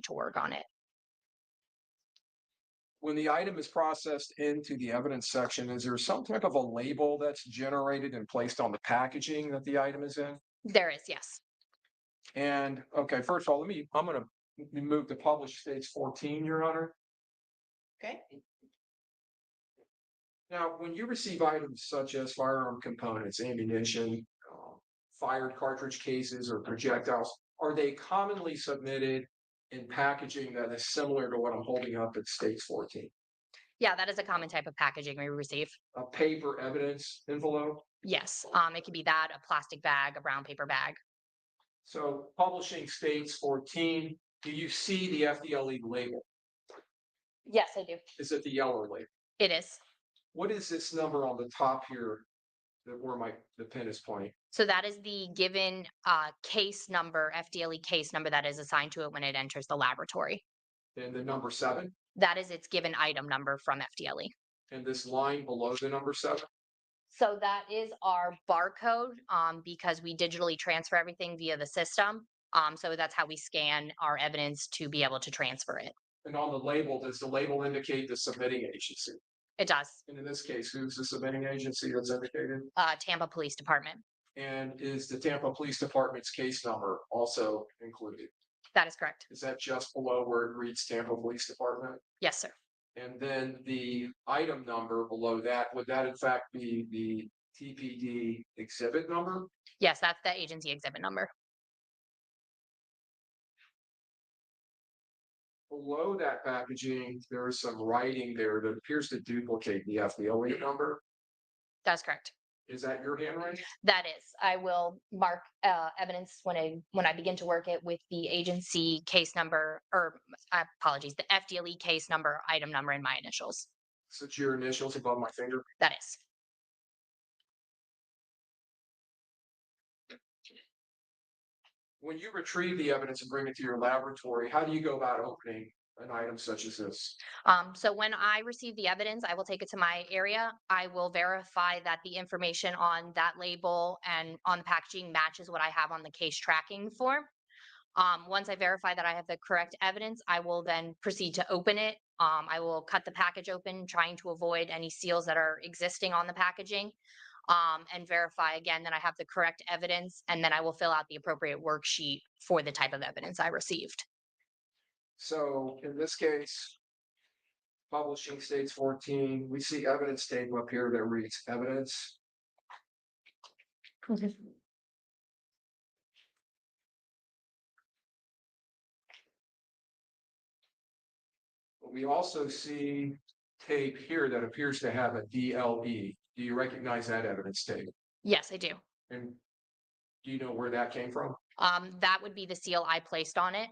to work on it. When the item is processed into the evidence section, is there some type of a label that's generated and placed on the packaging that the item is in? There is, yes. And okay, first of all, I'm going to move to published states 14, Your Honor. Okay. Now, when you receive items such as firearm components, ammunition, fired cartridge cases, or projectiles, are they commonly submitted in packaging that is similar to what I'm holding up at states 14? Yeah, that is a common type of packaging we receive. A paper evidence envelope? Yes, it could be that, a plastic bag, a brown paper bag. So publishing states 14, do you see the FDLE label? Yes, I do. Is it the yellow label? It is. What is this number on the top here that where the pen is pointing? So that is the given case number, FDLE case number that is assigned to it when it enters the laboratory. And the number 7? That is its given item number from FDLE. And this line below the number 7? So that is our barcode because we digitally transfer everything via the system. So that's how we scan our evidence to be able to transfer it. And on the label, does the label indicate the submitting agency? It does. And in this case, who's the submitting agency that's indicated? Tampa Police Department. And is the Tampa Police Department's case number also included? That is correct. Is that just below where it reads Tampa Police Department? Yes, sir. And then the item number below that, would that in fact be the TPD exhibit number? Yes, that's the agency exhibit number. Below that packaging, there is some writing there that appears to duplicate the FDLE number. That's correct. Is that your handwriting? That is. I will mark evidence when I begin to work it with the agency case number, or apologies, the FDLE case number, item number, and my initials. So it's your initials above my finger? That is. When you retrieve the evidence and bring it to your laboratory, how do you go about opening an item such as this? So when I receive the evidence, I will take it to my area. I will verify that the information on that label and on the packaging matches what I have on the case tracking form. Once I verify that I have the correct evidence, I will then proceed to open it. I will cut the package open, trying to avoid any seals that are existing on the packaging, and verify again that I have the correct evidence, and then I will fill out the appropriate worksheet for the type of evidence I received. So in this case, publishing states 14, we see evidence tape up here that reads evidence. We also see tape here that appears to have a DLE. Do you recognize that evidence tape? Yes, I do. And do you know where that came from? That would be the seal I placed on it.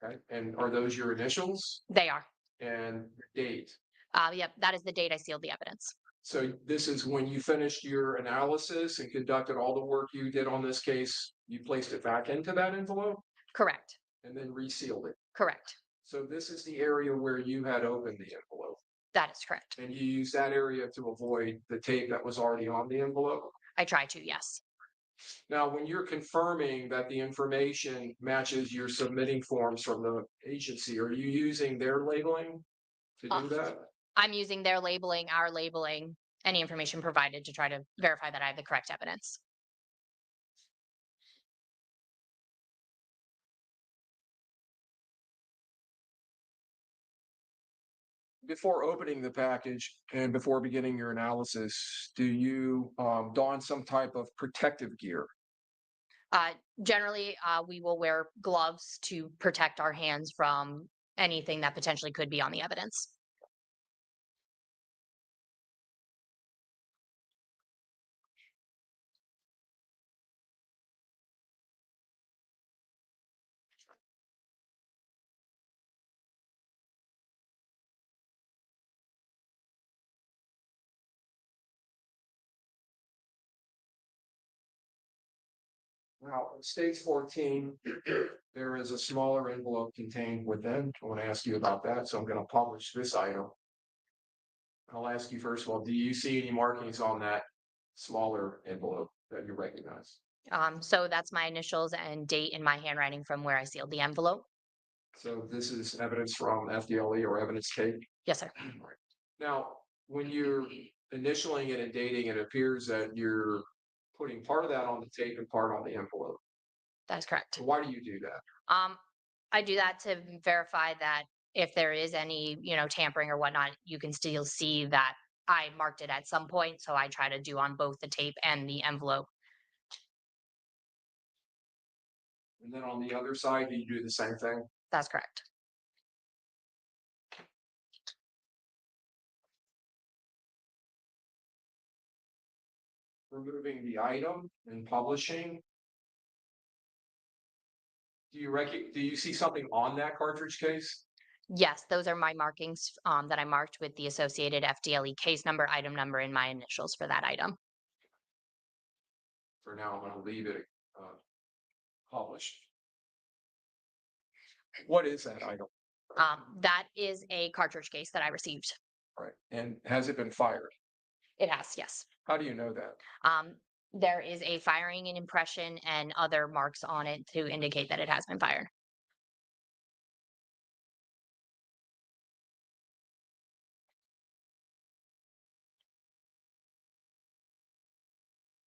Okay. And are those your initials They are. and date? Yep, that is the date I sealed the evidence. So this is when you finished your analysis and conducted all the work you did on this case, you placed it back into that envelope Correct. and then resealed it. Correct. So this is the area where you had opened the envelope. That is correct. And you used that area to avoid the tape that was already on the envelope? I try to, yes. Now, when you're confirming that the information matches your submitting forms from the agency, are you using their labeling to do that? I'm using their labeling, our labeling, any information provided to try to verify that I have the correct evidence. Before opening the package and before beginning your analysis, do you don some type of protective gear? Generally, we will wear gloves to protect our hands from anything that potentially could be on the evidence. Now, in states 14, there is a smaller envelope contained within. I want to ask you about that, so I'm going to publish this item. I'll ask you first of all, do you see any markings on that smaller envelope that you recognize? So that's my initials and date in my handwriting from where I sealed the envelope. So this is evidence from FDLE or evidence tape. Yes, sir. Right. Now, when you're initialing it and dating, it appears that you're putting part of that on the tape and part on the envelope. That is correct. So why do you do that? I do that to verify that if there is any, tampering or whatnot, you can still see that I marked it at some point. So I try to do on both the tape and the envelope. And then on the other side, do you do the same thing? That's correct. Removing the item and publishing. Do you see something on that cartridge case? Yes, those are my markings that I marked with the associated FDLE case number, item number, and my initials for that item. For now, I'm going to leave it published. What is that item? That is a cartridge case that I received. Right. And has it been fired? It has, yes. How do you know that? There is a firing and impression and other marks on it to indicate that it has been fired.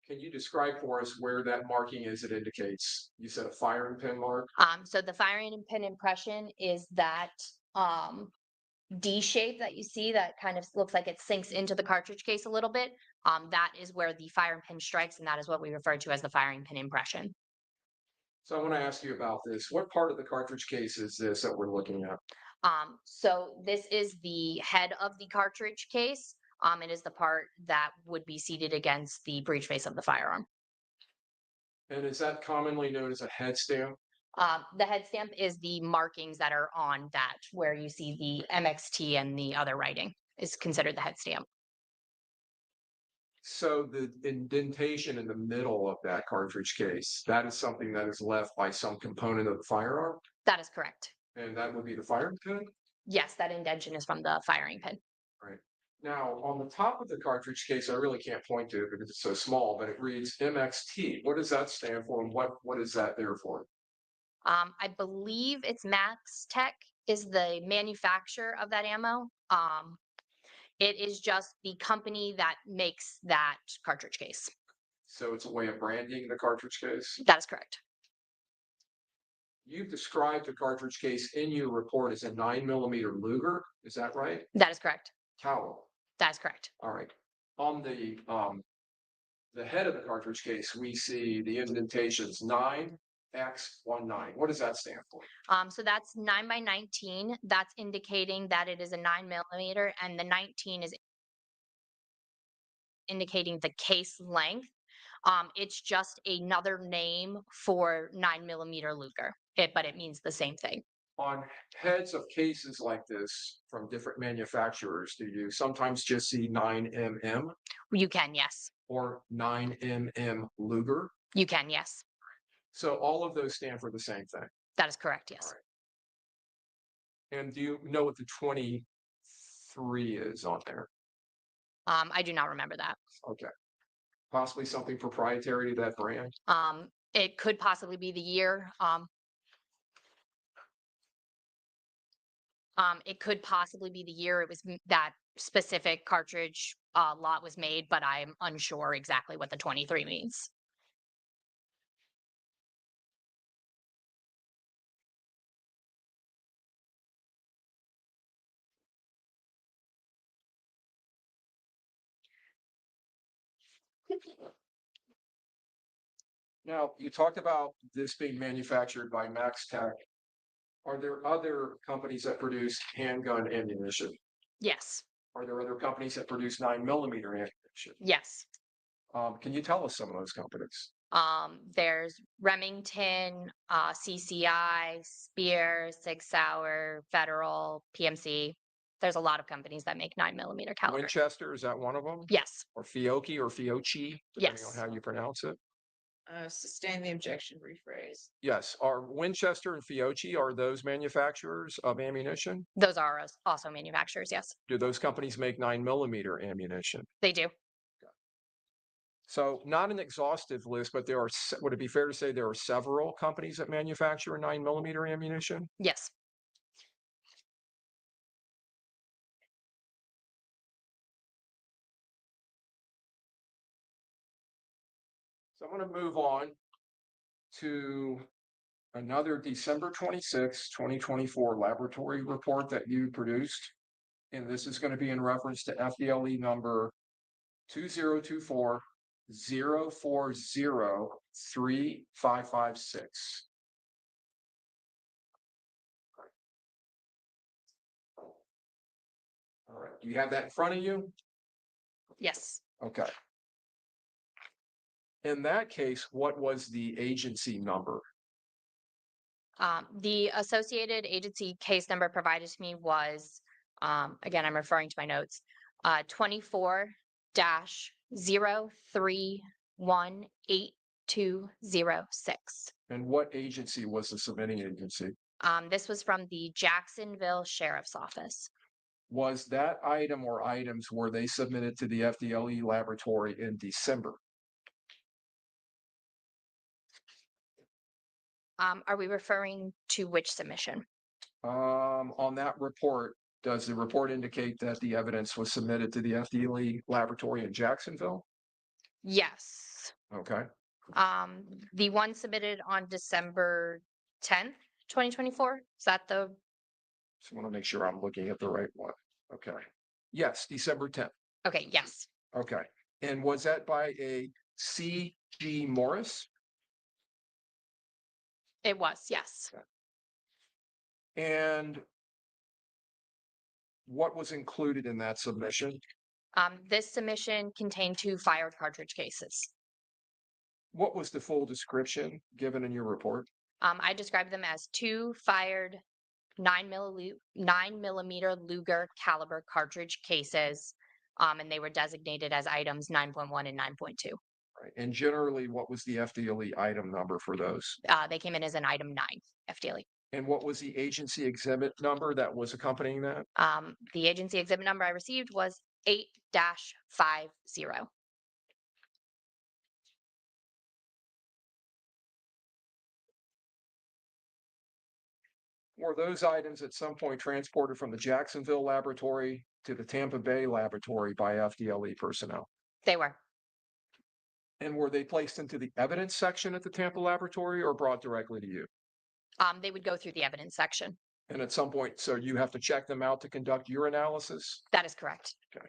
Can you describe for us where that marking is it indicates? You said a firing pin mark? So the firing and pin impression is that D shape that you see that kind of looks like it sinks into the cartridge case a little bit. That is where the firing pin strikes, and that is what we refer to as the firing pin impression. So I want to ask you about this. What part of the cartridge case is this that we're looking at? So this is the head of the cartridge case. It is the part that would be seated against the breech face of the firearm. And is that commonly known as a head stamp? The head stamp is the markings that are on that, where you see the MXT and the other writing is considered the head stamp. So the indentation in the middle of that cartridge case, that is something that is left by some component of the firearm? That is correct. And that would be the firing pin? Yes, that indentation is from the firing pin. Right. Now, on the top of the cartridge case, I really can't point to it because it's so small, but it reads MXT. What does that stand for, and what is that there for? I believe it's Max Tech is the manufacturer of that ammo. It is just the company that makes that cartridge case. So it's a way of branding the cartridge case? That is correct. You've described the cartridge case in your report as a 9mm Luger. Is that right? That is correct. Cowl. That is correct. All right. On the head of the cartridge case, we see the indentations 9X19. What does that stand for? So that's 9x19. That's indicating that it is a 9mm, and the 19 is indicating the case length. It's just another name for 9mm Luger, but it means the same thing. On heads of cases like this from different manufacturers, do you sometimes just see 9mm You can, yes. or 9mm Luger? You can, yes. So all of those stand for the same thing. That is correct, yes. All right. And do you know what the 23 is on there? I do not remember that. Okay. Possibly something proprietary to that brand? It could possibly be the year. It could possibly be the year it was that specific cartridge lot was made, but I'm unsure exactly what the 23 means. Now, you talked about this being manufactured by Max Tech. Are there other companies that produce handgun ammunition? Yes. Are there other companies that produce 9mm ammunition? Yes. Can you tell us some of those companies? There's Remington, CCI, Spear, Sig Sauer, Federal, PMC. There's a lot of companies that make 9mm caliber. Winchester, is that one of them? Yes. Or Fiocchi or Fiocchi, depending on Yes. how you pronounce it? Sustain the objection, rephrase. Yes. Are Winchester and Fiocchi, are those manufacturers of ammunition? Those are also manufacturers, yes. Do those companies make 9mm ammunition? They do. So not an exhaustive list, but would it be fair to say there are several companies that manufacture 9mm ammunition? Yes. I'm gonna move on to another December 26, 2024 laboratory report that you produced. And this is going to be in reference to FDLE number 2024-040-3556. All right, do you have that in front of you? Yes. Okay. In that case, what was the agency number? The associated agency case number provided to me was, again, I'm referring to my notes, 24-03182006. And what agency was the submitting agency? This was from the Jacksonville Sheriff's Office. Was that item or items were they submitted to the FDLE laboratory in December? Are we referring to which submission? On that report, does the report indicate that the evidence was submitted to the FDLE laboratory in Jacksonville? Yes. Okay, The one submitted on December 10th, 2024. Is that the, just want to make sure I'm looking at the right one. Okay, yes, December 10th. okay, yes. Okay, and was that by a C.G. Morris? It was, yes. And what was included in that submission? This submission contained 2 fired cartridge cases. What was the full description given in your report? I described them as 2 fired 9mm Luger caliber cartridge cases, and they were designated as items 9.1 and 9.2. Right, and generally, what was the FDLE item number for those? They came in as an item 9 FDLE. And what was the agency exhibit number that was accompanying that? The agency exhibit number I received was 8-50. Were those items at some point transported from the Jacksonville laboratory to the Tampa Bay laboratory by FDLE personnel? They were. And were they placed into the evidence section at the Tampa laboratory or brought directly to you? They would go through the evidence section. And at some point, so you have to check them out to conduct your analysis? That is correct. Okay.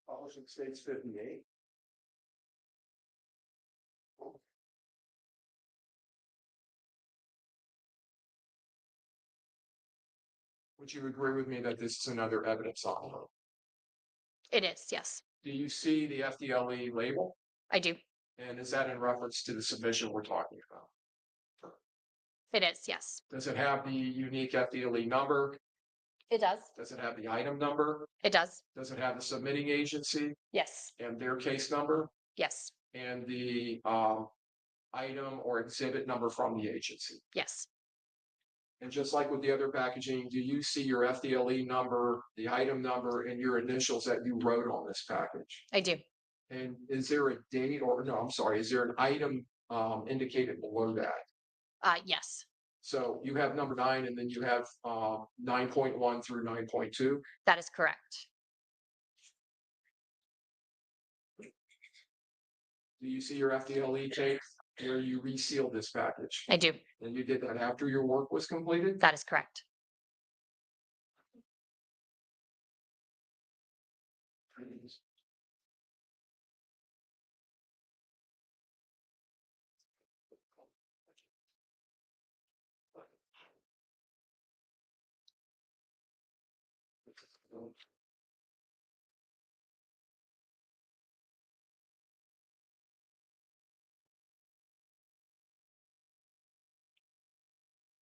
Publishing states 58. Would you agree with me that this is another evidence envelope? It is, yes. Do you see the FDLE label? I do. And is that in reference to the submission we're talking about? It is, yes. Does it have the unique FDLE number? It does. Does it have the item number? It does. Does it have the submitting agency Yes. and their case number Yes. and the item or exhibit number from the agency? Yes. And just like with the other packaging, do you see your FDLE number, the item number, and your initials that you wrote on this package? I do. And is there a date or no, I'm sorry, is there an item indicated below that? Yes. So you have number 9 and then you have 9.1 through 9.2. That is correct. Do you see your FDLE tape where you resealed this package? I do. And you did that after your work was completed? That is correct.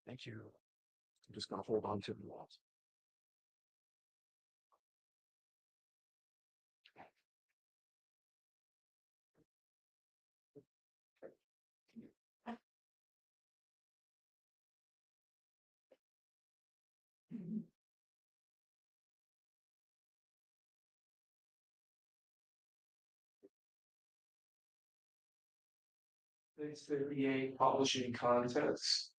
Thank you. I'm just gonna hold on to the walls. Page 58, publishing contents.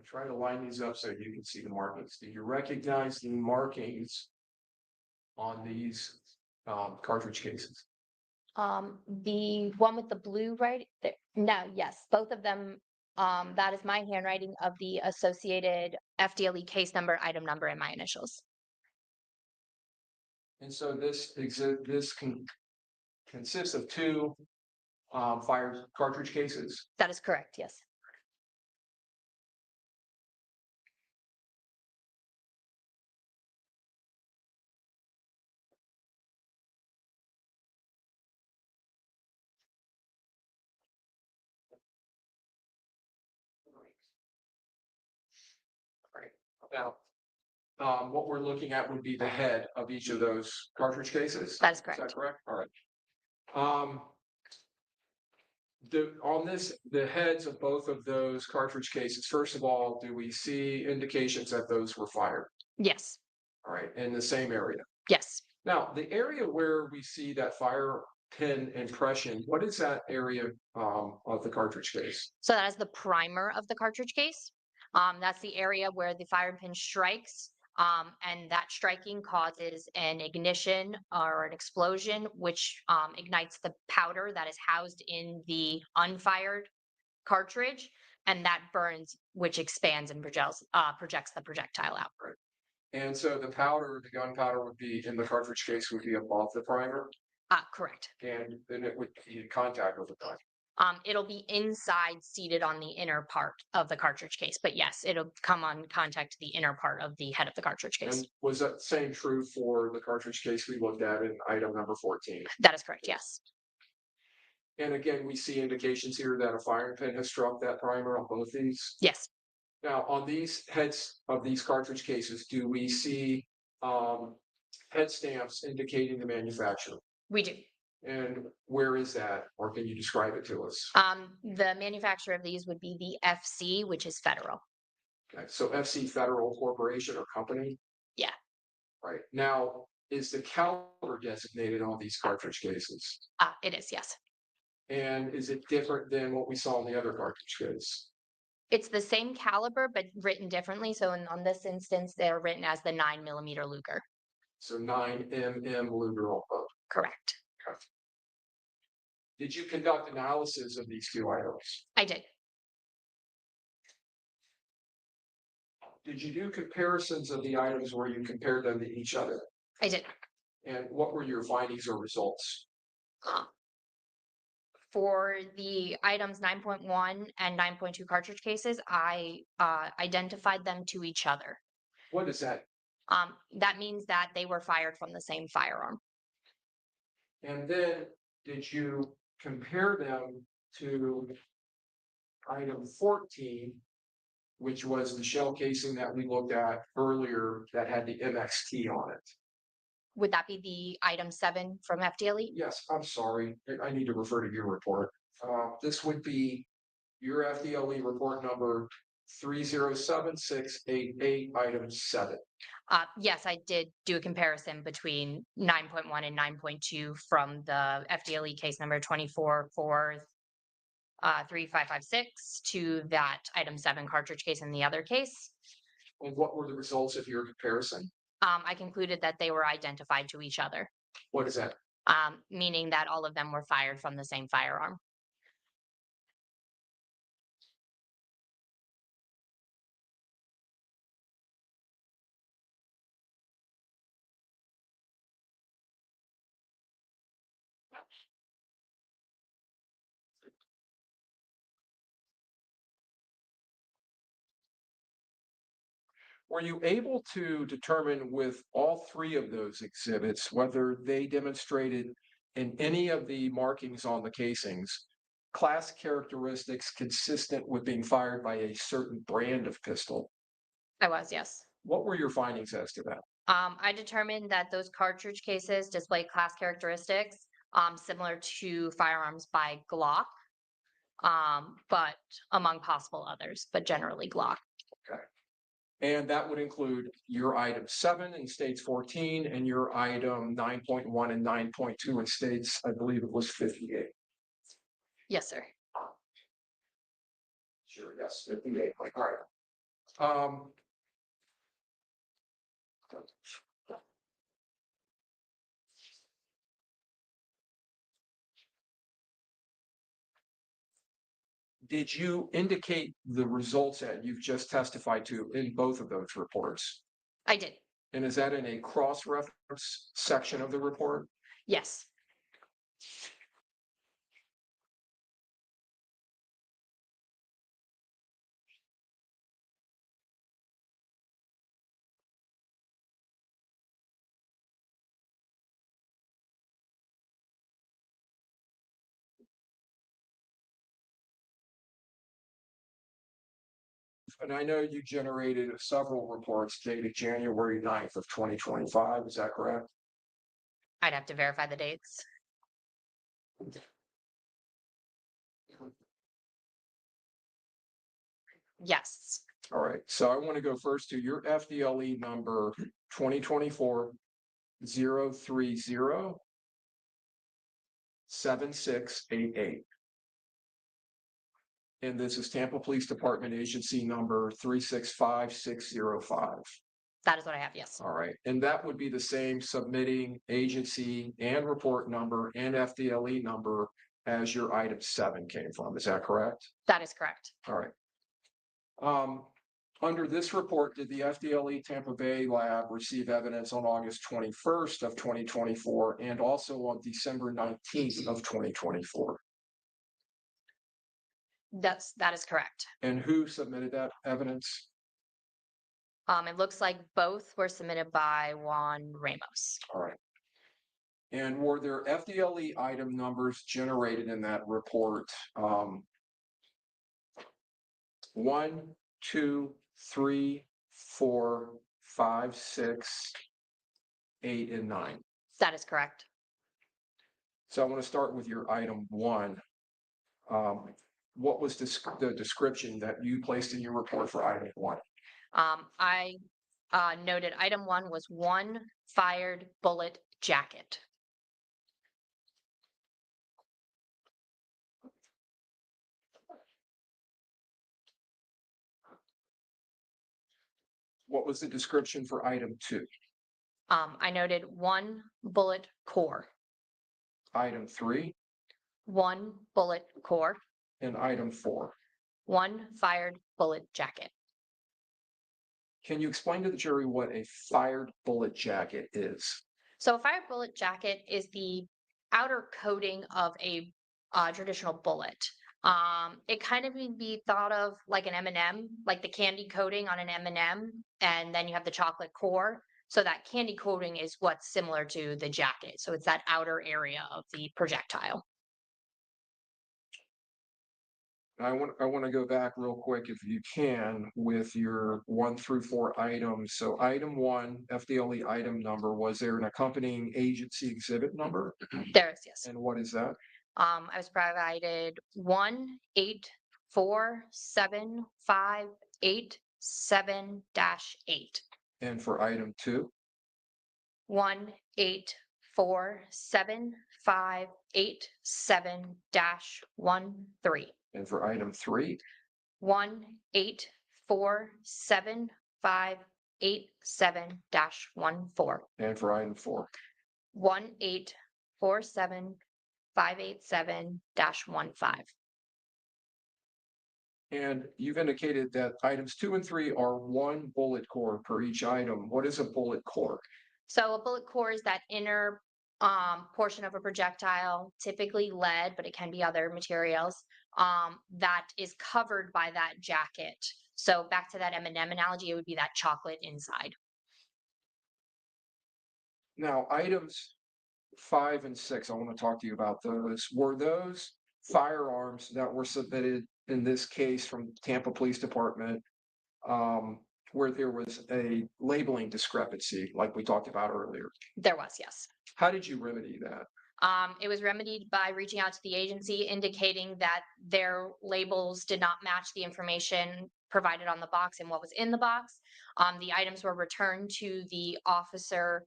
Try to line these up so you can see the markings. Do you recognize the markings on these cartridge cases? The one with the blue right there, no, yes, both of them. That is my handwriting of the associated FDLE case number, item number, and my initials. And so this consists of two fire cartridge cases. That is correct, yes. Now, what we're looking at would be the head of each of those cartridge cases. That is Is that correct. correct? All right. The heads of both of those cartridge cases, first of all, do we see indications that those were fired? Yes, All right, in the same area. yes. Now, the area where we see that fire pin impression, what is that area of the cartridge case? So that is the primer of the cartridge case. That's the area where the fire pin strikes. And that striking causes an ignition or an explosion, which ignites the powder that is housed in the unfired cartridge, and that burns, which expands and projects the projectile out. And so the powder, the gunpowder would be in the cartridge case would be above the primer, Correct. and then it would be in contact with the primer. It'll be inside, seated on the inner part of the cartridge case, but yes, it'll come on contact to the inner part of the head of the cartridge case. And was that same true for the cartridge case we looked at in item number 14? That is correct, yes. And again, we see indications here that a firing pin has struck that primer on both these. Yes. Now, on these heads of these cartridge cases, do we see head stamps indicating the manufacturer? We do. And where is that, or can you describe it to us? The manufacturer of these would be the FC, which is federal. Okay, so FC Federal Corporation or company? Yeah. Right. Now, is the caliber designated on these cartridge cases? It is, yes. And is it different than what we saw in the other cartridge case? It's the same caliber, but written differently. So on this instance, they're written as the 9mm Luger. So 9mm Luger on both. Correct. Okay. Did you conduct analysis of these two items? I did. Did you do comparisons of the items where you compared them to each other? I did. And what were your findings or results? For the items 9.1 and 9.2 cartridge cases, I identified them to each other. What is that? That means that they were fired from the same firearm. And then did you compare them to item 14, which was the shell casing that we looked at earlier that had the MXT on it? Would that be the item 7 from FDLE? Yes, I'm sorry. I need to refer to your report. This would be your FDLE report number 307688, item 7. Yes, I did do a comparison between 9.1 and 9.2 from the FDLE case number 24435556 to that item 7 cartridge case in the other case. And what were the results of your comparison? I concluded that they were identified to each other. What is that? Meaning that all of them were fired from the same firearm. Were you able to determine with all three of those exhibits whether they demonstrated in any of the markings on the casings class characteristics consistent with being fired by a certain brand of pistol? I was, yes. What were your findings as to that? I determined that those cartridge cases display class characteristics similar to firearms by Glock, but among possible others, but generally Glock. Okay. And that would include your item 7 in states 14 and your item 9.1 and 9.2 in states, I believe it was 58. Yes, sir. Sure, yes, 58. All right. Um. Did you indicate the results that you've just testified to in both of those reports? I did. And is that in a cross-reference section of the report? Yes. And I know you generated several reports dated January 9th of 2025, is that correct? I'd have to verify the dates. Yes. All right, so I want to go first to your FDLE number 2024-030-7688. And this is Tampa Police Department agency number 365605. That is what I have. Yes. All right, and that would be the same submitting agency and report number and FDLE number as your item 7 came from, is that correct? That is correct. All right. Under this report, did the FDLE Tampa Bay lab receive evidence on August 21st of 2024 and also on December 19th of 2024? That is correct. And who submitted that evidence? It looks like both were submitted by Juan Ramos. All right. And were there FDLE item numbers generated in that report? 1, 2, 3, 4, 5, 6, 8, and 9. That is correct. So I want to start with your item 1. What was the description that you placed in your report for item 1? I noted item 1 was 1 fired bullet jacket. What was the description for item 2? I noted 1 bullet core. Item 3 1 bullet core. and item 4. 1 fired bullet jacket. Can you explain to the jury what a fired bullet jacket is? So a fired bullet jacket is the outer coating of a traditional bullet. It kind of would be thought of like an M&M, like the candy coating on an M&M, and then you have the chocolate core. So that candy coating is what's similar to the jacket. So it's that outer area of the projectile. I want to go back real quick, if you can, with your 1 through 4 items. So item 1, FDLE item number, was there an accompanying agency exhibit number? There is, yes. And what is that? I was provided 1847587-8. And for item 2? 1847587-13. And for item 3? 1847587-14. And for item 4? 1847587-15. And you've indicated that items 2 and 3 are 1 bullet core per each item. What is a bullet core? So a bullet core is that inner portion of a projectile, typically lead, but it can be other materials, that is covered by that jacket. So back to that M&M analogy, it would be that chocolate inside. Now, items 5 and 6, I want to talk to you about those. Were those firearms that were submitted in this case from Tampa Police Department, where there was a labeling discrepancy like we talked about earlier? There was, yes. How did you remedy that? It was remedied by reaching out to the agency, indicating that their labels did not match the information provided on the box and what was in the box. The items were returned to the officer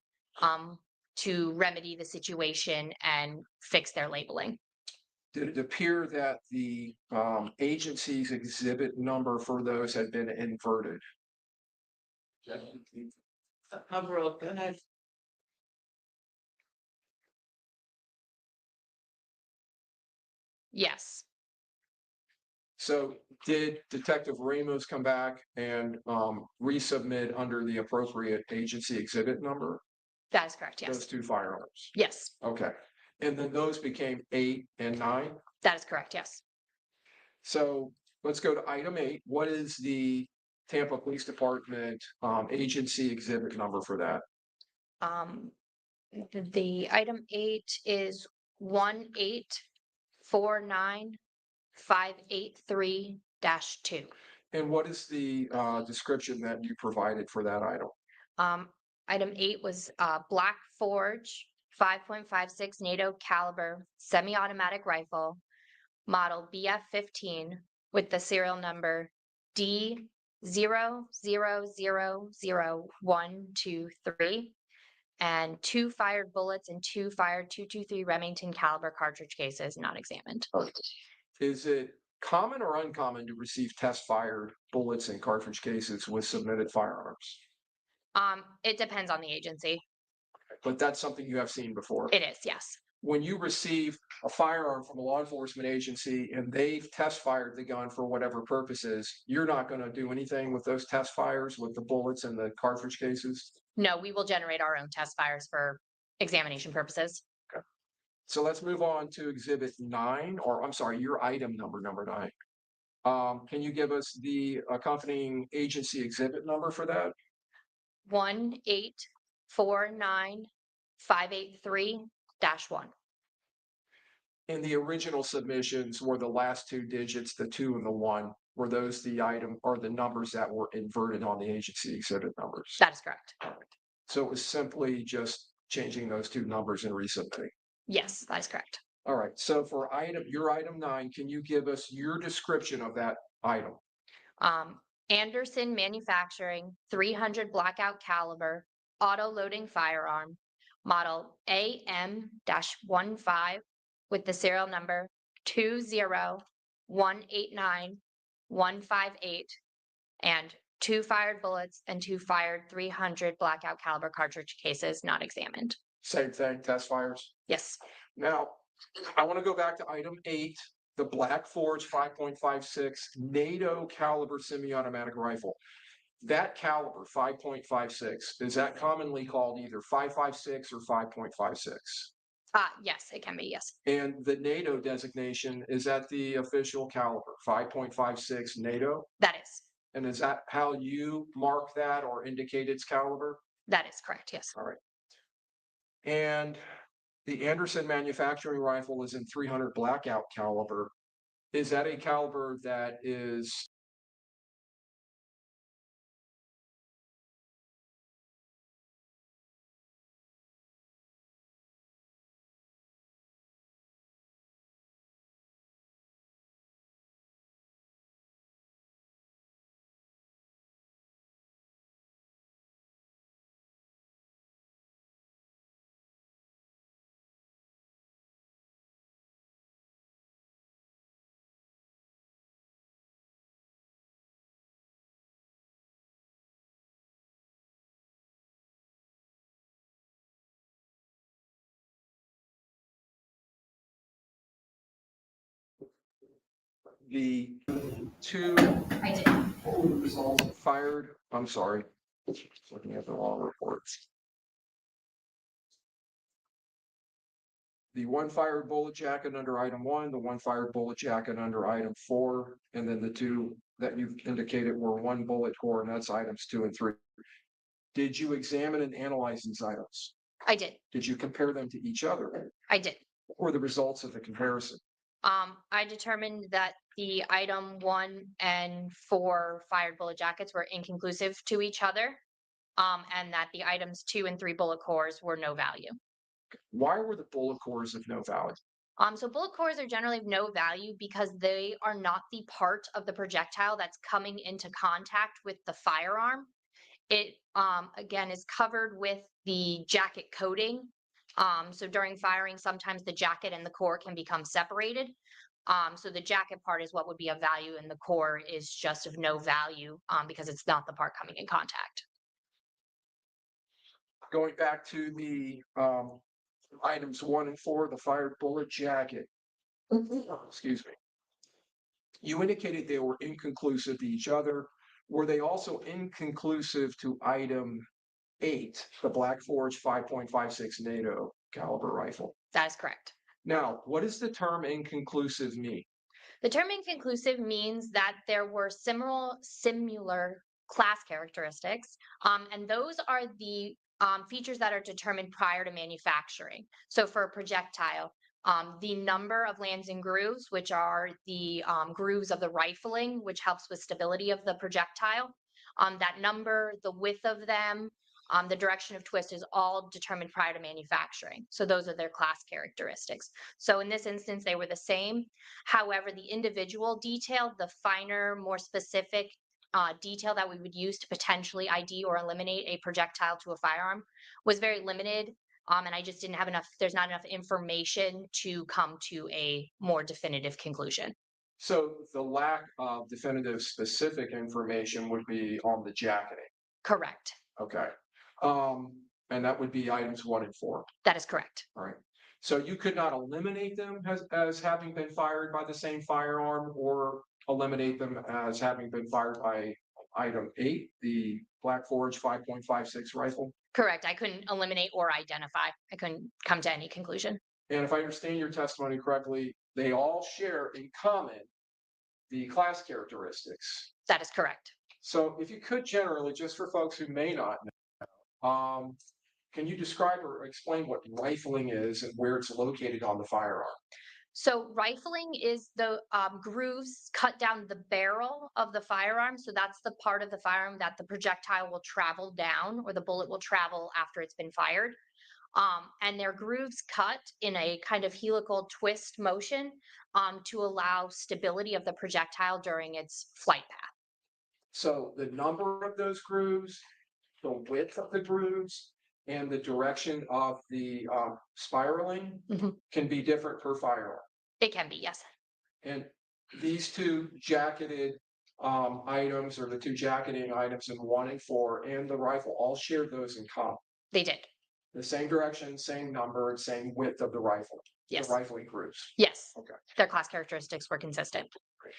to remedy the situation and fix their labeling. Did it appear that the agency's exhibit number for those had been inverted? Overall, go ahead. Yes, So did Detective Ramos come back and resubmit under the appropriate agency exhibit number? that is correct. Those Yes. two firearms? Yes, Okay, and then those became 8 and 9? that is correct. Yes. So let's go to item 8. What is the Tampa Police Department agency exhibit number for that? Um, the item 8 is 1849583-2. And what is the description that you provided for that item? Item 8 was Black Forge 5.56 NATO caliber semi-automatic rifle, model BF-15, with the serial number D00000123, and 2 fired bullets and 2 fired .223 Remington caliber cartridge cases not examined. Is it common or uncommon to receive test fired bullets and cartridge cases with submitted firearms? It depends on the agency. But that's something you have seen before. It is, yes. When you receive a firearm from a law enforcement agency and they've test fired the gun for whatever purposes, you're not going to do anything with those test fires with the bullets and the cartridge cases? No, we will generate our own test fires for examination purposes. So let's move on to exhibit 9, or I'm sorry, your item number 9. Can you give us the accompanying agency exhibit number for that? 1849583-1. In the original submissions were the last 2 digits, the 2 and the 1. Were those the item or the numbers that were inverted on the agency exhibit numbers? That is correct. So it was simply just changing those 2 numbers and resubmitting. Yes, that is correct. All right, so for your item 9, can you give us your description of that item? Anderson Manufacturing 300 blackout caliber auto loading firearm, model AM-15, with the serial number 20189-158, and 2 fired bullets and 2 fired 300 blackout caliber cartridge cases not examined. Same thing, test fires? Yes. Now, I want to go back to item 8, the Black Forge 5.56 NATO caliber semi-automatic rifle. That caliber, 5.56, is that commonly called either 5.56 or 5.56? Yes, it can be, yes. And the NATO designation, is that the official caliber, 5.56 NATO? That is. And is that how you mark that or indicate its caliber? That is correct, yes. All right. And the Anderson manufacturing rifle is in 300 blackout caliber. Is that a caliber that is the 2 fired, I'm sorry, looking at the wrong reports. The 1 fired bullet jacket under item 1, the 1 fired bullet jacket under item 4, and then the 2 that you've indicated were 1 bullet core, and that's items 2 and 3. Did you examine and analyze these items? I did. Did you compare them to each other? I did. What were the results of the comparison? I determined that the item 1 and 4 fired bullet jackets were inconclusive to each other, and that the items 2 and 3 bullet cores were no value. Why were the bullet cores of no value? So bullet cores are generally of no value because they are not the part of the projectile that's coming into contact with the firearm. It, again, is covered with the jacket coating. So during firing, sometimes the jacket and the core can become separated. So the jacket part is what would be of value, and the core is just of no value because it's not the part coming in contact. going back to the items 1 and 4, the fired bullet jacket. Excuse me. You indicated they were inconclusive to each other. Were they also inconclusive to item 8, the Black Forge 5.56 NATO caliber rifle? That is correct. Now, what does the term inconclusive mean? The term inconclusive means that there were similar class characteristics, and those are the features that are determined prior to manufacturing. So for a projectile, the number of lands and grooves, which are the grooves of the rifling, which helps with stability of the projectile, that number, the width of them, the direction of twist is all determined prior to manufacturing. So those are their class characteristics. So in this instance, they were the same. However, the individual detail, the finer, more specific detail that we would use to potentially ID or eliminate a projectile to a firearm was very limited. And I just didn't have enough, there's not enough information to come to a more definitive conclusion. So the lack of definitive specific information would be on the jacketing. Correct. Okay. And that would be items 1 and 4. That is correct. All right. So you could not eliminate them as having been fired by the same firearm, or eliminate them as having been fired by item 8, the Black Forge 5.56 rifle? Correct. I couldn't eliminate or identify. I couldn't come to any conclusion. And if I understand your testimony correctly, they all share in common the class characteristics. That is correct. So if you could generally, just for folks who may not know, can you describe or explain what rifling is and where it's located on the firearm? So rifling is the grooves cut down the barrel of the firearm. So that's the part of the firearm that the projectile will travel down, or the bullet will travel after it's been fired. And their grooves cut in a kind of helical twist motion to allow stability of the projectile during its flight path. So the number of those grooves, the width of the grooves, and the direction of the spiraling can be different per firearm. It can be, yes. And these two jacketed items, or the two jacketing items in 1 and 4, and the rifle all shared those in common. They did. The same direction, same number, and same width of the rifle. Yes. The rifling grooves. Yes. Okay. Their class characteristics were consistent. Great.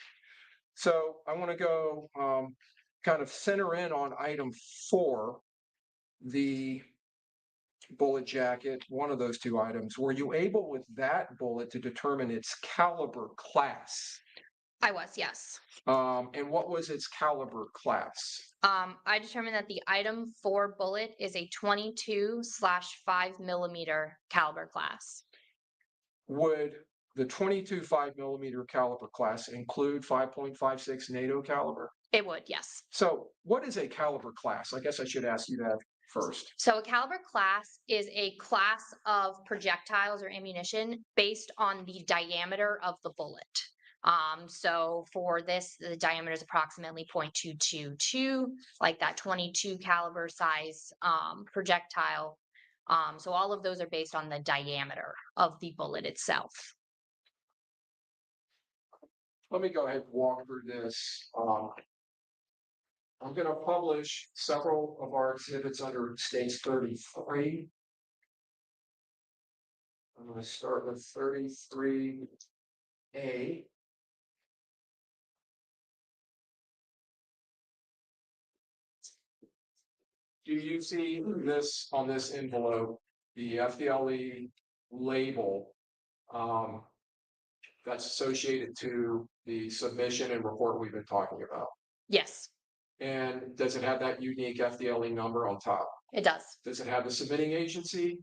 So I want to go kind of center in on item 4, the bullet jacket, one of those two items. Were you able with that bullet to determine its caliber class? I was, yes. And what was its caliber class? I determined that the item 4 bullet is a 22/5 millimeter caliber class. Would the 22 5mm caliber class include 5.56 NATO caliber? It would, yes. So what is a caliber class? I guess I should ask you that first. So a caliber class is a class of projectiles or ammunition based on the diameter of the bullet. So for this, the diameter is approximately 0.222, like that 22 caliber size projectile. So all of those are based on the diameter of the bullet itself. Let me go ahead and walk through this. I'm going to publish several of our exhibits under stage 33. I'm going to start with 33A. Do you see this on this envelope, the FDLE label that's associated to the submission and report we've been talking about? Yes, And does it have that unique FDLE number on top? it does. Does it have the submitting agency?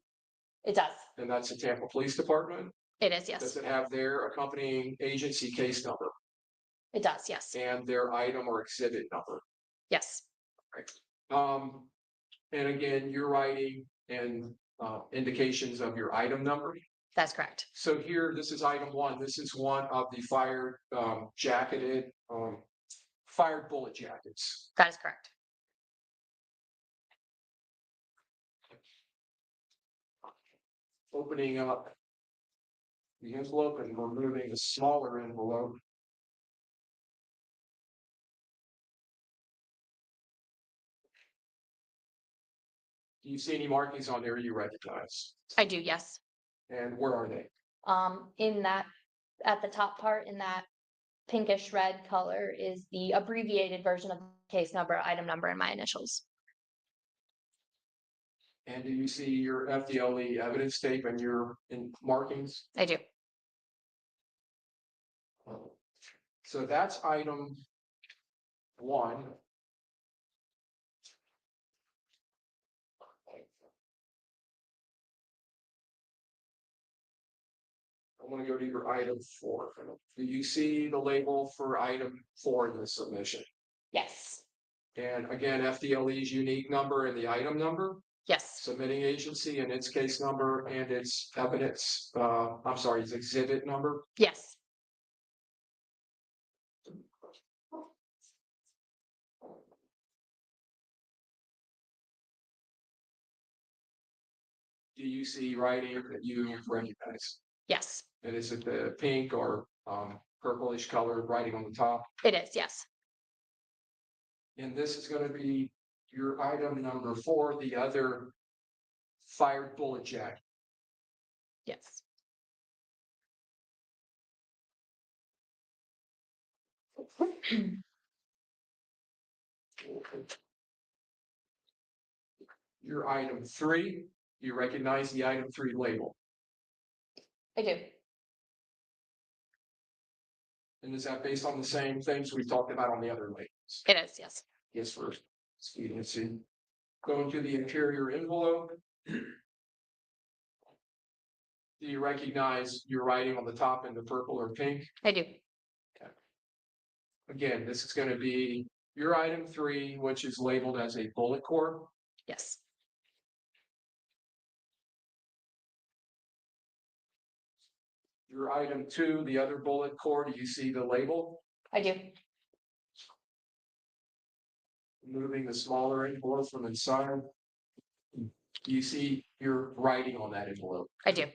It does. And that's the Tampa Police Department? It is, yes. Does it have their accompanying agency case number It does, yes. and their item or exhibit number? Yes. Right. And again, you're writing and indications of your item number. That's correct. So here, this is item 1. This is one of the fired jacketed fired bullet jackets. That is correct. Opening up the envelope and removing a smaller envelope. Do you see any markings on there you recognize? I do, yes. And where are they? In that, at the top part, in that pinkish red color is the abbreviated version of case number, item number, and my initials. And do you see your FDLE evidence tape and your markings? I do. So that's item 1. I want to go to your item 4. Do you see the label for item 4 in the submission? Yes. And again, FDLE's unique number and the item number, Yes. submitting agency and its case number and its evidence, its exhibit number. Yes. Do you see writing that you recognize? Yes. And is it the pink or purplish colored writing on the top? It is. Yes. And this is going to be your item number 4, the other fired bullet jack. Yes. Your item 3, you recognize the item 3 label. I do. And is that based on the same things we talked about on the other labels? It is. Yes. Yes, for expediency. Going to the interior envelope. Do you recognize your writing on the top in the purple or pink? I do. Again, this is going to be your item 3, which is labeled as a bullet core. Yes. Your item 2, the other bullet core, do you see the label? I do. Moving the smaller envelope from inside. Do you see your writing on that envelope? I do.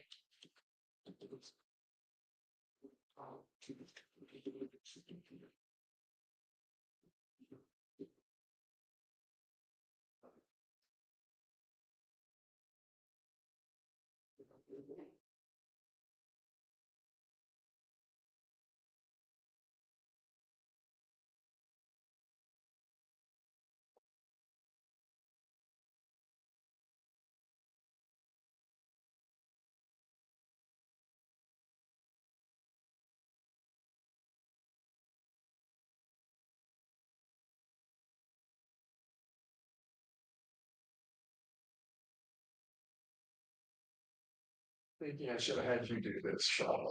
Thinking I should have had you do this, Shaw.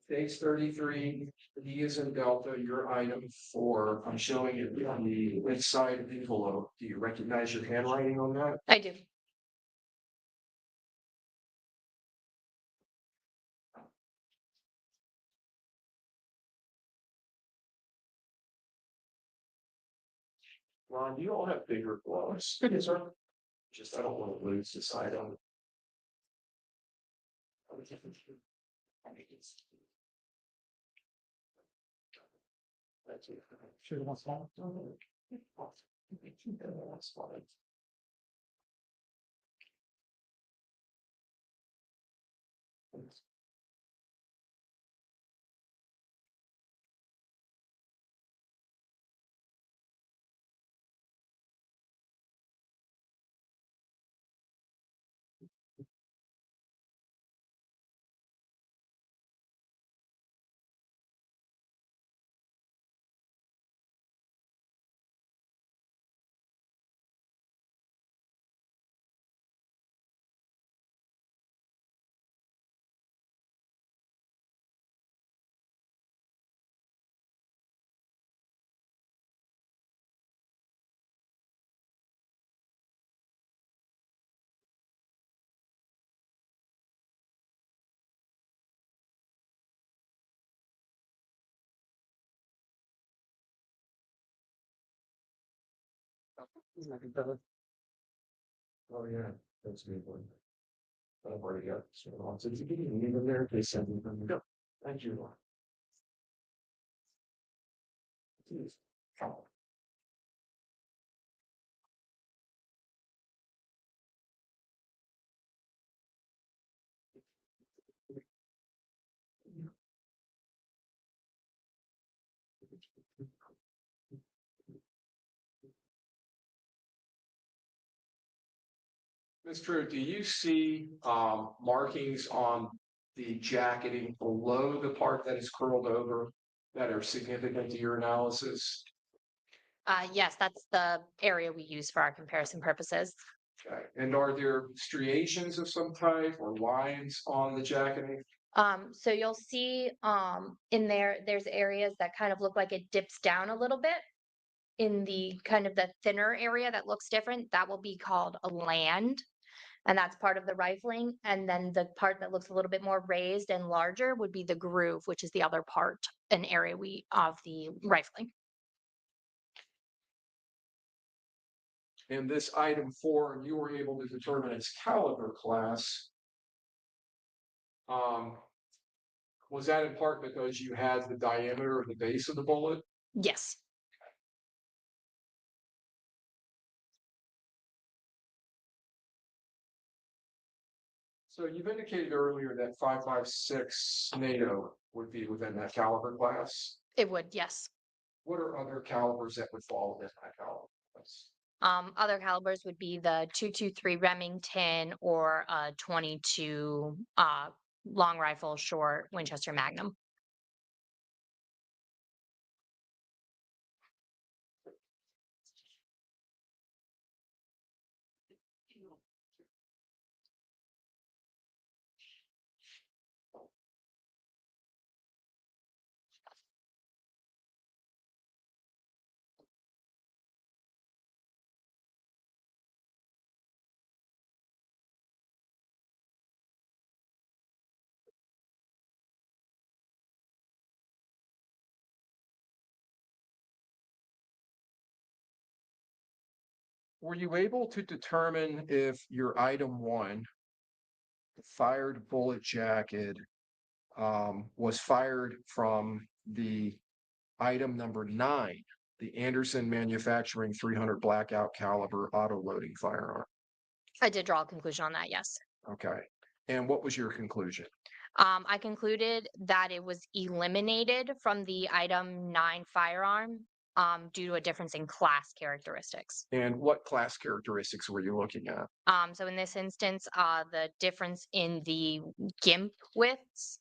Page 33, D is in Delta, your item 4. I'm showing it on the inside envelope. Do you recognize your handwriting on that? I do. Ron, do you all have bigger gloves? Yes, sir. Just, I don't want to lose this item. Sure, what's that? That's fine. Oh, yeah, that's a good one. I've already got some ones. If you didn't leave them there, they send them. Go. Thank you. Ms. Drew, do you see markings on the jacketing below the part that is curled over that are significant to your analysis? Yes, that's the area we use for our comparison purposes. Okay. And are there striations of some type or lines on the jacketing? So you'll see in there's areas that kind of look like it dips down a little bit in the kind of the thinner area that looks different. That will be called a land. And that's part of the rifling. And then the part that looks a little bit more raised and larger would be the groove, which is the other part, an area of the rifling. In this item 4, you were able to determine its caliber class. Was that in part because you had the diameter of the base of the bullet? Yes. So you've indicated earlier that 5.56 NATO would be within that caliber class. It would, yes. What are other calibers that would fall within that caliber class? Other calibers would be the 223 Remington or 22 long rifle short Winchester Magnum. Were you able to determine if your item 1, the fired bullet jacket, was fired from the item number 9, the Anderson Manufacturing 300 blackout caliber auto loading firearm? I did draw a conclusion on that, yes. Okay. And what was your conclusion? I concluded that it was eliminated from the item 9 firearm due to a difference in class characteristics. And what class characteristics were you looking at? So in this instance, the difference in the GIMP widths,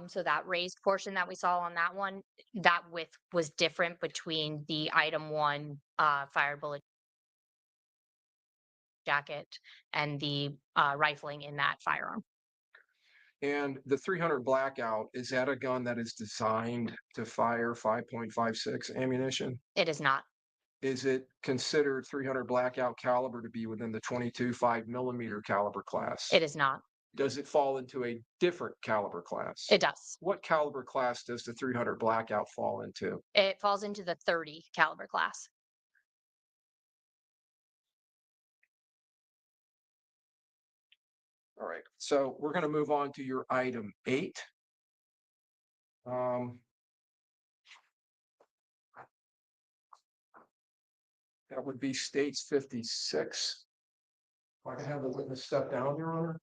so that raised portion that we saw on that one, that width was different between the item 1 fired bullet jacket and the rifling in that firearm. And the 300 blackout, is that a gun that is designed to fire 5.56 ammunition? It is not. Is it considered 300 blackout caliber to be within the 22 5mm caliber class? It is not. Does it fall into a different caliber class? It does. What caliber class does the 300 blackout fall into? It falls into the 30 caliber class. All right, so we're going to move on to your item 8. That would be States 56. If I can have the witness step down, Your Honor.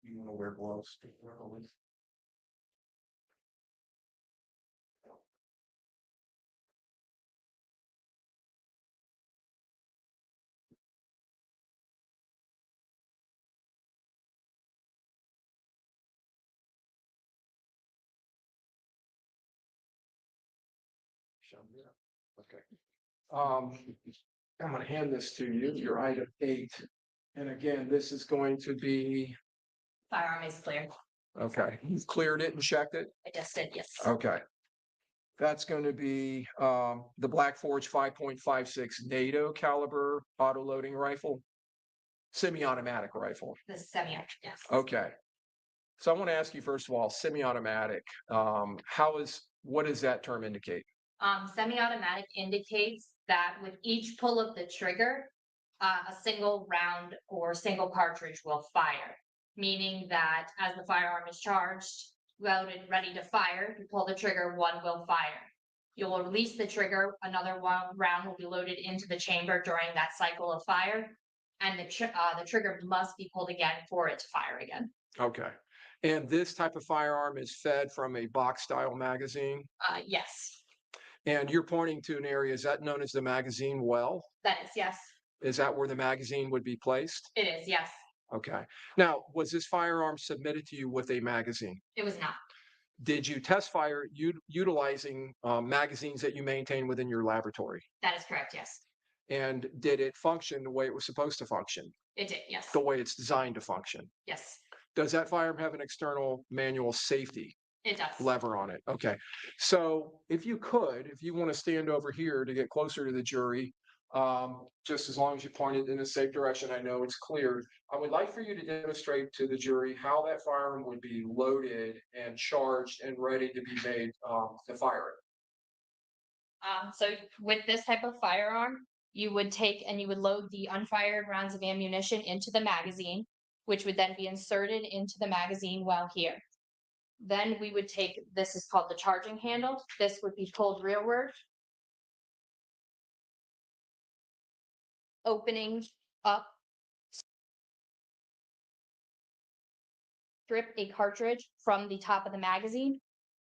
You want to wear gloves? Okay. I'm going to hand this to you, your item 8. And again, this is going to be, Firearm is clear. okay, you've cleared it and checked it? I just did, yes. Okay. That's going to be the Black Forge 5.56 NATO caliber auto loading rifle. Semi-automatic rifle. The semi-auto, yes. Okay. So I want to ask you first of all, semi-automatic, what does that term indicate? Semi-automatic indicates that with each pull of the trigger, a single round or single cartridge will fire. Meaning that as the firearm is charged, loaded, ready to fire, you pull the trigger, one will fire. You will release the trigger, another round will be loaded into the chamber during that cycle of fire, and the trigger must be pulled again for it to fire again. Okay. And this type of firearm is fed from a box style magazine. Yes, And you're pointing to an area, is that known as the magazine well? that is, yes. Is that where the magazine would be placed? It is, yes. Okay. Now, was this firearm submitted to you with a magazine? It was not. Did you test fire utilizing magazines that you maintain within your laboratory? That is correct, yes. And did it function the way it was supposed to function, It did, yes. the way it's designed to function? Yes, Does that firearm have an external manual safety it does. lever on it? Okay. So if you want to stand over here to get closer to the jury, just as long as you point it in a safe direction, I know it's clear. I would like for you to demonstrate to the jury how that firearm would be loaded and charged and ready to be made to fire it. So with this type of firearm, you would take and you would load the unfired rounds of ammunition into the magazine, which would then be inserted into the magazine well here. Then we would take, this is called the charging handle. This would be pulled rearward, opening up, strip a cartridge from the top of the magazine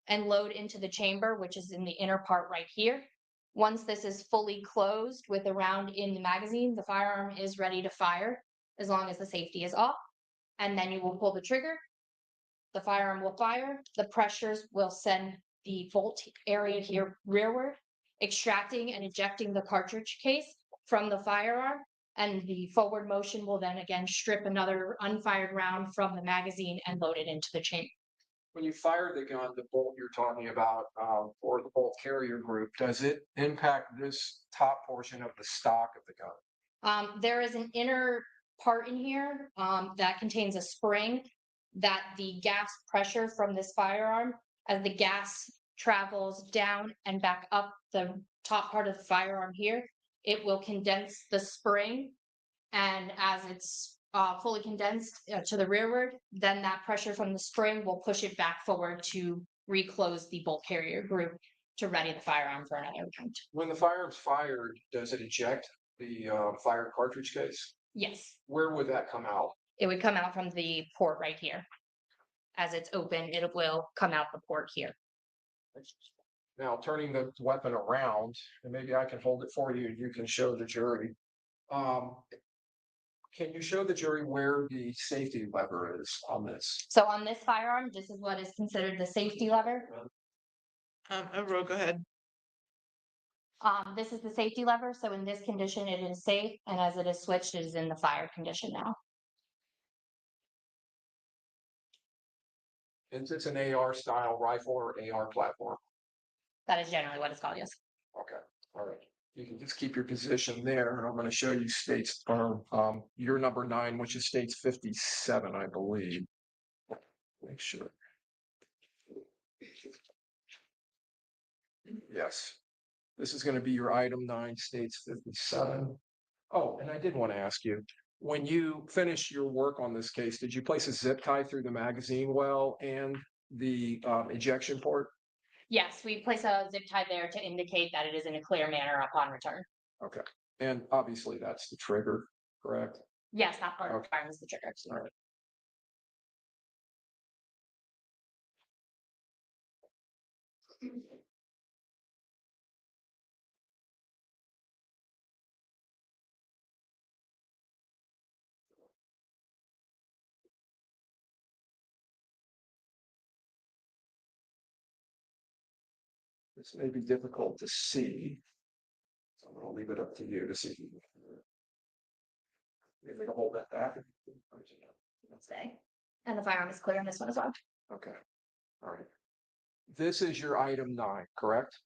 and load into the chamber, which is in the inner part right here. Once this is fully closed with a round in the magazine, the firearm is ready to fire as long as the safety is off. And then you will pull the trigger. The firearm will fire. The pressures will send the bolt area here rearward, extracting and ejecting the cartridge case from the firearm. And the forward motion will then again strip another unfired round from the magazine and load it into the chamber. When you fire the gun, the bolt you're talking about, or the bolt carrier group, does it impact this top portion of the stock of the gun? There is an inner part in here that contains a spring that the gas pressure from this firearm, as the gas travels down and back up the top part of the firearm here, it will condense the spring. And as it's fully condensed to the rearward, then that pressure from the spring will push it back forward to reclose the bolt carrier group to ready the firearm for another attempt. When the firearm's fired, does it eject the fired cartridge case? Yes, Where would that come out? it would come out from the port right here. As it's open, it will come out the port here. Now, turning the weapon around, and maybe I can hold it for you, and you can show the jury. Can you show the jury where the safety lever is on this? So on this firearm, this is what is considered the safety lever. Ro, go ahead. This is the safety lever. So in this condition, it is safe. And as it is switched, it is in the fire condition now. It's an AR style rifle or AR platform. That is generally what it's called, yes. Okay, all right. You can just keep your position there, and I'm going to show you states, your number 9, which is states 57, I believe. Make sure. Yes. This is going to be your item 9, states 57. Oh, and I did want to ask you, when you finished your work on this case, did you place a zip tie through the magazine well and the ejection port? Yes, we place a zip tie there to indicate that it is in a clear manner upon return. Okay, and obviously that's the trigger, correct? Yes, that part of the Okay. firearm is the trigger. All right. This may be difficult to see. So I'm gonna leave it up to you to see. Maybe to hold that back. Stay. And the firearm is clear on this one as well. Okay, all right. This is your item 9, correct?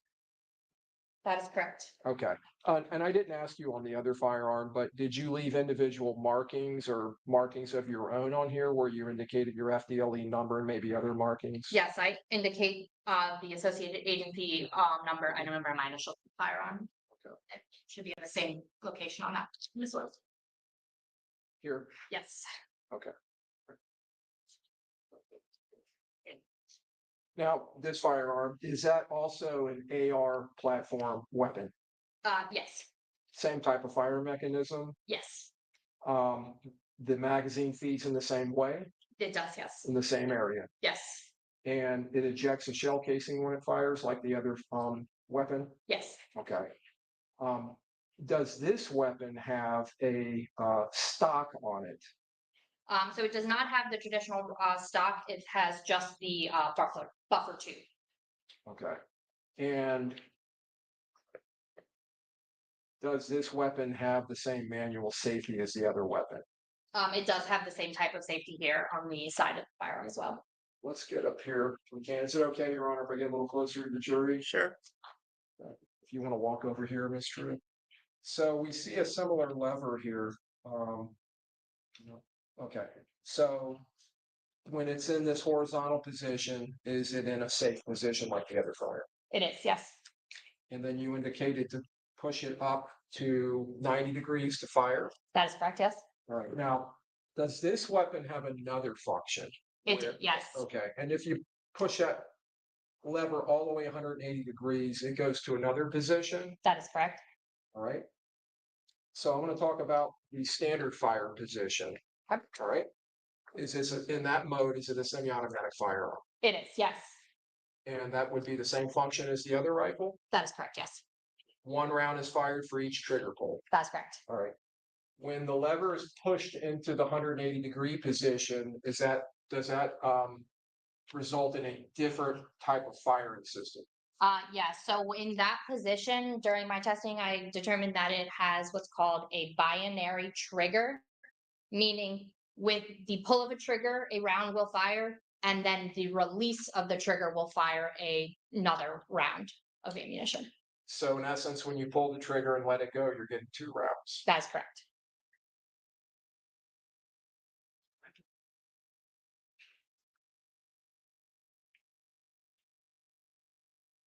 That is correct. Okay, and I didn't ask you on the other firearm, but did you leave individual markings or markings of your own on here where you indicated your FDLE number and maybe other markings? Yes, I indicate the associated agency number. I remember my initial firearm. Okay. It should be in the same location on that as well. Here, Yes. okay. Now, this firearm, is that also an AR platform weapon? Yes. Same type of fire mechanism? Yes. Um, the magazine feeds in the same way, It does. Yes. in the same area, Yes. and it ejects a shell casing when it fires like the other weapon? Yes. Okay. Does this weapon have a stock on it? So it does not have the traditional stock. It has just the buffer tube. Okay. And does this weapon have the same manual safety as the other weapon? It does have the same type of safety here on the side of the firearm as well. Let's get up here if we can. Is it okay, Your Honor, if I get a little closer to the jury? Sure. If you want to walk over here, Ms. Drew. So we see a similar lever here. Okay, so when it's in this horizontal position, is it in a safe position like the other fire? It is. Yes. And then you indicated to push it up to 90 degrees to fire. That is correct. Yes. All right, now, does this weapon have another function? Yes. Okay, and if you push that lever all the way 180 degrees, it goes to another position, That is correct. all right? So I'm gonna talk about the standard fire position, Okay. all right? Is this, in that mode, is it a semi-automatic firearm? It is. Yes. And that would be the same function as the other rifle? That is correct. Yes. One round is fired for each trigger pull, That's correct. all right? When the lever is pushed into the 180-degree position, does that result in a different type of firing system? Yeah. So in that position during my testing, I determined that it has what's called a binary trigger, meaning with the pull of a trigger, a round will fire, and then the release of the trigger will fire another round of ammunition. So in essence, when you pull the trigger and let it go, you're getting 2 rounds. That's correct.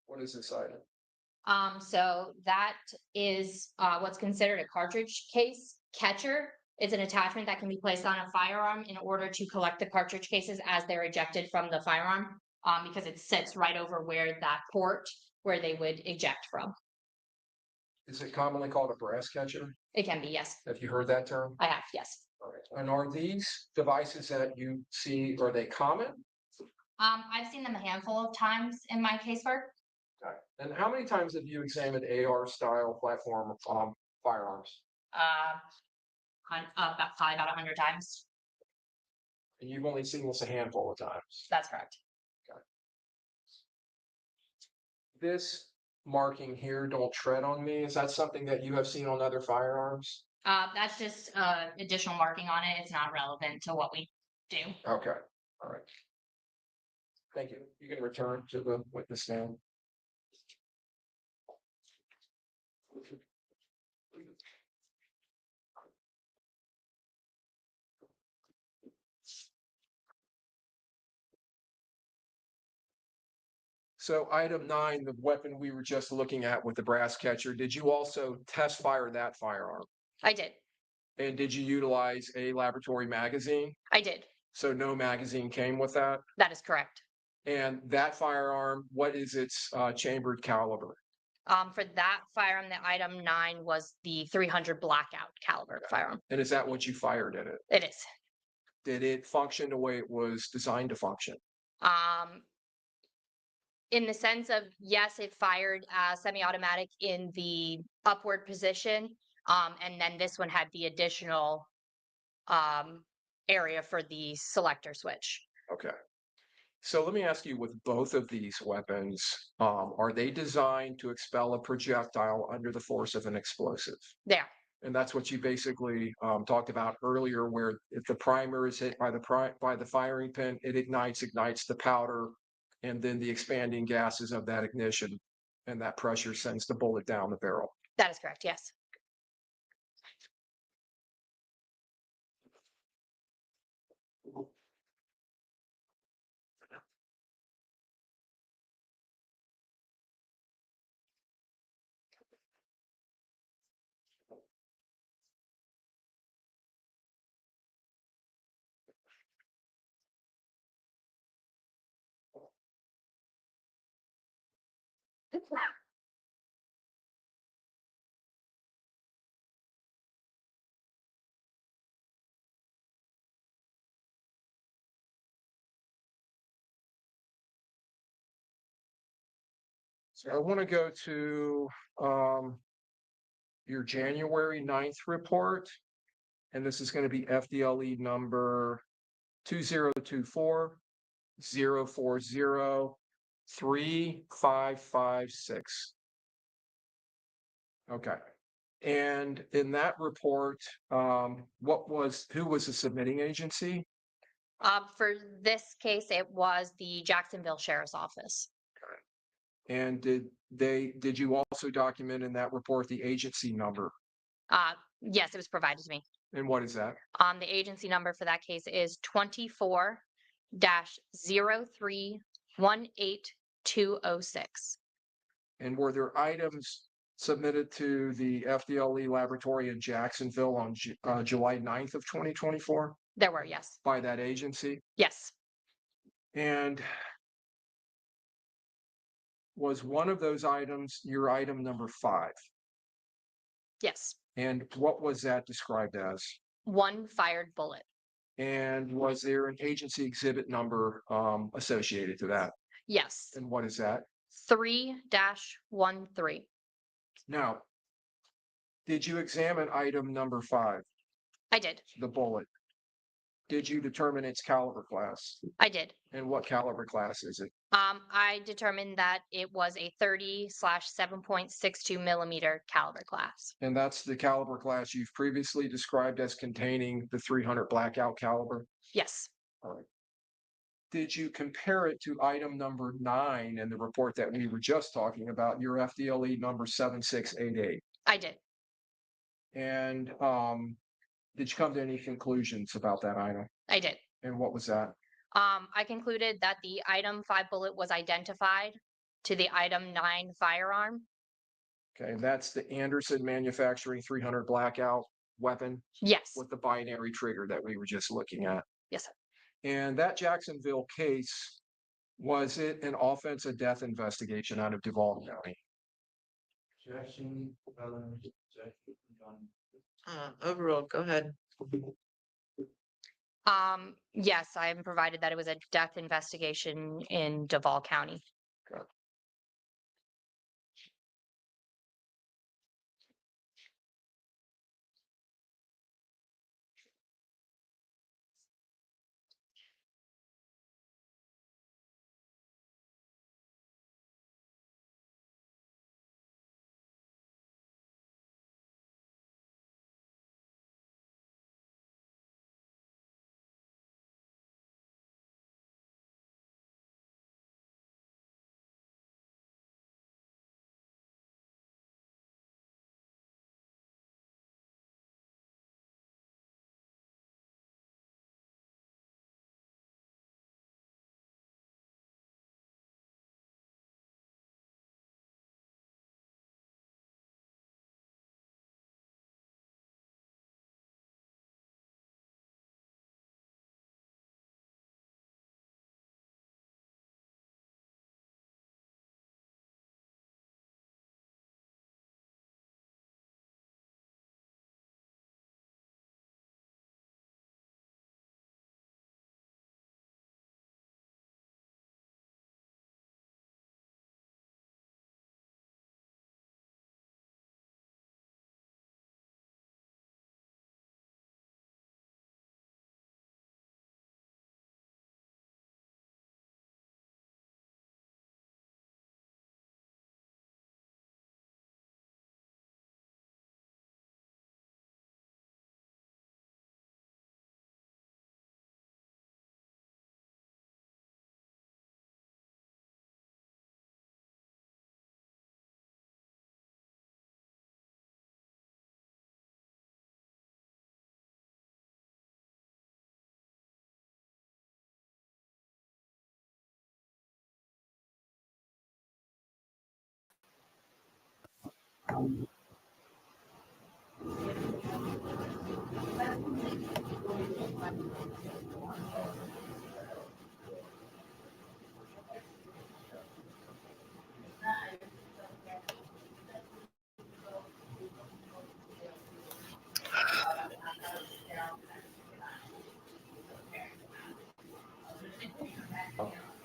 What is this item? So that is what's considered a cartridge case catcher. It's an attachment that can be placed on a firearm in order to collect the cartridge cases as they're ejected from the firearm, because it sits right over where that port where they would eject from. Is it commonly called a brass catcher? It can be, yes. Have you heard that term? I have, yes. All right. And are these devices that you see, are they common? I've seen them a handful of times in my casework. Okay. And how many times have you examined AR style platform firearms? Probably about 100 times. And you've only seen this a handful of times. That's correct. This marking here, "Don't tread on me," is that something that you have seen on other firearms? That's just additional marking on it. It's not relevant to what we do. Okay, all right. Thank you. You can return to the witness stand. So item 9, the weapon we were just looking at with the brass catcher, did you also test fire that firearm? I did. And did you utilize a laboratory magazine? I did. So no magazine came with that? That is correct. And that firearm, what is its chambered caliber? For that firearm, the item 9 was the 300 blackout caliber firearm. And is that what you fired in it? It is. Did it function the way it was designed to function? In the sense of, yes, it fired semi-automatic in the upward position. And then this one had the additional area for the selector switch. Okay. So let me ask you, with both of these weapons, are they designed to expel a projectile under the force of an explosive? There. And that's what you basically talked about earlier, where if the primer is hit by the firing pin, it ignites the powder, and then the expanding gases of that ignition And that pressure sends the bullet down the barrel. That is correct, yes. So I want to go to your January 9th report. And this is going to be FDLE number 2024-040-3556. Okay. And in that report, who was the submitting agency? For this case, it was the Jacksonville Sheriff's Office. And did you also document in that report the agency number? Yes, it was provided to me. And what is that? The agency number for that case is 24-0318206. And were there items submitted to the FDLE laboratory in Jacksonville on July 9th of 2024 There were, yes. by that agency? Yes. And was one of those items your item number 5? Yes. And what was that described as? One fired bullet. And was there an agency exhibit number associated to that? Yes. And what is that? 3-13. Now, did you examine item number 5, I did. the bullet? Did you determine its caliber class? I did. And what caliber class is it? I determined that it was a 30/7.62 millimeter caliber class. And that's the caliber class you've previously described as containing the 300 blackout caliber? Yes. All right. Did you compare it to item number 9 in the report that we were just talking about, your FDLE number 7688? I did. And did you come to any conclusions about that item? I did. And what was that? I concluded that the item 5 bullet was identified to the item 9 firearm. Okay, that's the Anderson Manufacturing 300 blackout weapon Yes. with the binary trigger that we were just looking at. Yes, sir. And that Jacksonville case, was it an offensive death investigation out of Duval County? Overruled, go ahead. Yes, I am provided that it was a death investigation in Duval County.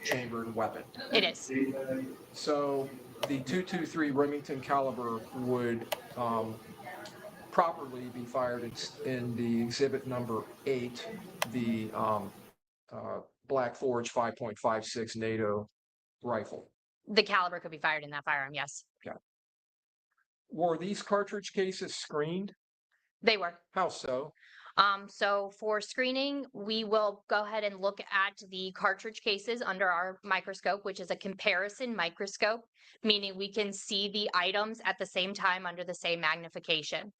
Chambered weapon. It is. So the 223 Remington caliber would properly be fired in the exhibit number 8, the Black Forge 5.56 NATO rifle. The caliber could be fired in that firearm, yes. Were these cartridge cases screened? They were. How so? So for screening, we will go ahead and look at the cartridge cases under our microscope, which is a comparison microscope, meaning we can see the items at the same time under the same magnification.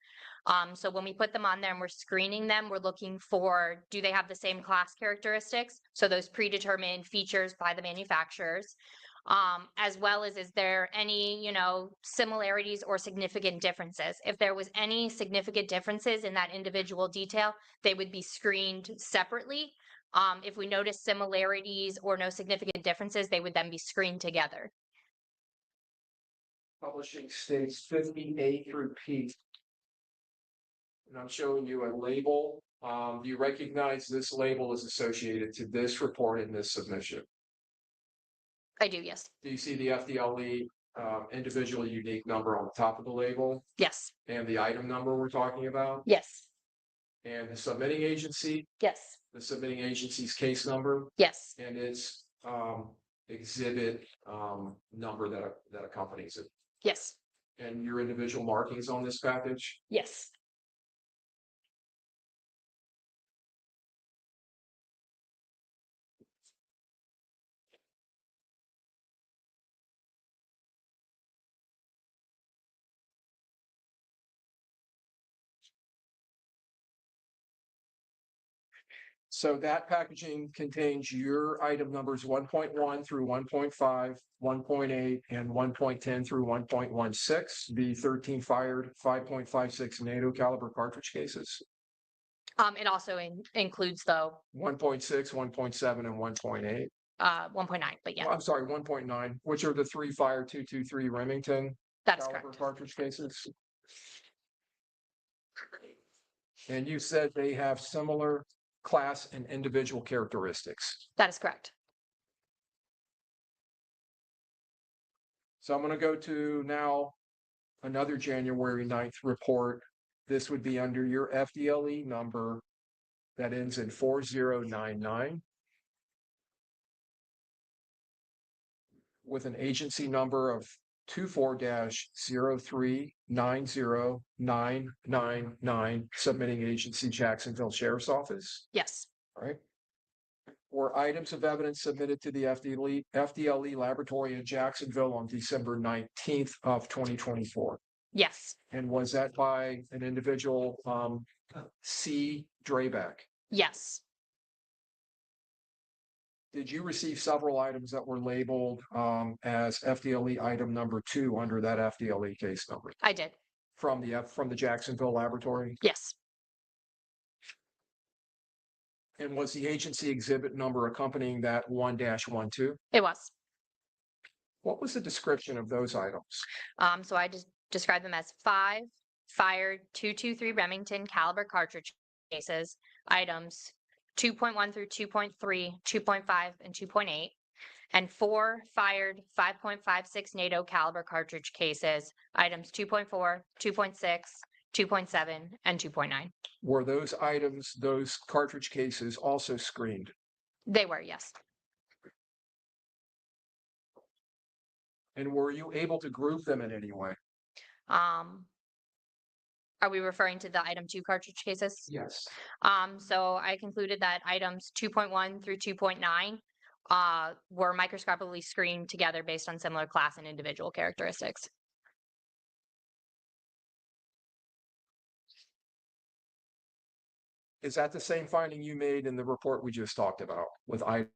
So when we put them on there and we're screening them, we're looking for, do they have the same class characteristics? So those predetermined features by the manufacturers. As well as, is there any, similarities or significant differences? If there was any significant differences in that individual detail, they would be screened separately. If we notice similarities or no significant differences, they would then be screened together. Publishing states 50A through P. And I'm showing you a label. Do you recognize this label is associated to this report in this submission? I do, yes. Do you see the FDLE individual unique number on the top of the label Yes. and the item number we're talking about? Yes. And the submitting agency, Yes. the submitting agency's case number Yes. and its exhibit number that accompanies it. Yes. And your individual markings on this package? Yes. So that packaging contains your item numbers 1.1 through 1.5, 1.8, and 1.10 through 1.16, the 13 fired 5.56 NATO caliber cartridge cases. It also includes though 1.6, 1.7, and 1.8. 1.9, but yeah, Well, I'm sorry, 1.9, which are the 3 fire 223 Remington that is caliber correct. cartridge cases. And you said they have similar class and individual characteristics. That is correct. So I'm going to go to now another January 9th report. This would be under your FDLE number that ends in 4099 with an agency number of 24-03-90-999, submitting agency Jacksonville Sheriff's Office. Yes. All right. Were items of evidence submitted to the FDLE laboratory in Jacksonville on December 19th of 2024? Yes. And was that by an individual C. Drabeck? Yes. Did you receive several items that were labeled as FDLE item number 2 under that FDLE case number I did. from the Jacksonville laboratory? Yes. And was the agency exhibit number accompanying that 1-12? It was. What was the description of those items? So I just described them as 5 fired 223 Remington caliber cartridge cases, items 2.1 through 2.3, 2.5, and 2.8, and 4 fired 5.56 NATO caliber cartridge cases, items 2.4, 2.6, 2.7, and 2.9. Were those items, those cartridge cases also screened? They were, yes. And were you able to group them in any way? Are we referring to the item 2 cartridge cases? Yes. So I concluded that items 2.1 through 2.9 were microscopically screened together based on similar class and individual characteristics. Is that the same finding you made in the report we just talked about with item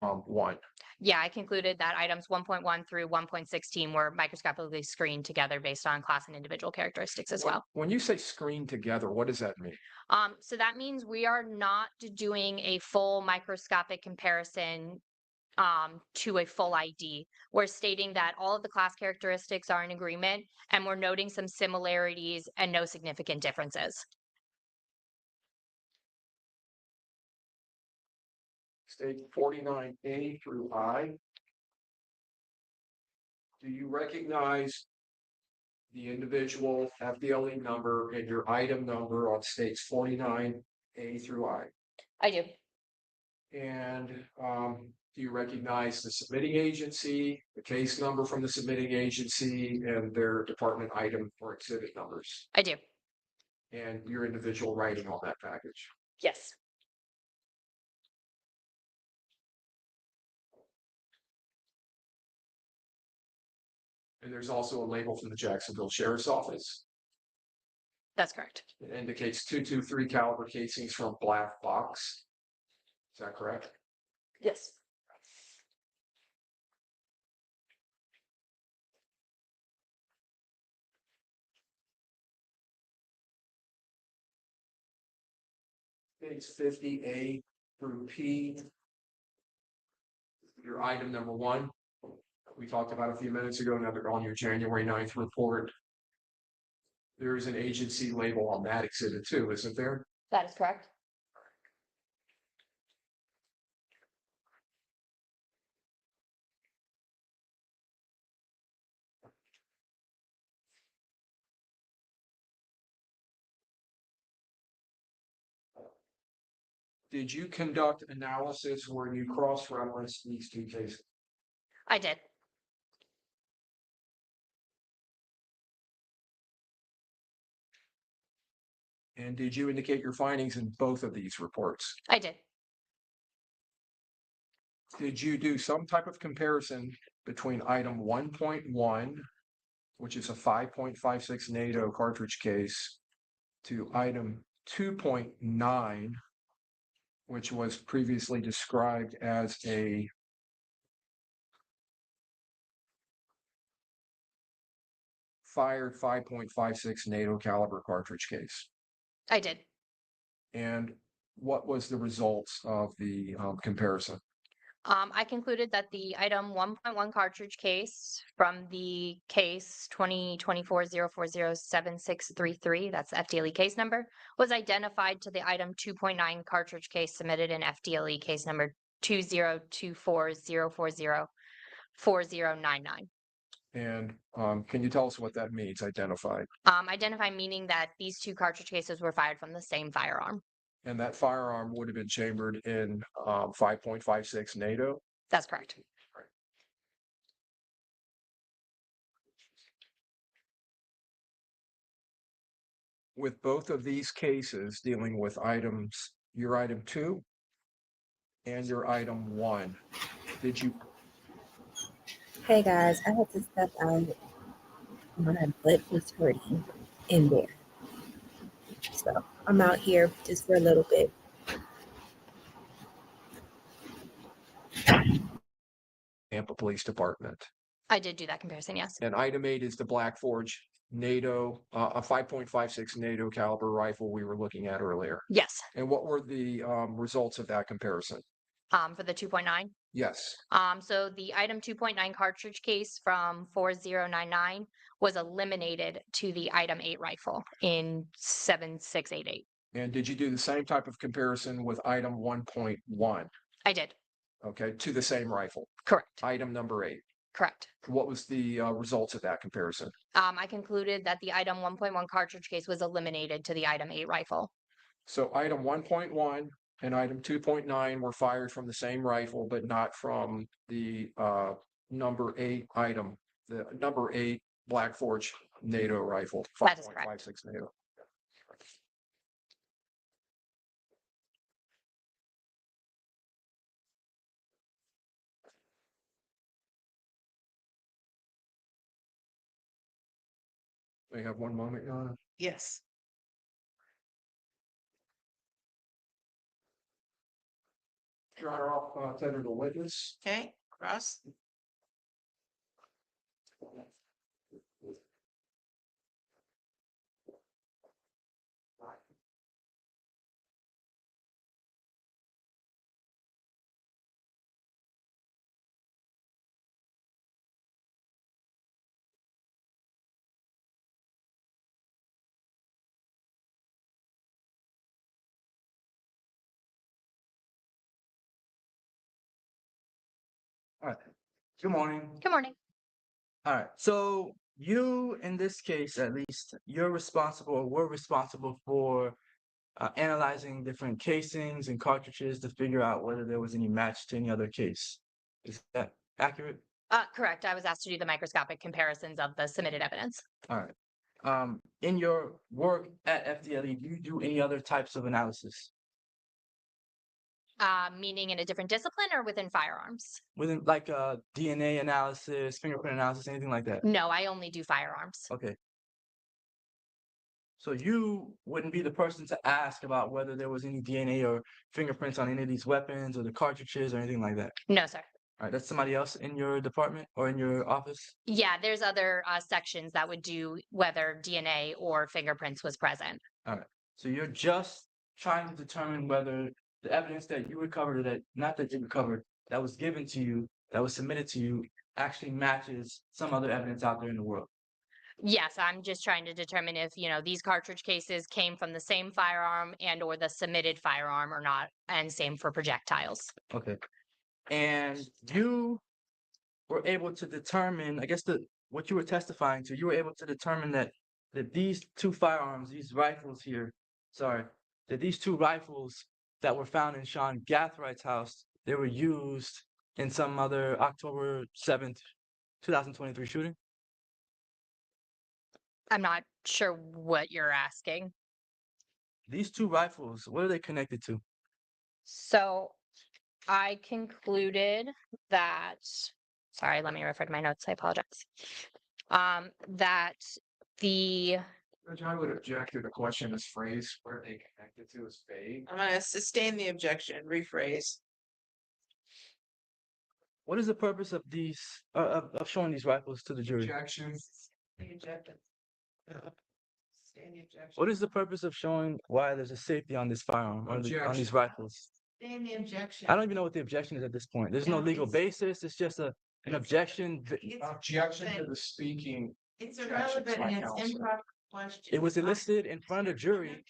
one. Yeah, I concluded that items 1.1 through 1.16 were microscopically screened together based on class and individual characteristics as well. When you say screen together, what does that mean? So that means we are not doing a full microscopic comparison to a full ID. We're stating that all of the class characteristics are in agreement, and we're noting some similarities and no significant differences. State 49A through I. Do you recognize the individual FDLE number and your item number on states 49A through I? I do. And do you recognize the submitting agency, the case number from the submitting agency, and their department item or exhibit numbers? I do. And your individual writing on that package? Yes. And there's also a label from the Jacksonville Sheriff's Office. That's correct. It indicates 223 caliber casings from black box. Is that correct? Yes. States 50A through P. Your item number one, we talked about a few minutes ago, now they're on your January 9th report. There is an agency label on that exhibit too, isn't there? That is correct. Did you conduct analysis where you cross-referenced these two cases? I did. And did you indicate your findings in both of these reports? I did. Did you do some type of comparison between item 1.1, which is a 5.56 NATO cartridge case, to item 2.9, which was previously described as a fired 5.56 NATO caliber cartridge case? I did. And what was the results of the comparison? I concluded that the item 1.1 cartridge case from the case 2024-040-7633, that's FDLE case number, was identified to the item 2.9 cartridge case submitted in FDLE case number 2024-040-4099. And can you tell us what that means, identified? Identify meaning that these two cartridge cases were fired from the same firearm. And that firearm would have been chambered in 5.56 NATO? That's correct. With both of these cases dealing with items, your item 2 and your item 1, did you? Hey guys, I had to step out. My butt was hurting in there. So I'm out here just for a little bit. Tampa Police Department. I did do that comparison, yes. And item 8 is the Black Forge NATO, a 5.56 NATO caliber rifle we were looking at earlier. Yes. And what were the results of that comparison? For the 2.9? Yes. So the item 2.9 cartridge case from 4099 was eliminated to the item 8 rifle in 7688. And did you do the same type of comparison with item 1.1? I did. Okay, to the same rifle, Correct. item number 8. Correct. What was the results of that comparison? I concluded that the item 1.1 cartridge case was eliminated to the item 8 rifle. So item 1.1 and item 2.9 were fired from the same rifle, but not from the number 8 item, the number 8 Black Forge NATO rifle, That is correct. 5.56 NATO. We have one moment, Your Honor. Yes. Your Honor, I'll tender the witness. Okay, Ross? All right. Good morning. Good morning. All right. So you, in this case, at least, you're responsible or were responsible for analyzing different casings and cartridges to figure out whether there was any match to any other case. Is that accurate? Correct. I was asked to do the microscopic comparisons of the submitted evidence. All right. In your work at FDLE, do you do any other types of analysis Meaning in a different discipline or within firearms? within like DNA analysis, fingerprint analysis, anything like that? No, I only do firearms. Okay. So you wouldn't be the person to ask about whether there was any DNA or fingerprints on any of these weapons or the cartridges or anything like that. No, sir. All right, that's somebody else in your department or in your office? Yeah, there's other sections that would do whether DNA or fingerprints was present. So you're just trying to determine whether the evidence that you recovered, that not that you recovered, that was given to you, that was submitted to you, actually matches some other evidence out there in the world. Yes, I'm just trying to determine if, these cartridge cases came from the same firearm and or the submitted firearm or not, and same for projectiles. Okay. And you were able to determine, I guess what you were testifying to, you were able to determine that these two firearms, these rifles here, that these two rifles that were found in Sean Gathwright's house, they were used in some other October 7th, 2023 shooting? I'm not sure what you're asking. These two rifles, what are they connected to? So I concluded that, sorry, let me refer to my notes. I apologize. That the Judge, I would object to the question as phrased where they connected to is vague. I'm gonna sustain the objection, rephrase. What is the purpose of these, of showing these rifles to the jury? Objection. The objection. Sustain the objection. What is the purpose of showing why there's a safety on this firearm, on these Objection. rifles? Sustain the objection. I don't even know what the objection is at this point. There's no Yeah, legal it's- basis. It's just an objection. It's Objection to irrelevant. the speaking. It's Objections irrelevant by and it's counsel. improper question. It was elicited in front of the jury.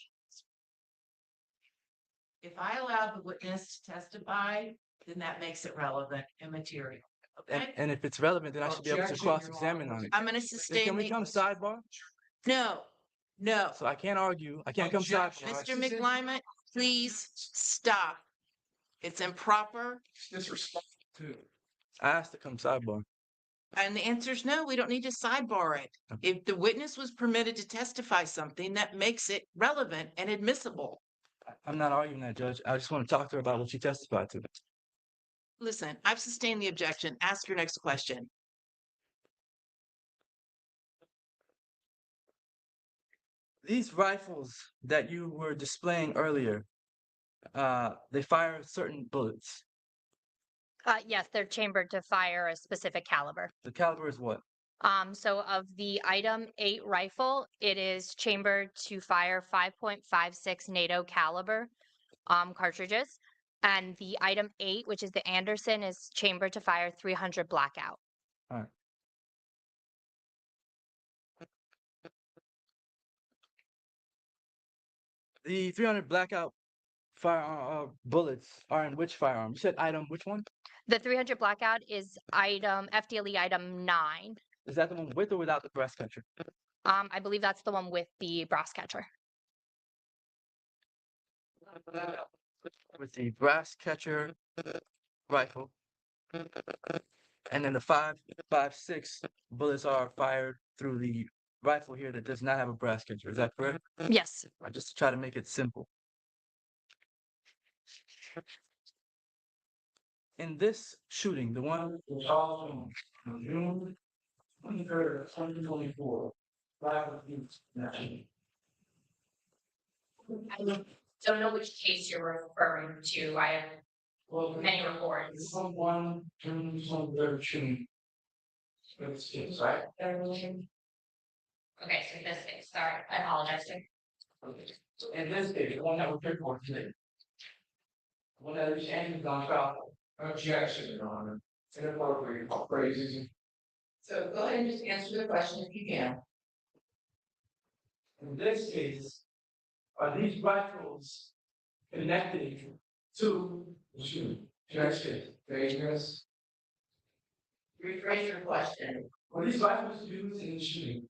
If I allow the witness to testify, then that makes it relevant and material. Okay, And if it's relevant, then I should be able to Objection, Your cross-examine on it. I'm gonna Then sustain can we the. come sidebar? No, no. So I can't argue. I can't come Objection. sidebar. Mr. McLyman, please stop. It's improper. Disrespect to. I asked to come sidebar. And the answer is no, we don't need to sidebar it. If the witness was permitted to testify something, that makes it relevant and admissible. I'm not arguing that, Judge. I just want to talk to her about what she testified to. Listen, I've sustained the objection. Ask your next question. These rifles that you were displaying earlier, they fire certain bullets. yes, they're chambered to fire a specific caliber. The caliber is what? So of the item 8 rifle, it is chambered to fire 5.56 NATO caliber cartridges. And the item 8, which is the Anderson, is chambered to fire 300 blackout. The 300 blackout fire bullets are in which firearm? You said item, which one? The 300 blackout is item FDLE item 9. Is that the one with or without the breast catcher? I believe that's the one with the brass catcher. With the brass catcher rifle. And then the 5.56 bullets are fired through the rifle here that does not have a brass catcher. Is that correct? Yes. Just to try to make it simple. In this shooting, the one on June 23rd, 2024, I don't know which case you're referring to. I many reports. Someone turns on their chin. It's right. Okay, so this case, sorry, I apologize. Sir. In this case, the one that we're here for today. One that is ended on trial. Objection, Your Honor. Inappropriate phrases. So go ahead and just answer the question if you can. In this case, are these rifles connected to Objection, dangerous. Rephrase your question. were these rifles used in the shooting?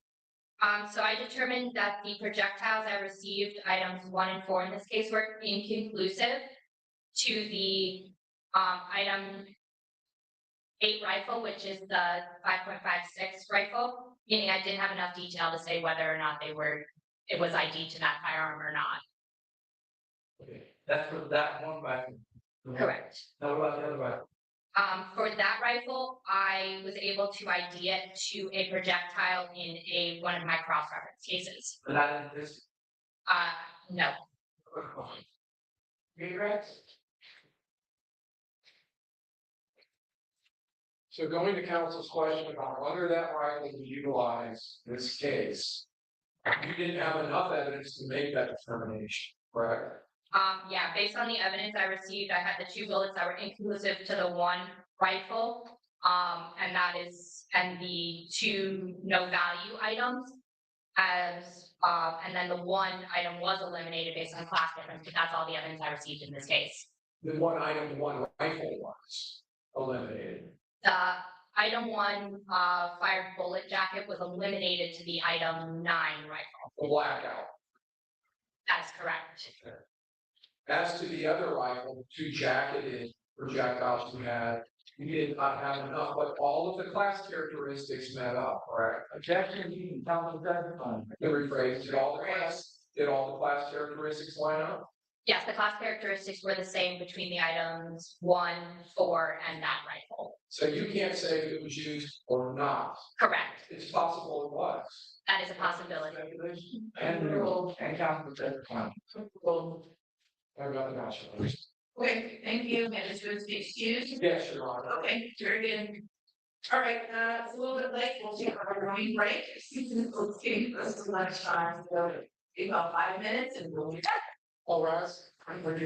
So I determined that the projectiles I received, items 1 and 4 in this case, were inconclusive to the item 8 rifle, which is the 5.56 rifle, meaning I didn't have enough detail to say whether or not it was ID to that firearm or not. That's for that one rifle. Correct. Now what about the other rifle? For that rifle, I was able to ID it to a projectile in one of my cross-reference cases. But not in this. No. Regrets? So going to counsel's question about whether that rifle was utilized in this case, you didn't have enough evidence to make that determination, correct? Yeah, based on the evidence I received, I had the 2 bullets that were inconclusive to the 1 rifle. And the 2 no value items and then the 1 item was eliminated based on class difference, but that's all the evidence I received in this case. The one item, the one rifle was eliminated. The item 1 fired bullet jacket was eliminated to the item 9 rifle. The blackout. That is correct. As to the other rifle, 2 jacketed projectiles you had, you did not have enough, but all of the class characteristics met up, correct? Objection, you can tell them that. The rephrase, did all the class characteristics line up? Yes, the class characteristics were the same between the items 1, 4, and that rifle. So you can't say if it was used or not. Correct. It's possible it was. That is a possibility. And counsel said, I've got the bachelor's. Okay, thank you. And this was excused. Yes, Your Honor. Okay, very good. All right, it's a little bit late. We'll take a running break. Let's take this lunchtime. So about 5 minutes and we'll be back. All right. Very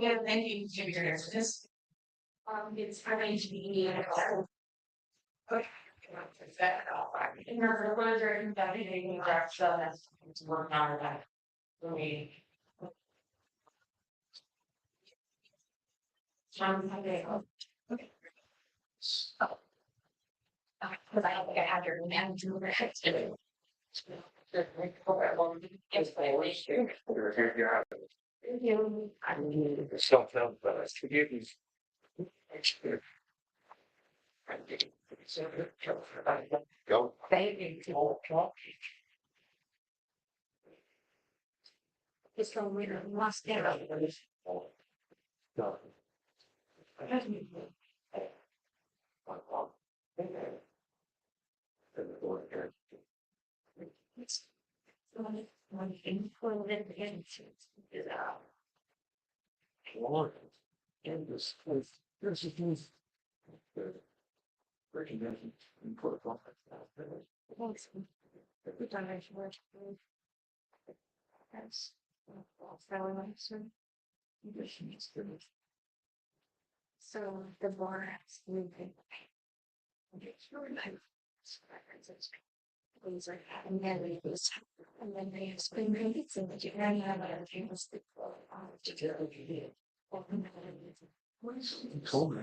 good. Thank you for your answers. It's going to be. Okay. In our further investigating that, so that's to work on that. For me. Okay. Because I don't think I had your manager. I needed the self-help, but I forgive you. Go. Thank you. It's from we lost there. No. And this is recognition and protocol. Every time I should watch. That's. So the bar has moving. Things like that, and then they use, and then they have spring rates and you can have other things that. You told me.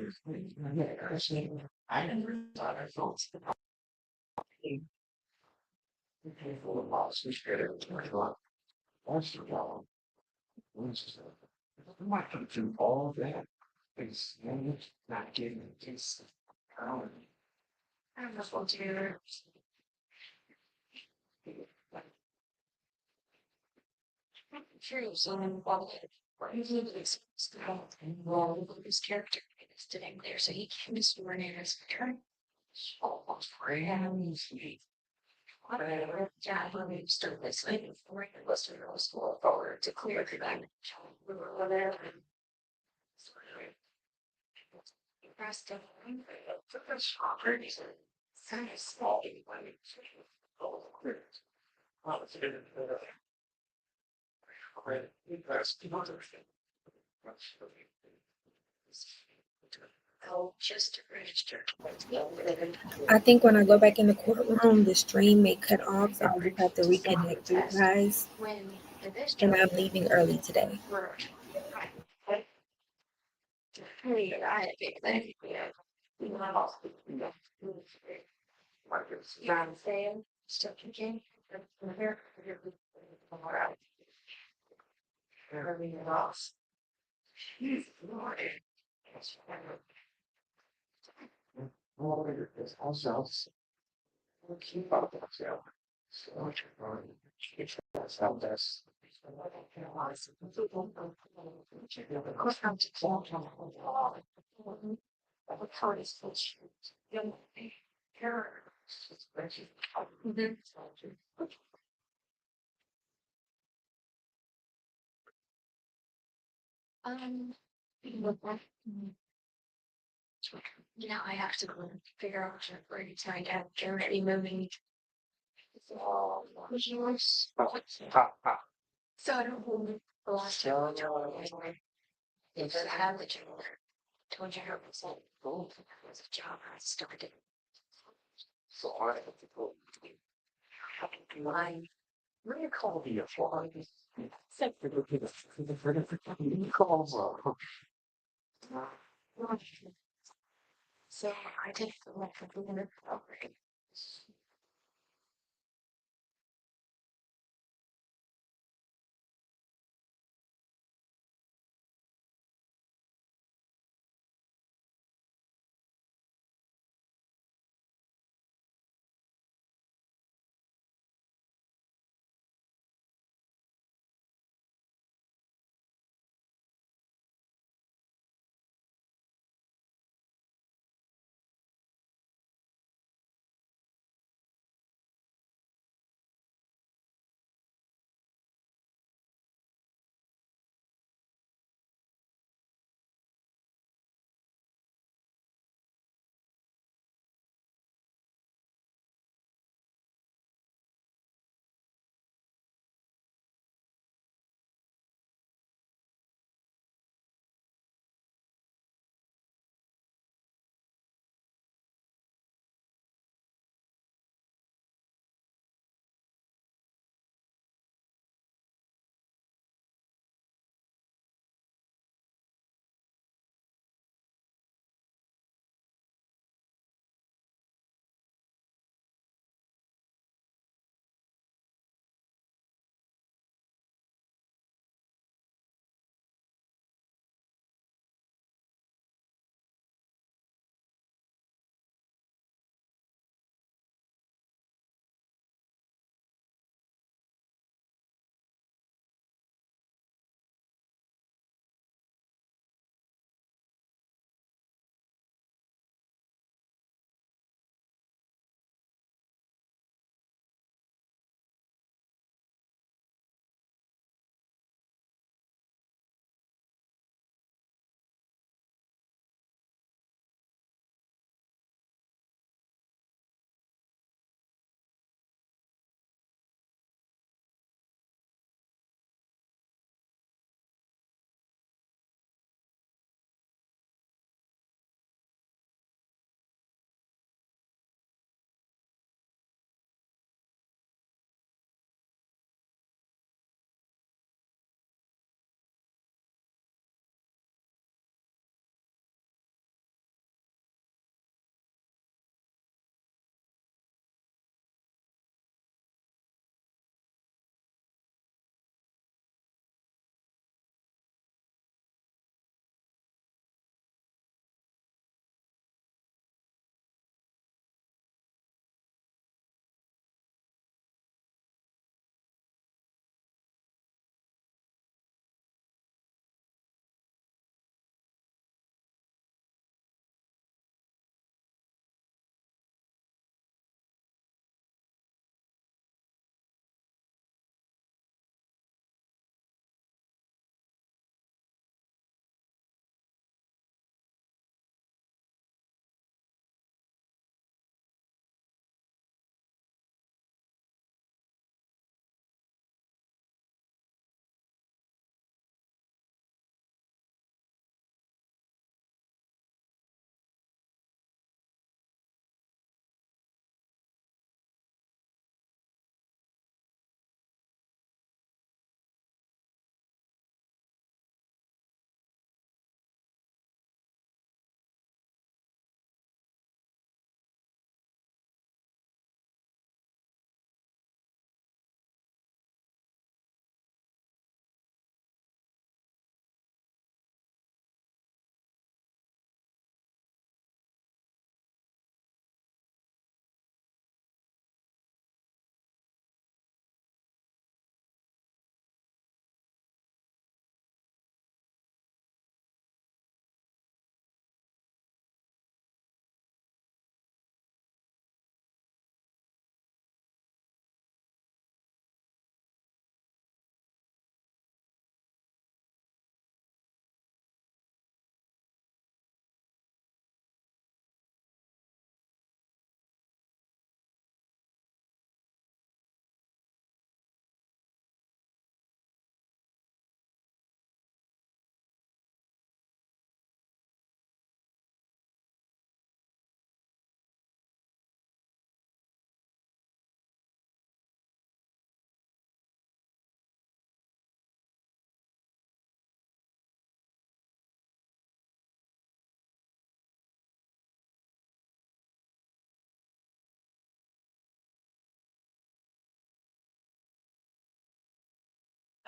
I never thought I thought. Okay, for the loss, we should get it. That's the problem. I'm not gonna do all of that. It's not getting it. It's. I'm just want to. Curious on what he did his character is today there, so he came to store in his turn. Yeah, when we started this, like, before it was to middle school forward to clear the back. We were there. Rest of them, the shopper, so small. Oh, just register. I think when I go back in the courtroom, the stream may cut off, so I'll just have to reconnect you guys. When this And I'm leaving early today. I think that I'm saying, still kicking. Everything else. Also. Keep up with you. So, that's how this. Um, now I have to go and figure out where to find out they're already moving. So, so I don't hold the last time I told you. If I have the job, told you 100% gold, that was a job I started. So I have to go. My recall the authorities. Except for the calls. So I take the one for the minute.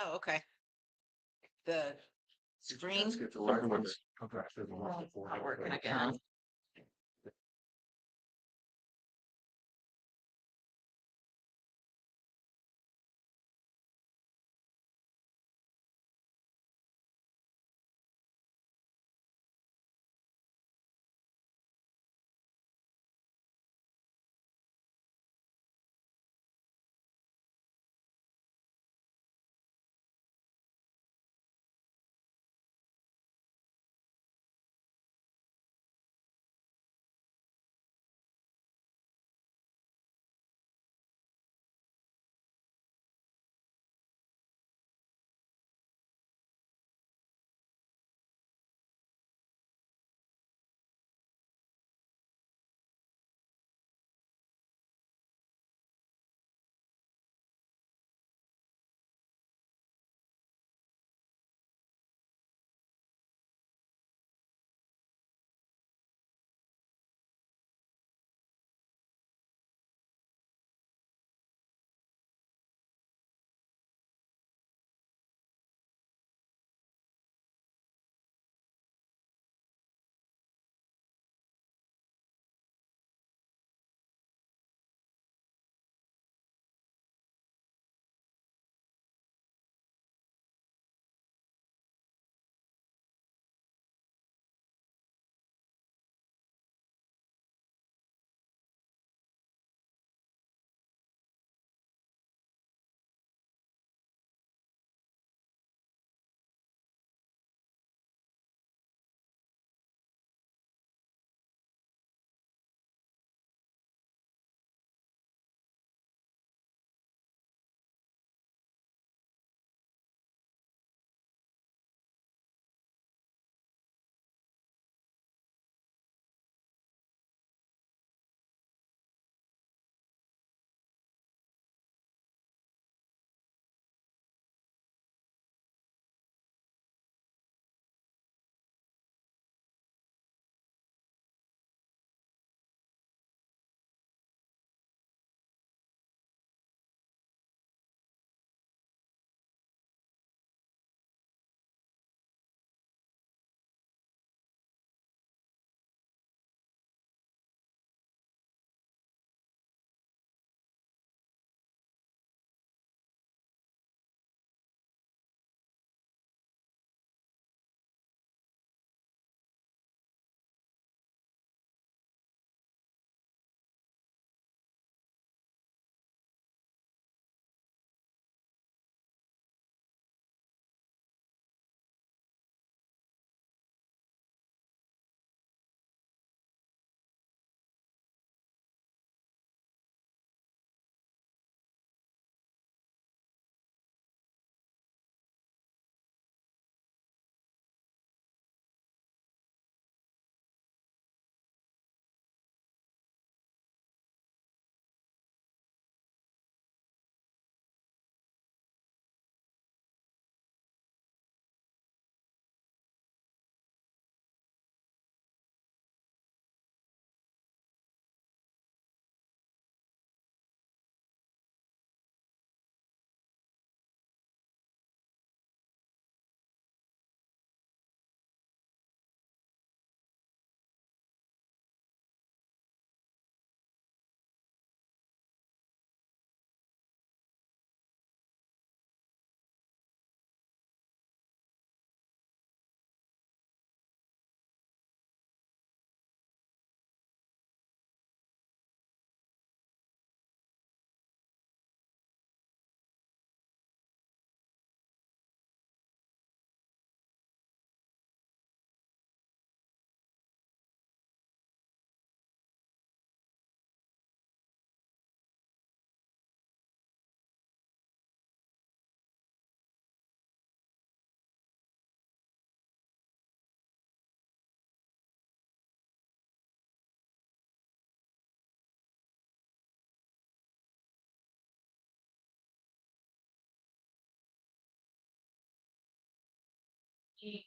Oh, okay. The screen, Let's get the right ones. Okay. There's the ones before. not working again.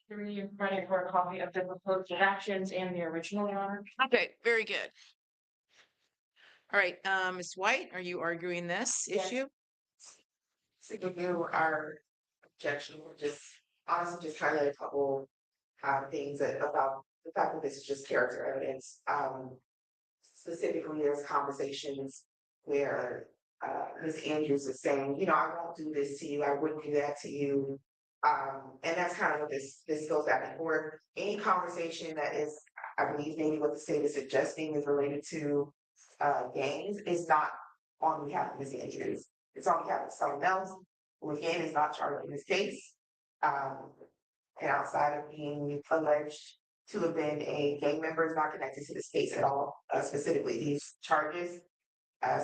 Three in front of for a copy of the proposed actions and the original, Your Honor. Okay, very good. All right, Ms. White, are you arguing this Yes. issue? So you are objection, or just honestly just highlight a couple things about the fact that this is just character evidence. Specifically, there's conversations where Ms. Andrews is saying, you know, I won't do this to you, I wouldn't do that to you. And that's kind of what this goes back and forth. Any conversation that is, I believe maybe what the state is suggesting is related to gangs is not on behalf of Ms. Andrews. It's on behalf of someone else who again is not charged in this case. And outside of being alleged to have been a gang member, is not connected to this case at all, specifically these charges.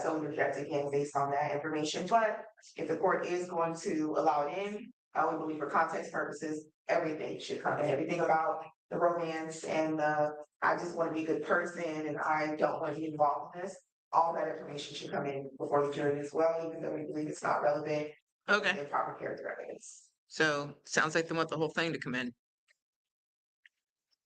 So we reject again based on that information. But if the court is going to allow it in, we believe for context purposes, everything should come in. Everything about the romance and the I just want to be a good person and I don't want to be involved in this. All that information should come in before the jury as well, even though we believe it's not relevant. Okay, And proper character evidence. so sounds like they want the whole thing to come in.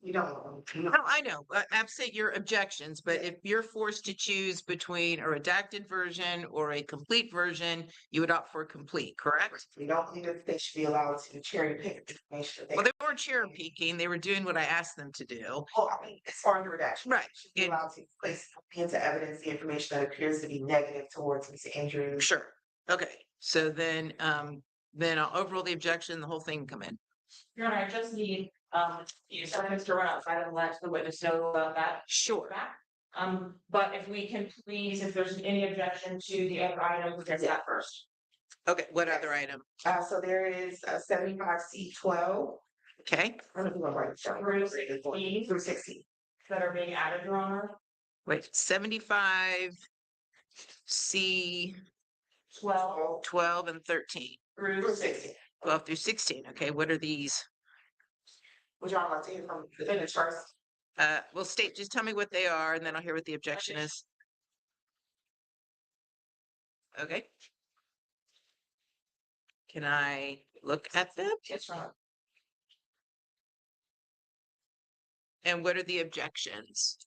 You don't. No, I know, absent your objections, but if you're forced to choose between a redacted version or a complete version, you would opt for complete, correct? We don't believe that they should be allowed to cherry pick information. Well, they weren't cherry peeking, they were doing what I asked them to do. Well, I mean, as far as the redaction. Right. they should be allowed to place into evidence the information that appears to be negative towards Ms. Andrews. Sure, okay, so then I'll overrule the objection, the whole thing can come in. Your Honor, I just need, you sometimes to run outside and let the witness know about that. Sure. Back. But if we can please, if there's any objection to the other item, we'll get to that first. Okay, what other item? So there is 75C12. Okay, I don't know if you want to write it down. Through 16. That are being added, Your Honor. wait, 75 C 12 12 and 13, through 16. 12 through 16, okay, what are these? Would y'all like to hear from the defendants first? Well, state, just tell me what they are and then I'll hear what the objection is. Okay. Can I look at them? Yes, Your Honor. And what are the objections?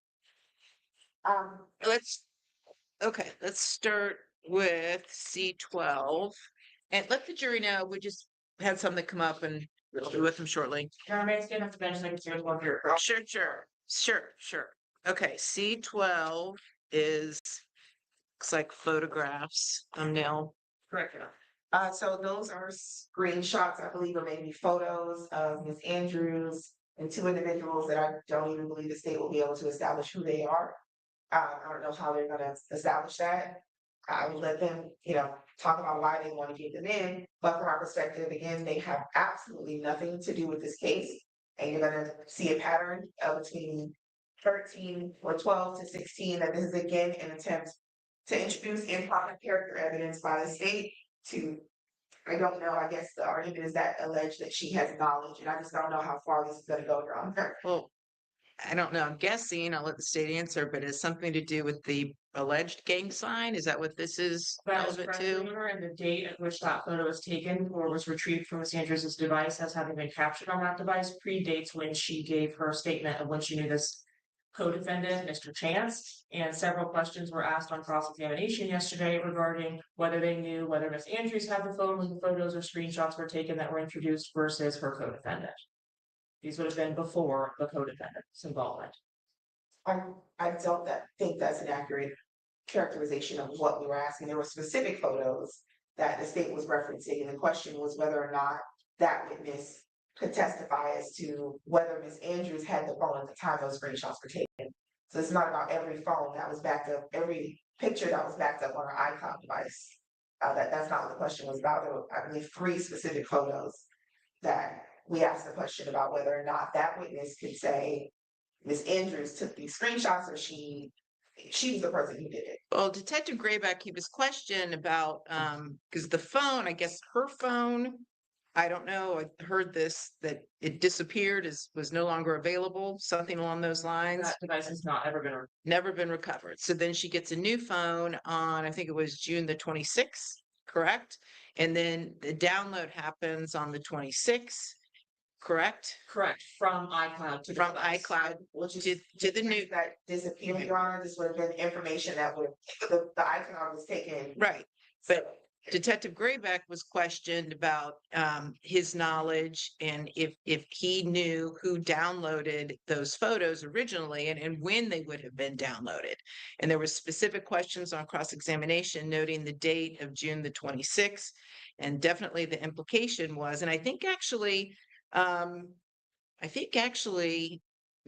Um, Let's start with C12 and let the jury know we just had something come up and we'll be with them shortly. Your Honor, may I stand up to bench so I can see what's going through? Sure. Okay, C12 is, looks like photographs, thumbnail. Correct, Your Honor. so those are screenshots, I believe, or maybe photos of Ms. Andrews and two individuals that I don't even believe the state will be able to establish who they are. I don't know how they're gonna establish that. I would let them, talk about why they want to get them in, but from our perspective, again, they have absolutely nothing to do with this case. And you're gonna see a pattern between 13 or 12 to 16, that this is again an attempt to introduce improper character evidence by the state to, I don't know, I guess the argument is that alleged that she has knowledge, and I just don't know how far this is gonna go, Your Honor. Well, I don't know, I'm guessing, I'll let the state answer, but it's something to do with the alleged gang sign? Is that what this is That is relevant correct, to? Your Honor, and the date at which that photo was taken or was retrieved from Ms. Andrews' device as having been captured on that device predates when she gave her statement of when she knew this co-defendant, Mr. Chance, and several questions were asked on cross-examination yesterday regarding whether they knew whether Ms. Andrews had the phone when the photos or screenshots were taken that were introduced versus her co-defendant. These would have been before the co-defendant's involvement. I don't think that's an accurate characterization of what we were asking. There were specific photos that the state was referencing, and the question was whether or not that witness could testify as to whether Ms. Andrews had the phone at the time those screenshots were taken. So it's not about every phone that was backed up, every picture that was backed up on her iCloud device. That's not what the question was about. There were, I believe, 3 specific photos that we asked the question about whether or not that witness could say Ms. Andrews took these screenshots or she was the person who did it. Well, Detective Grayback, he was questioned about, because the phone, I guess her phone, I don't know, I heard this, that it disappeared, was no longer available, something along those lines. That device has not ever been Never been recovered. So then she gets a new phone on, I think it was June the 26th, correct? And then the download happens on the 26th, correct? correct from iCloud to the From device. iCloud Which is to the new, that disappeared, Your Honor. This would have been information that would the iCloud was taken. right. So But Detective Grayback was questioned about his knowledge and if he knew who downloaded those photos originally and when they would have been downloaded. And there were specific questions on cross-examination noting the date of June the 26th. And definitely the implication was, and I think actually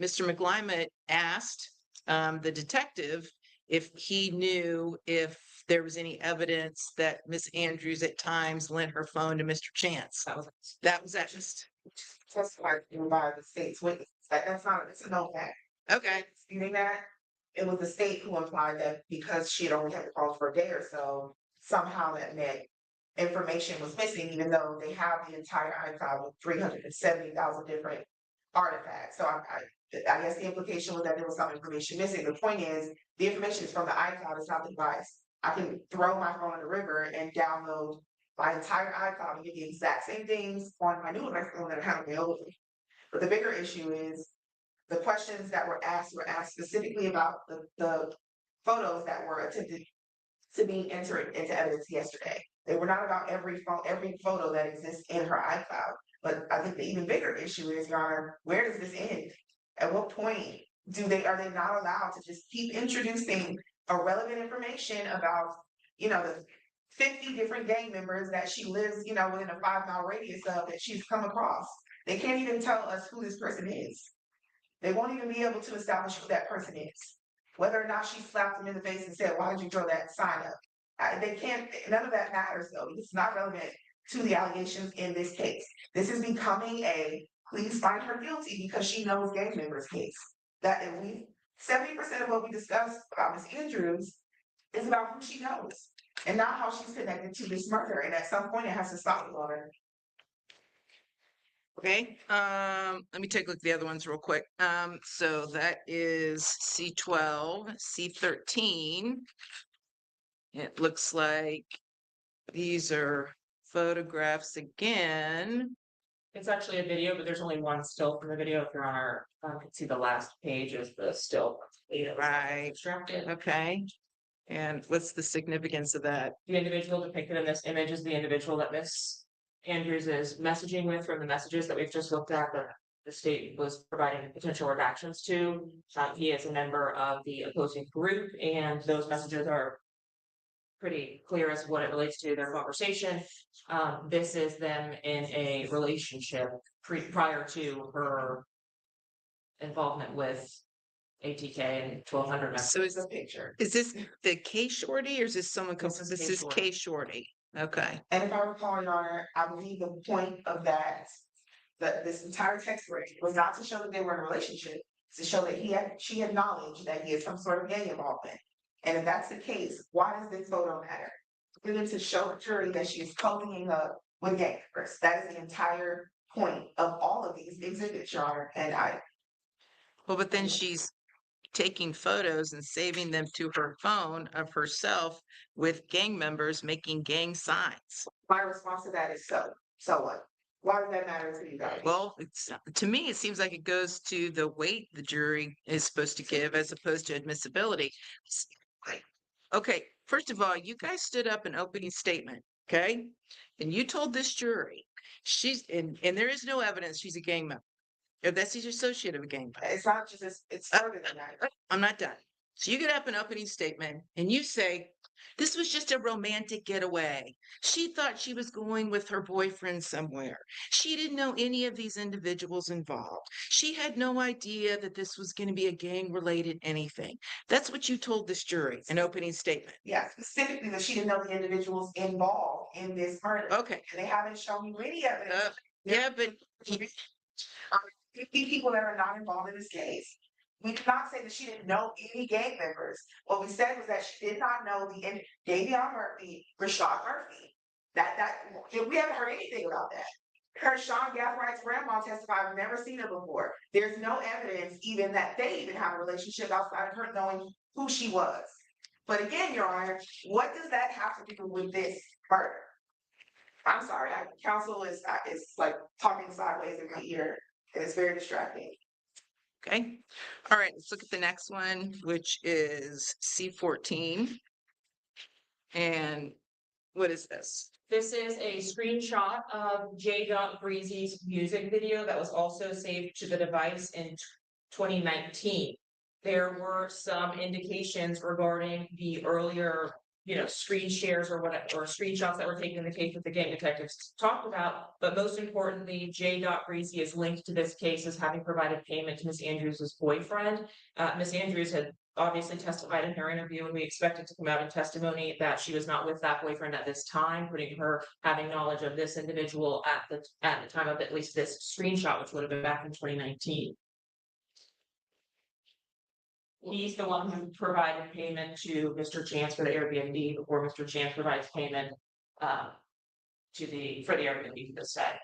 Mr. McLymont asked the detective if he knew if there was any evidence that Miss Andrews at times lent her phone to Mr. Chance. That was just Testified by the state's witness. That's not, it's a no fact. okay. Disputing that, it was the state who implied that because she had only had the calls for a day or so, somehow that meant information was missing, even though they have the entire iCloud with 370,000 different artifacts. So I guess the implication was that there was some information missing. The point is, the information is from the iCloud, it's not the device. I can throw my phone in the river and download my entire iCloud and get the exact same things on my new phone that I have available. But the bigger issue is the questions that were asked specifically about the photos that were attempted to be entered into evidence yesterday. They were not about every photo that exists in her iCloud. But I think the even bigger issue is, Your Honor, where does this end? At what point are they not allowed to just keep introducing irrelevant information about, the 50 different gang members that she lives, within a 5-mile radius of that she's come across? They can't even tell us who this person is. They won't even be able to establish who that person is. Whether or not she slapped them in the face and said, "Why did you throw that sign up?" They can't, none of that matters though. It's not relevant to the allegations in this case. This is becoming a please find her guilty because she knows gang members case. That if we 70% of what we discussed about Ms. Andrews is about who she knows and not how she's connected to this murder. And at some point it has to stop, Your Honor. Okay, let me take a look at the other ones real quick. So that is C12, C13. It looks like these are photographs again. It's actually a video, but there's only one still from the video. If Your Honor can see the last page is the still. Right. Extracted. Okay. And what's the significance of that? The individual depicted in this image is the individual that Miss Andrews is messaging with from the messages that we've just looked at that the state was providing potential redactions to. He is a member of the opposing group, and those messages are pretty clear as what it relates to their conversation. This is them in a relationship prior to her involvement with ATK and 1200 members. So is The picture. this the K Shorty or is this someone? This is This K is Shorty. K Shorty. Okay. And if I recall, Your Honor, I believe the point of that this entire text thread was not to show that they were in a relationship, to show that she had knowledge that he had some sort of gang involvement. And if that's the case, why does this photo matter? Really to show the jury that she's cozying up with gang members. That is the entire point of all of these exhibits, Your Honor. And Well, but then she's taking photos and saving them to her phone of herself with gang members making gang signs. my response to that is so what? Why does that matter to you guys? Well, it's to me, it seems like it goes to the weight the jury is supposed to give as opposed to admissibility. Okay, first of all, you guys stood up an opening statement, okay? And you told this jury she's and there is no evidence she's a gang member. Or that's the associate of a gang member. It's not just it's further than that. I'm not done. So you get up an opening statement and you say, this was just a romantic getaway. She thought she was going with her boyfriend somewhere. She didn't know any of these individuals involved. She had no idea that this was going to be a gang related anything. That's what you told this jury, an opening statement. Yeah, specifically that she didn't know the individuals involved in this murder. Okay. And they haven't shown you any evidence. Yeah, but 50 people that are not involved in this case. We did not say that she didn't know any gang members. What we said was that she did not know Davion Murphy, Rashad Murphy. We haven't heard anything about that. Her Sean Gathwright's grandma testified, I've never seen her before. There's no evidence even that they even have a relationship outside of her knowing who she was. But again, Your Honor, what does that have to do with this murder? I'm sorry, counsel is like talking sideways in my ear, and it's very distracting. okay. All right, let's look at the next one, which is C14. And What is this? This is a screenshot of J. Breezy's music video that was also saved to the device in 2019. There were some indications regarding the earlier, screen shares or whatever, or screenshots that were taken in the case that the gang detectives talked about. But most importantly, J. Breezy is linked to this case as having provided payment to Miss Andrews' boyfriend. Miss Andrews had obviously testified in her interview, and we expected to come out in testimony that she was not with that boyfriend at this time, putting her having knowledge of this individual at the time of at least this screenshot, which would have been back in 2019. He's the one who provided payment to Mr. Chance for the Airbnb before Mr. Chance provides payment for the Airbnb to this day.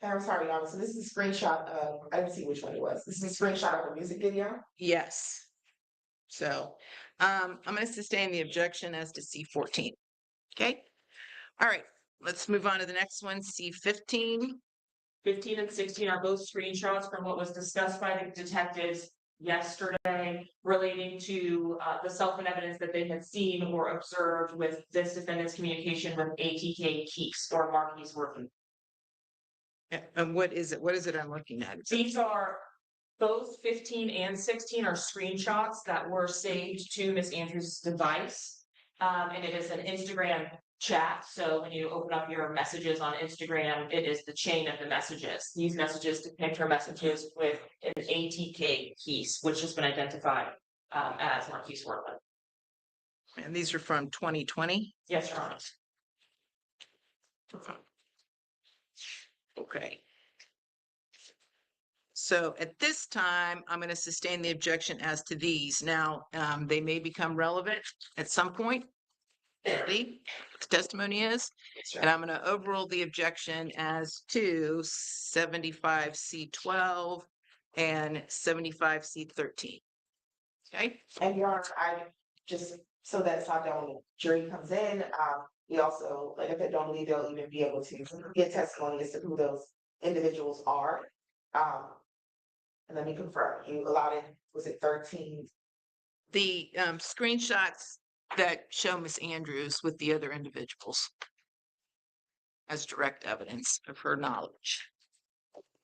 I'm sorry, y'all, so this is a screenshot of, I didn't see which one it was. This is a screenshot of a music video. Yes. So, I'm gonna sustain the objection as to C14. Okay? All right, let's move on to the next one, C15. 15 and 16 are both screenshots from what was discussed by the detectives yesterday relating to the cell phone evidence that they had seen or observed with this defendant's communication with ATK Keeks or Marquis Working. And what is it? What is it I'm looking at? These are both 15 and 16 are screenshots that were saved to Miss Andrews' device. And it is an Instagram chat. So when you open up your messages on Instagram, it is the chain of the messages. These messages depict her messages with an ATK keys, which has been identified as Marquis Workman. And these are from 2020? Yes, Your Honor. Okay. So at this time, I'm going to sustain the objection as to these. Now, they may become relevant at some point. The testimony is, and I'm going to overrule the objection as to 75C12 and 75C13. Okay. And Your Honor, I just, so that South jury comes in, we also, like if they don't believe they'll even be able to get testimony as to who those individuals are. And let me confirm, you allowed it, was it 13? The screenshots that show Miss Andrews with the other individuals as direct evidence of her knowledge.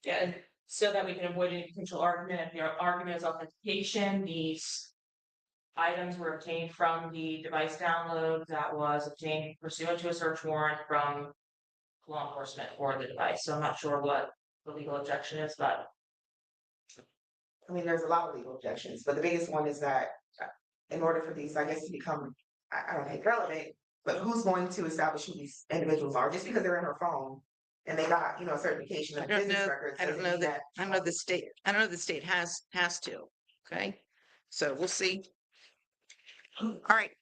Yeah, and so that we can avoid any potential argument, if the argument is authentication, these items were obtained from the device download that was obtained pursuant to a search warrant from law enforcement for the device. So I'm not sure what the legal objection is, but I mean, there's a lot of legal objections, but the biggest one is that in order for these, I guess, to become, I don't think relevant, but who's going to establish who these individuals are? Just because they're in her phone and they got, a certification of business records. I don't doesn't know mean that, I don't know the state, I don't know the state has to, okay? So we'll see. All right,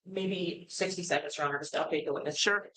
maybe 60 seconds, Your Honor, just to update the witness. Sure.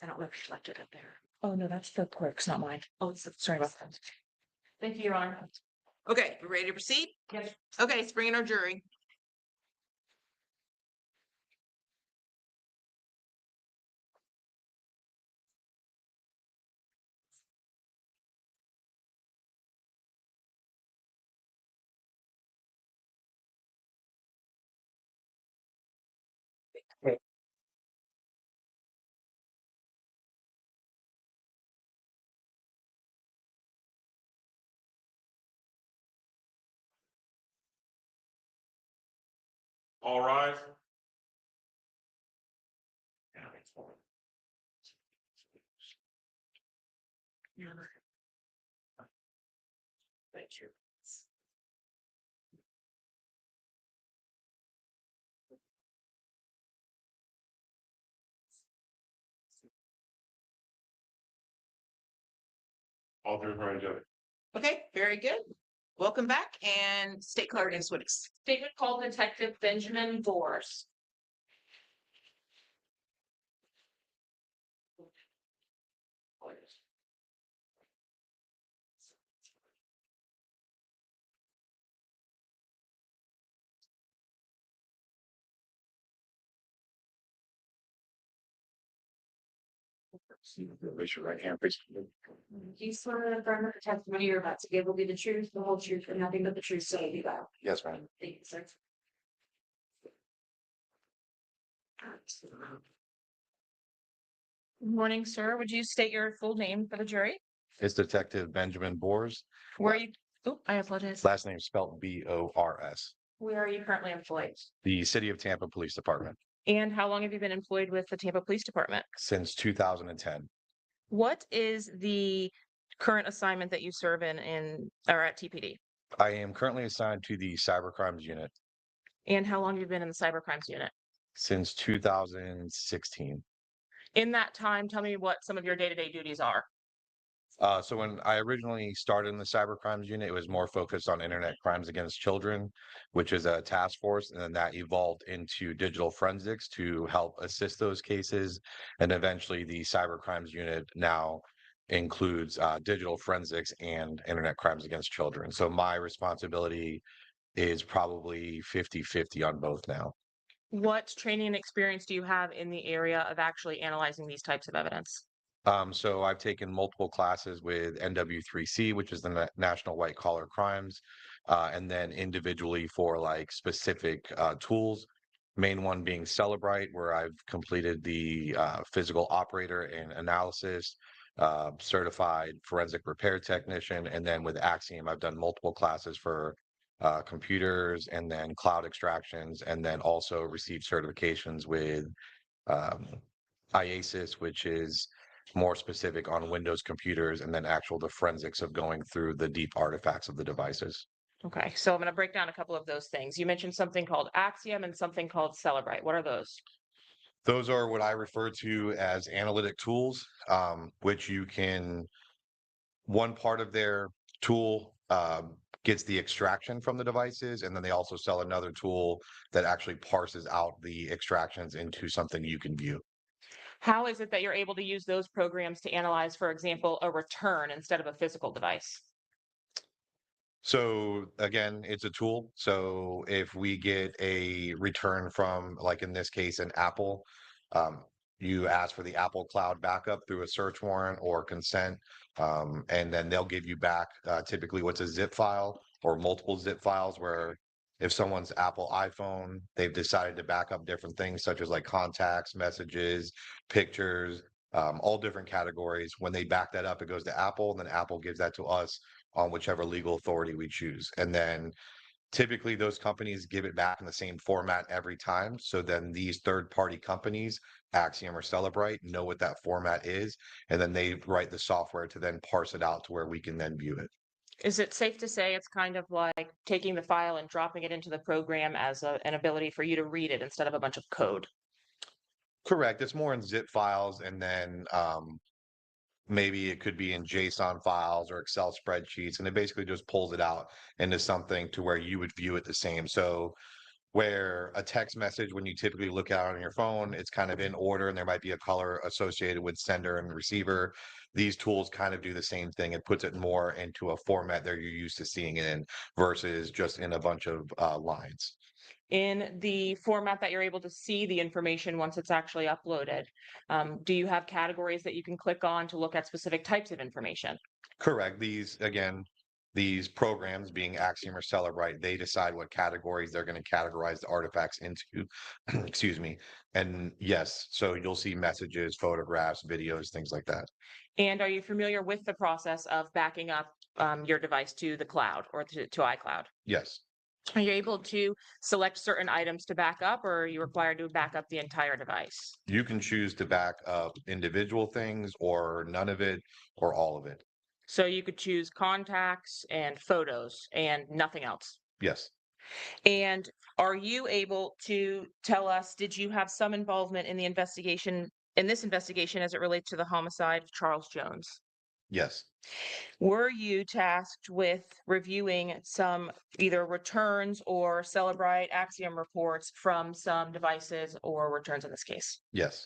I don't know if she left it up there. Oh, no, that's the clerk's, not mine. Oh, sorry about that. Thank you, Your Honor. Okay, we ready to proceed? Yes. Okay, let's bring in our jury. All right. Thank you. All through Grand Jury. Okay, very good. Welcome back and state clerk and Switix. Statement called Detective Benjamin Bors. Raise your right hand, please. You swear to affirm that the testimony you're about to give will be the truth, the whole truth, and nothing but the truth, so help you God. Yes, ma'am. Thank you, sir. Good morning, sir. Would you state your full name for the jury? It's Detective Benjamin Bors. Where are you? Oh, I apologize. Last name spelled Bors. Where are you currently employed? The City of Tampa Police Department And how long have you been employed with the Tampa Police Department? since 2010. What is the current assignment that you serve in or at TPD? I am currently assigned to the Cybercrimes Unit And how long have you been in the cybercrimes unit? since 2016. In that time, tell me what some of your day-to-day duties are. So when I originally started in the Cybercrimes Unit, it was more focused on internet crimes against children, which is a task force, and then that evolved into digital forensics to help assist those cases. And eventually the Cybercrimes Unit now includes digital forensics and internet crimes against children. So my responsibility is probably 50-50 on both now. What training and experience do you have in the area of actually analyzing these types of evidence? So I've taken multiple classes with NW3C, which is the National White Collar Crimes, and then individually for like specific tools. Main one being Celebrite, where I've completed the physical operator and analysis, certified forensic repair technician, and then with Axiom, I've done multiple classes for computers and then cloud extractions, and then also received certifications with um, IASIS, which is more specific on Windows computers, and then actual the forensics of going through the deep artifacts of the devices. Okay, so I'm going to break down a couple of those things. You mentioned something called Axiom and something called Celebrite. What are those? Those are what I refer to as analytic tools, which you can, one part of their tool gets the extraction from the devices, and then they also sell another tool that actually parses out the extractions into something you can view. How is it that you're able to use those programs to analyze, for example, a return instead of a physical device? So again, it's a tool. So if we get a return from, like in this case, an Apple, um, you ask for the Apple Cloud backup through a search warrant or consent, and then they'll give you back typically what's a zip file or multiple zip files where if someone's Apple iPhone, they've decided to back up different things such as like contacts, messages, pictures, all different categories. When they back that up, it goes to Apple, and then Apple gives that to us on whichever legal authority we choose. And then typically those companies give it back in the same format every time. So then these third-party companies, Axiom or Celebrite, know what that format is, and then they write the software to then parse it out to where we can then view it. Is it safe to say it's kind of like taking the file and dropping it into the program as an ability for you to read it instead of a bunch of code? Correct. It's more in zip files, and then maybe it could be in JSON files or Excel spreadsheets, and it basically just pulls it out into something to where you would view it the same. So where a text message, when you typically look out on your phone, it's kind of in order and there might be a color associated with sender and receiver. These tools kind of do the same thing. It puts it more into a format that you're used to seeing it in versus just in a bunch of lines. In the format that you're able to see the information once it's actually uploaded, do you have categories that you can click on to look at specific types of information? Correct. These programs, being Axiom or Celebrite, they decide what categories they're going to categorize the artifacts into. Excuse me. And yes, so you'll see messages, photographs, videos, things like that. And are you familiar with the process of backing up your device to the cloud or to iCloud? Yes. Are you able to select certain items to back up, or are you required to back up the entire device? You can choose to back up individual things or none of it or all of it. So you could choose contacts and photos and nothing else. Yes. And are you able to tell us, did you have some involvement in the investigation, in this investigation as it relates to the homicide of Charles Jones? Yes. Were you tasked with reviewing some either returns or Celebrite Axiom reports from some devices or returns in this case? Yes.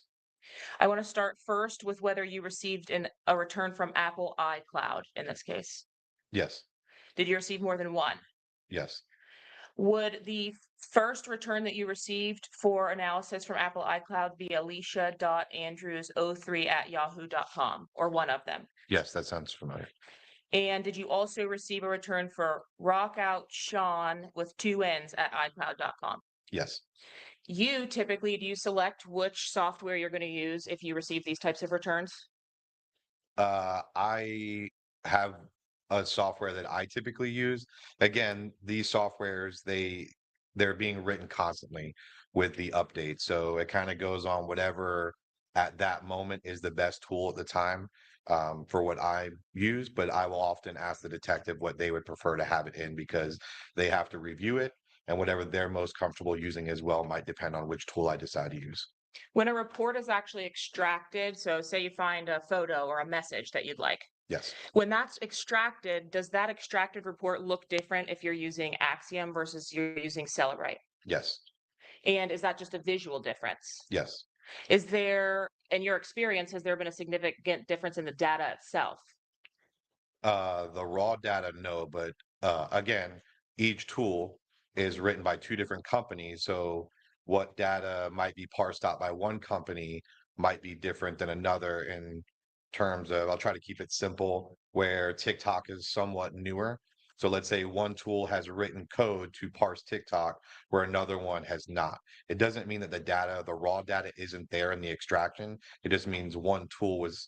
I want to start first with whether you received a return from Apple iCloud in this case. Yes. Did you receive more than one? Yes. Would the first return that you received for analysis from Apple iCloud be alicia.andrews03@yahoo.com or one of them? Yes, that sounds familiar. And did you also receive a return for rockoutsean with 2 N's at iCloud.com? Yes. You typically, do you select which software you're going to use if you receive these types of returns? I have a software that I typically use. Again, these softwares, they're being written constantly with the updates. So it kind of goes on whatever at that moment is the best tool at the time for what I use. But I will often ask the detective what they would prefer to have it in because they have to review it, and whatever they're most comfortable using as well might depend on which tool I decide to use. When a report is actually extracted, so say you find a photo or a message that you'd like, Yes. when that's extracted, does that extracted report look different if you're using Axiom versus you're using Celebrite? Yes. And is that just a visual difference? Yes. Is there, in your experience, has there been a significant difference in the data itself? The raw data, no, but again, each tool is written by two different companies. So what data might be parsed out by one company might be different than another in terms of, I'll try to keep it simple, where TikTok is somewhat newer. So let's say one tool has written code to parse TikTok where another one has not. It doesn't mean that the data, the raw data isn't there in the extraction. It just means one tool was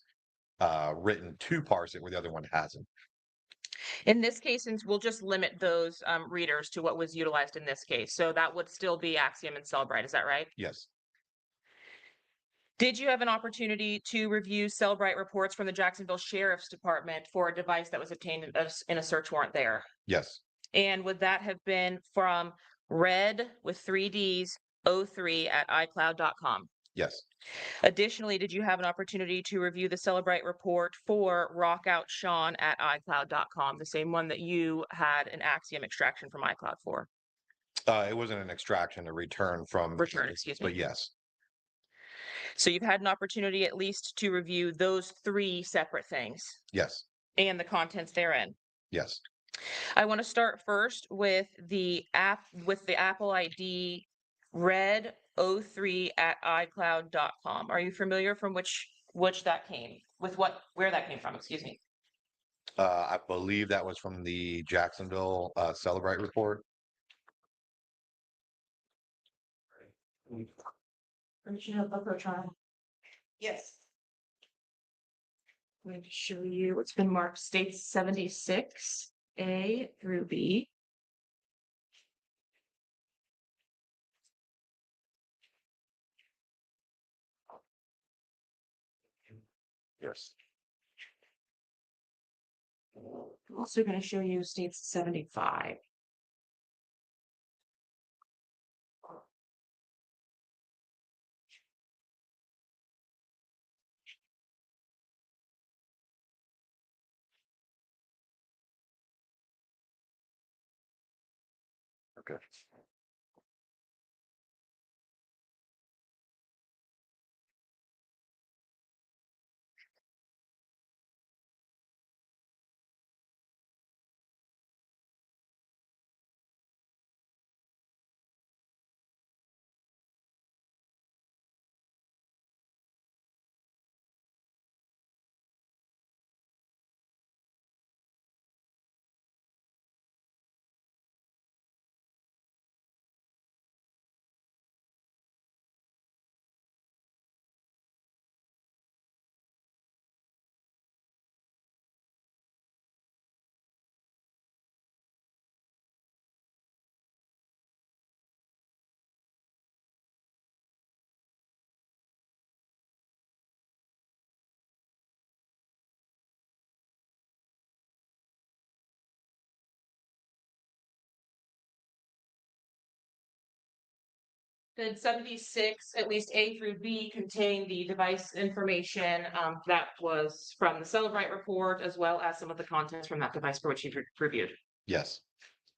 written to parse it where the other one hasn't. In this case, since we'll just limit those readers to what was utilized in this case, so that would still be Axiom and Celebrite, is that right? Yes. Did you have an opportunity to review Celebrite reports from the Jacksonville Sheriff's Department for a device that was obtained in a search warrant there? Yes. And would that have been from red with 3Ds 03@icloud.com? Yes. Additionally, did you have an opportunity to review the Celebrite report for rockoutsean@icloud.com, the same one that you had an Axiom extraction from iCloud for? It wasn't an extraction, a return from. Return, excuse me. But yes. So you've had an opportunity at least to review those 3 separate things Yes. and the contents therein. Yes. I want to start first with the Apple ID red 03@icloud.com. Are you familiar from which that came with where that came from? Excuse me. I believe that was from the Jacksonville Celebrite report. Yes. I'm going to show you what's been marked states 76 A through B. Yes. I'm also going to show you states 75. Okay. Did 76, at least A through B, contain the device information that was from the Celebrite report, as well as some of the contents from that device for which you've reviewed? Yes,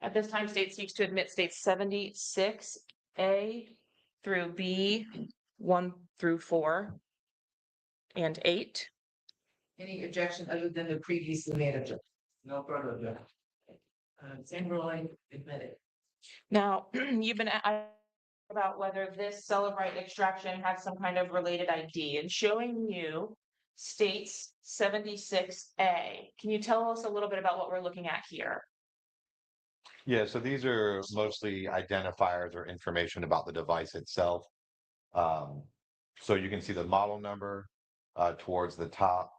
At this time, state seeks to admit states 76 A through B, 1 through 4, and 8. Any objection other than the previously made objection? No further objection. Same ruling, admitted. Now, you've been about whether this Celebrite extraction has some kind of related ID, and showing you states 76A. Can you tell us a little bit about what we're looking at here? yeah, so these are mostly identifiers or information about the device itself. So you can see the model number towards the top.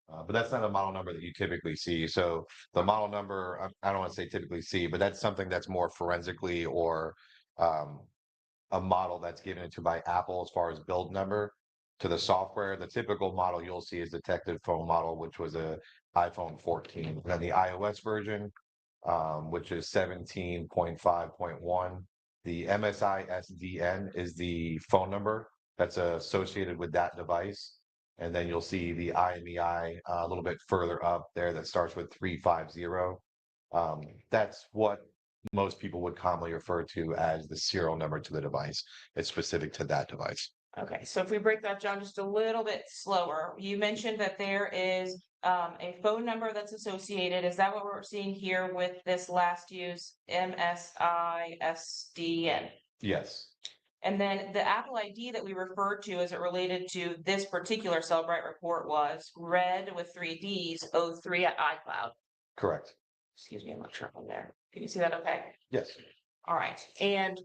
But that's not a model number that you typically see. So the model number, I don't want to say typically see, but that's something that's more forensically or um, a model that's given to by Apple as far as build number to the software. The typical model you'll see is detected phone model, which was a iPhone 14. And then the iOS version, which is 17.5.1. The MSI SDN is the phone number that's associated with that device. And then you'll see the IMEI a little bit further up there that starts with 350. That's what most people would commonly refer to as the serial number to the device. It's specific to that device. Okay, so if we break that down just a little bit slower, you mentioned that there is a phone number that's associated. Is that what we're seeing here with this last use MSISDN? Yes. And then the Apple ID that we referred to as it related to this particular Celebrite report was red with 3 Ds, 03 at iCloud. Correct. Excuse me, I'm not sure if I'm there. Can you see that okay? Yes. All right. And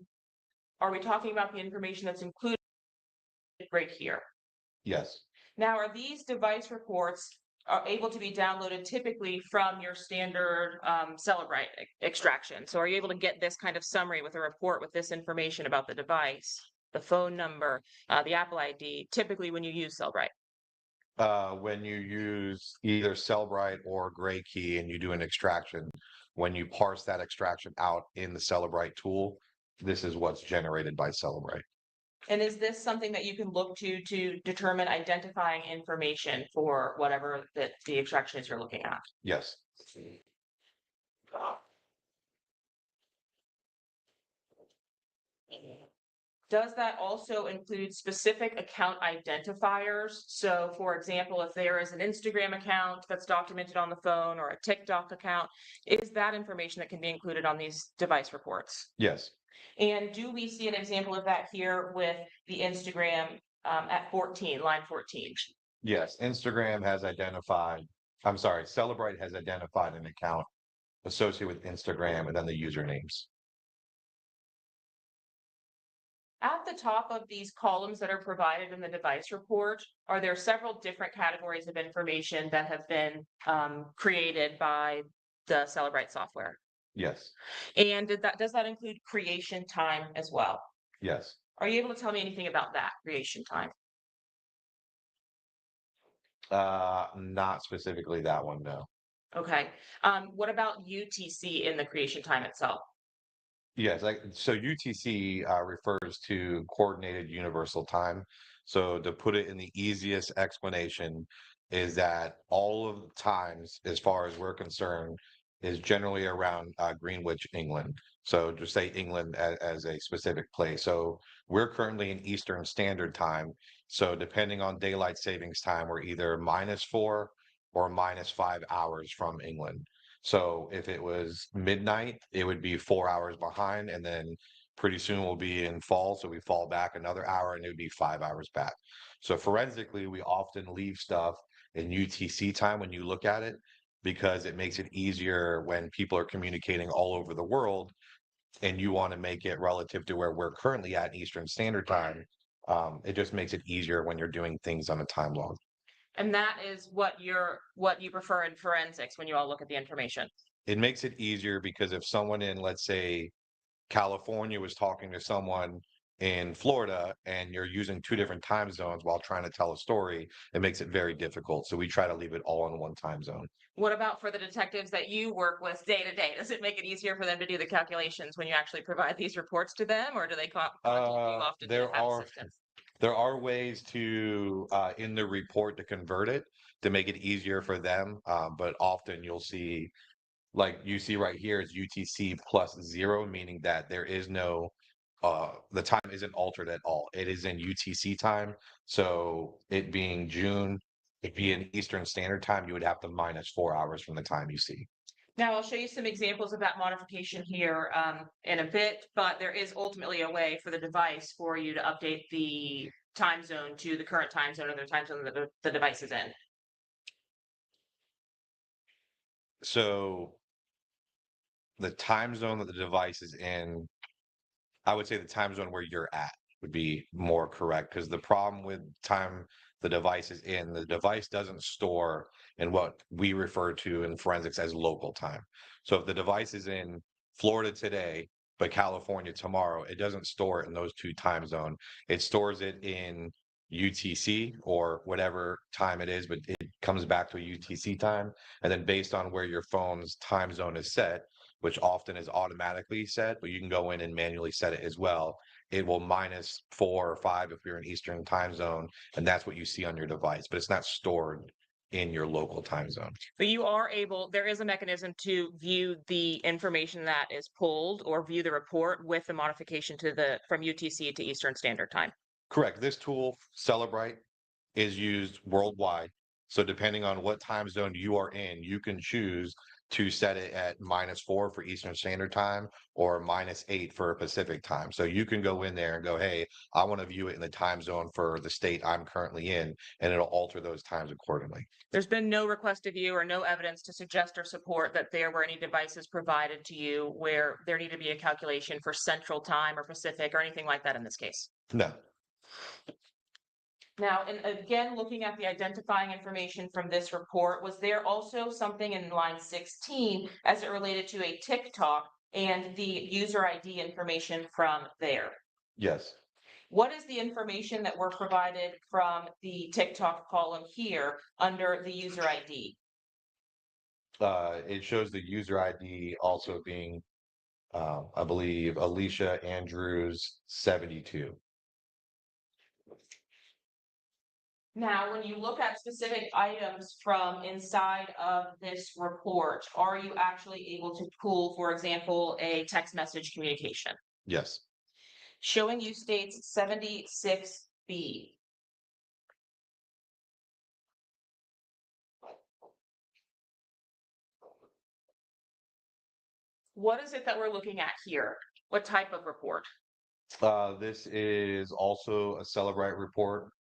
are we talking about the information that's included right here? Yes. Now, are these device reports able to be downloaded typically from your standard Celebrite extraction? So are you able to get this kind of summary with a report with this information about the device, the phone number, the Apple ID, typically when you use Celebrite? When you use either Cellbrite or Gray Key and you do an extraction, when you parse that extraction out in the Celebrite tool, this is what's generated by Celebrite. And is this something that you can look to determine identifying information for whatever that the extraction is you're looking at? Yes. Does that also include specific account identifiers? So for example, if there is an Instagram account that's documented on the phone or a TikTok account, is that information that can be included on these device reports? Yes. And do we see an example of that here with the Instagram at 14, line 14? Yes. Instagram has identified, I'm sorry, Celebrite has identified an account associated with Instagram and then the usernames. At the top of these columns that are provided in the device report, are there several different categories of information that have been created by the Celebrite software? Yes. And does that include creation time as well? Yes. Are you able to tell me anything about that creation time? Not specifically that one, no. Okay. What about UTC in the creation time itself? Yes, so UTC refers to Coordinated Universal Time. So to put it in the easiest explanation is that all of the times, as far as we're concerned, is generally around Greenwich, England. So just say England as a specific place. So we're currently in Eastern Standard Time. So depending on daylight savings time, we're either -4 or -5 hours from England. So if it was midnight, it would be 4 hours behind, and then pretty soon we'll be in fall. So we fall back another hour and it would be 5 hours back. So forensically, we often leave stuff in UTC time when you look at it, because it makes it easier when people are communicating all over the world and you want to make it relative to where we're currently at Eastern Standard Time. It just makes it easier when you're doing things on a time log. And that is what you prefer in forensics when you all look at the information. It makes it easier because if someone in, let's say, California was talking to someone in Florida and you're using two different time zones while trying to tell a story, it makes it very difficult. So we try to leave it all in one time zone. What about for the detectives that you work with day to day? Does it make it easier for them to do the calculations when you actually provide these reports to them, or do they contact you often to There have are assistance? there are ways to in the report to convert it to make it easier for them, but often you'll see, like you see right here, is UTC plus 0, meaning that there is no the time isn't altered at all. It is in UTC time. So it being June, it being Eastern Standard Time, you would have to minus 4 hours from the time you see. Now, I'll show you some examples of that modification here in a bit, but there is ultimately a way for the device for you to update the time zone to the current time zone or the time zone that the device is in. So the time zone that the device is in, I would say the time zone where you're at would be more correct, because the problem with time the device is in, the device doesn't store in what we refer to in forensics as local time. So if the device is in Florida today, but California tomorrow, it doesn't store it in those two time zone. It stores it in UTC or whatever time it is, but it comes back to a UTC time. And then based on where your phone's time zone is set, which often is automatically set, but you can go in and manually set it as well. It will minus 4 or 5 if you're in Eastern time zone, and that's what you see on your device, but it's not stored in your local time zone. But you are able, there is a mechanism to view the information that is pulled or view the report with the modification to the from UTC to Eastern Standard Time. Correct. This tool, Celebrite, is used worldwide. So depending on what time zone you are in, you can choose to set it at -4 for Eastern Standard Time or -8 for Pacific Time. So you can go in there and go, hey, I want to view it in the time zone for the state I'm currently in, and it'll alter those times accordingly. There's been no request of you or no evidence to suggest or support that there were any devices provided to you where there needed to be a calculation for Central Time or Pacific or anything like that in this case. No. Now, and again, looking at the identifying information from this report, was there also something in line 16 as it related to a TikTok and the user ID information from there? Yes. What is the information that were provided from the TikTok column here under the user ID? It shows the user ID also being, I believe, Alicia Andrews 72. Now, when you look at specific items from inside of this report, are you actually able to pull, for example, a text message communication? Yes. Showing you states 76B. What is it that we're looking at here? What type of report? This is also a Celebrite report,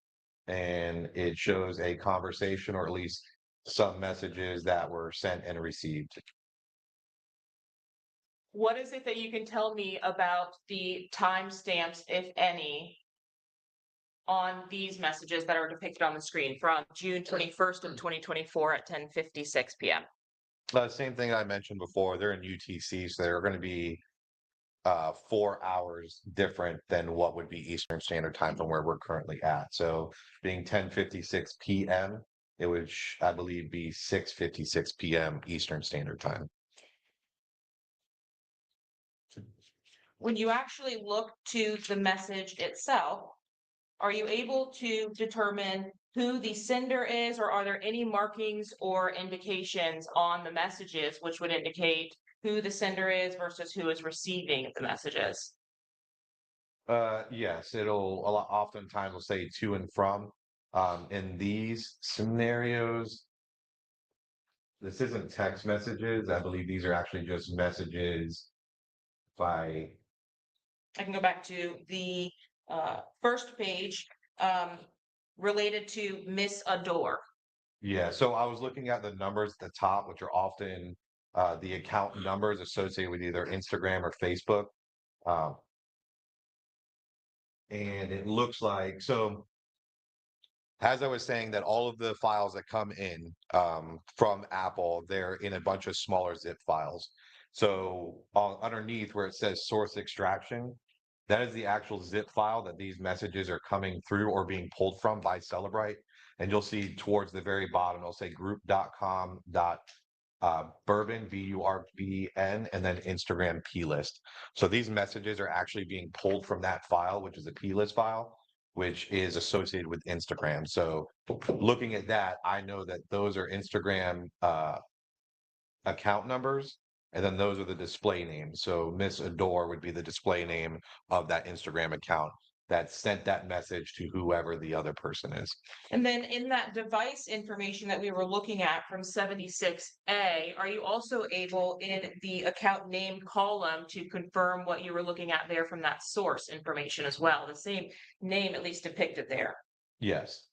and it shows a conversation or at least some messages that were sent and received. What is it that you can tell me about the timestamps, if any, on these messages that are depicted on the screen from June 21st of 2024 at 10:56 p.m.? Same thing I mentioned before, they're in UTC, so they're going to be 4 hours different than what would be Eastern Standard Time from where we're currently at. So being 10:56 p.m., it would, I believe, be 6:56 p.m. Eastern Standard Time. When you actually look to the message itself, are you able to determine who the sender is, or are there any markings or indications on the messages which would indicate who the sender is versus who is receiving the messages? Yes, it'll oftentimes will say to and from. In these scenarios, this isn't text messages. I believe these are actually just messages by. I can go back to the first page related to Miss Adore. Yeah, so I was looking at the numbers at the top, which are often the account numbers associated with either Instagram or Facebook. Um, and it looks like, so as I was saying, that all of the files that come in from Apple, they're in a bunch of smaller zip files. So underneath where it says source extraction, That is the actual zip file that these messages are coming through or being pulled from by Celebrite. And you'll see towards the very bottom, it'll say group.com dot Bourbon, BURBN, and then Instagram P list. So these messages are actually being pulled from that file, which is a P list file, which is associated with Instagram. So looking at that, I know that those are Instagram account numbers, and then those are the display names. So Miss Adore would be the display name of that Instagram account that sent that message to whoever the other person is. And then in that device information that we were looking at from 76A, are you also able in the account name column to confirm what you were looking at there from that source information as well? The same name at least depicted there. Yes.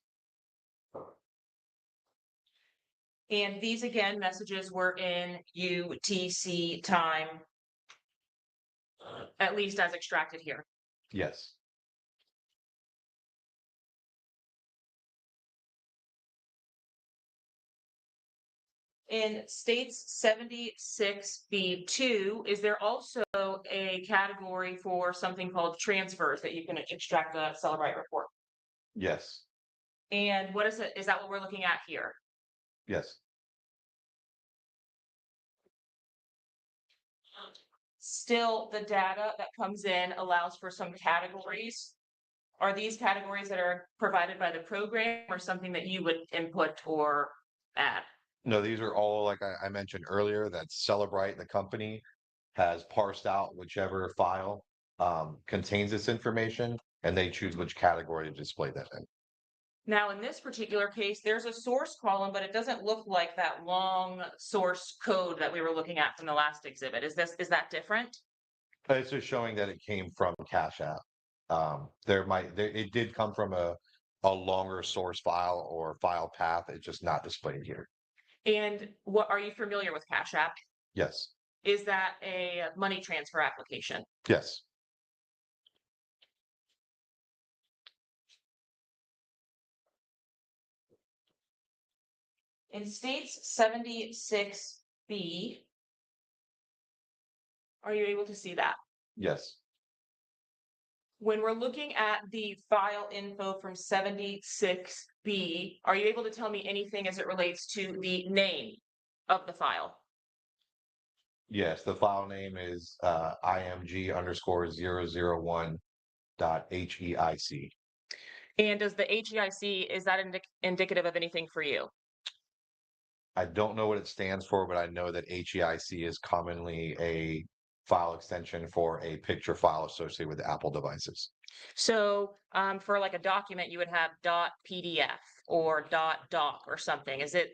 And these again, messages were in UTC time, at least as extracted here. Yes. In states 76B2, is there also a category for something called transfers that you can extract a Celebrite report? Yes. And what is it? Is that what we're looking at here? Yes. Still, the data that comes in allows for some categories. Are these categories that are provided by the program or something that you would input or add? No, these are all, like I mentioned earlier, that Celebrite, the company, has parsed out whichever file contains this information, and they choose which category to display that in. Now, in this particular case, there's a source column, but it doesn't look like that long source code that we were looking at from the last exhibit. Is that different? It's just showing that it came from Cash App. It did come from a longer source file or file path. It's just not displayed here. And what are you familiar with Cash App? Yes. Is that a money transfer application? Yes. In states 76B, are you able to see that? Yes. When we're looking at the file info from 76B, are you able to tell me anything as it relates to the name of the file? Yes. The file name is img_001.heic. And does the HEIC, is that indicative of anything for you? I don't know what it stands for, but I know that HEIC is commonly a file extension for a picture file associated with Apple devices. So for like a document, you would have .pdf or .doc or something. Is it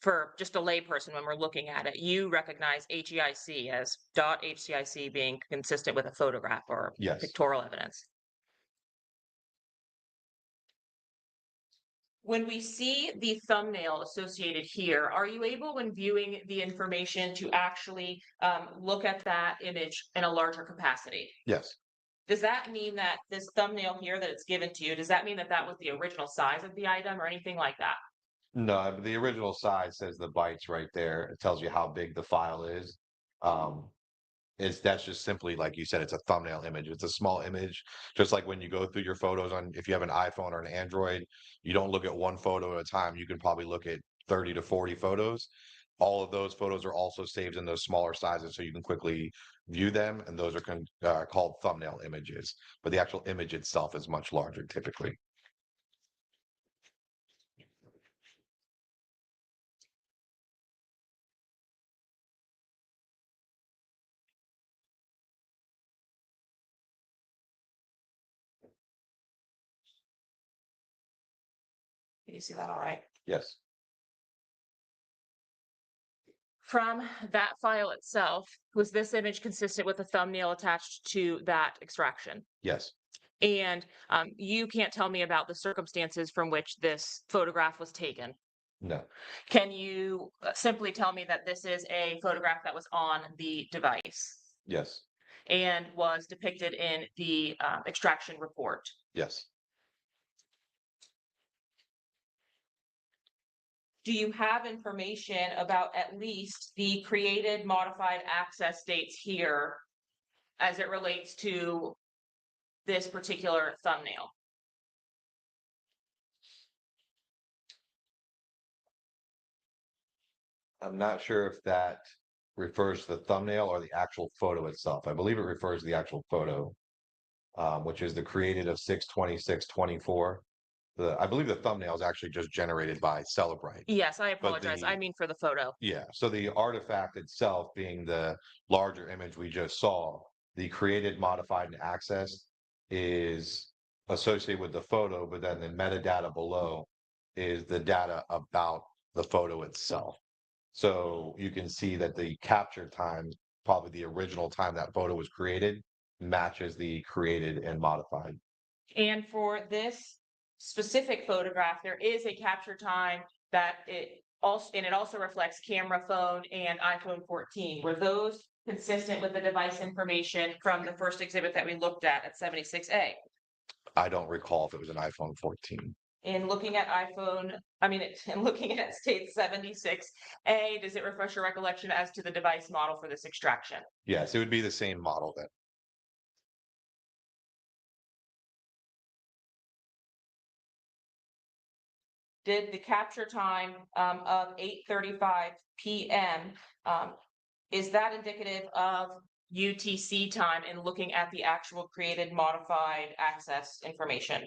for just a layperson when we're looking at it, you recognize HEIC as .hcic being consistent with a photograph or Yes. pictorial evidence? When we see the thumbnail associated here, are you able, when viewing the information, to actually look at that image in a larger capacity? Yes. Does that mean that this thumbnail here that it's given to you, does that mean that that was the original size of the item or anything like that? No, but the original size says the bytes right there. It tells you how big the file is. That's just simply, like you said, it's a thumbnail image. It's a small image, just like when you go through your photos if you have an iPhone or an Android, you don't look at one photo at a time. You can probably look at 30 to 40 photos. All of those photos are also saved in those smaller sizes, so you can quickly view them, and those are called thumbnail images. But the actual image itself is much larger typically. Can you see that all right? Yes. From that file itself, was this image consistent with the thumbnail attached to that extraction? Yes. And you can't tell me about the circumstances from which this photograph was taken. No. Can you simply tell me that this is a photograph that was on the device Yes. and was depicted in the extraction report? Yes. Do you have information about at least the created modified access dates here as it relates to this particular thumbnail? I'm not sure if that refers to the thumbnail or the actual photo itself. I believe it refers to the actual photo, which is the created of 6/26/24. I believe the thumbnail is actually just generated by Celebrite. Yes, I apologize. the- I mean for the photo. Yeah, so the artifact itself being the larger image we just saw, the created, modified, and accessed is associated with the photo, but then the metadata below is the data about the photo itself. So you can see that the capture time, probably the original time that photo was created, matches the created and modified. And for this specific photograph, there is a capture time that it also reflects camera phone and iPhone 14. Were those consistent with the device information from the first exhibit that we looked at 76A? I don't recall if it was an iPhone 14. In looking at in looking at state 76A, does it refresh your recollection as to the device model for this extraction? Yes, it would be the same model then. Did the capture time of 8:35 p.m. Is that indicative of UTC time in looking at the actual created modified access information?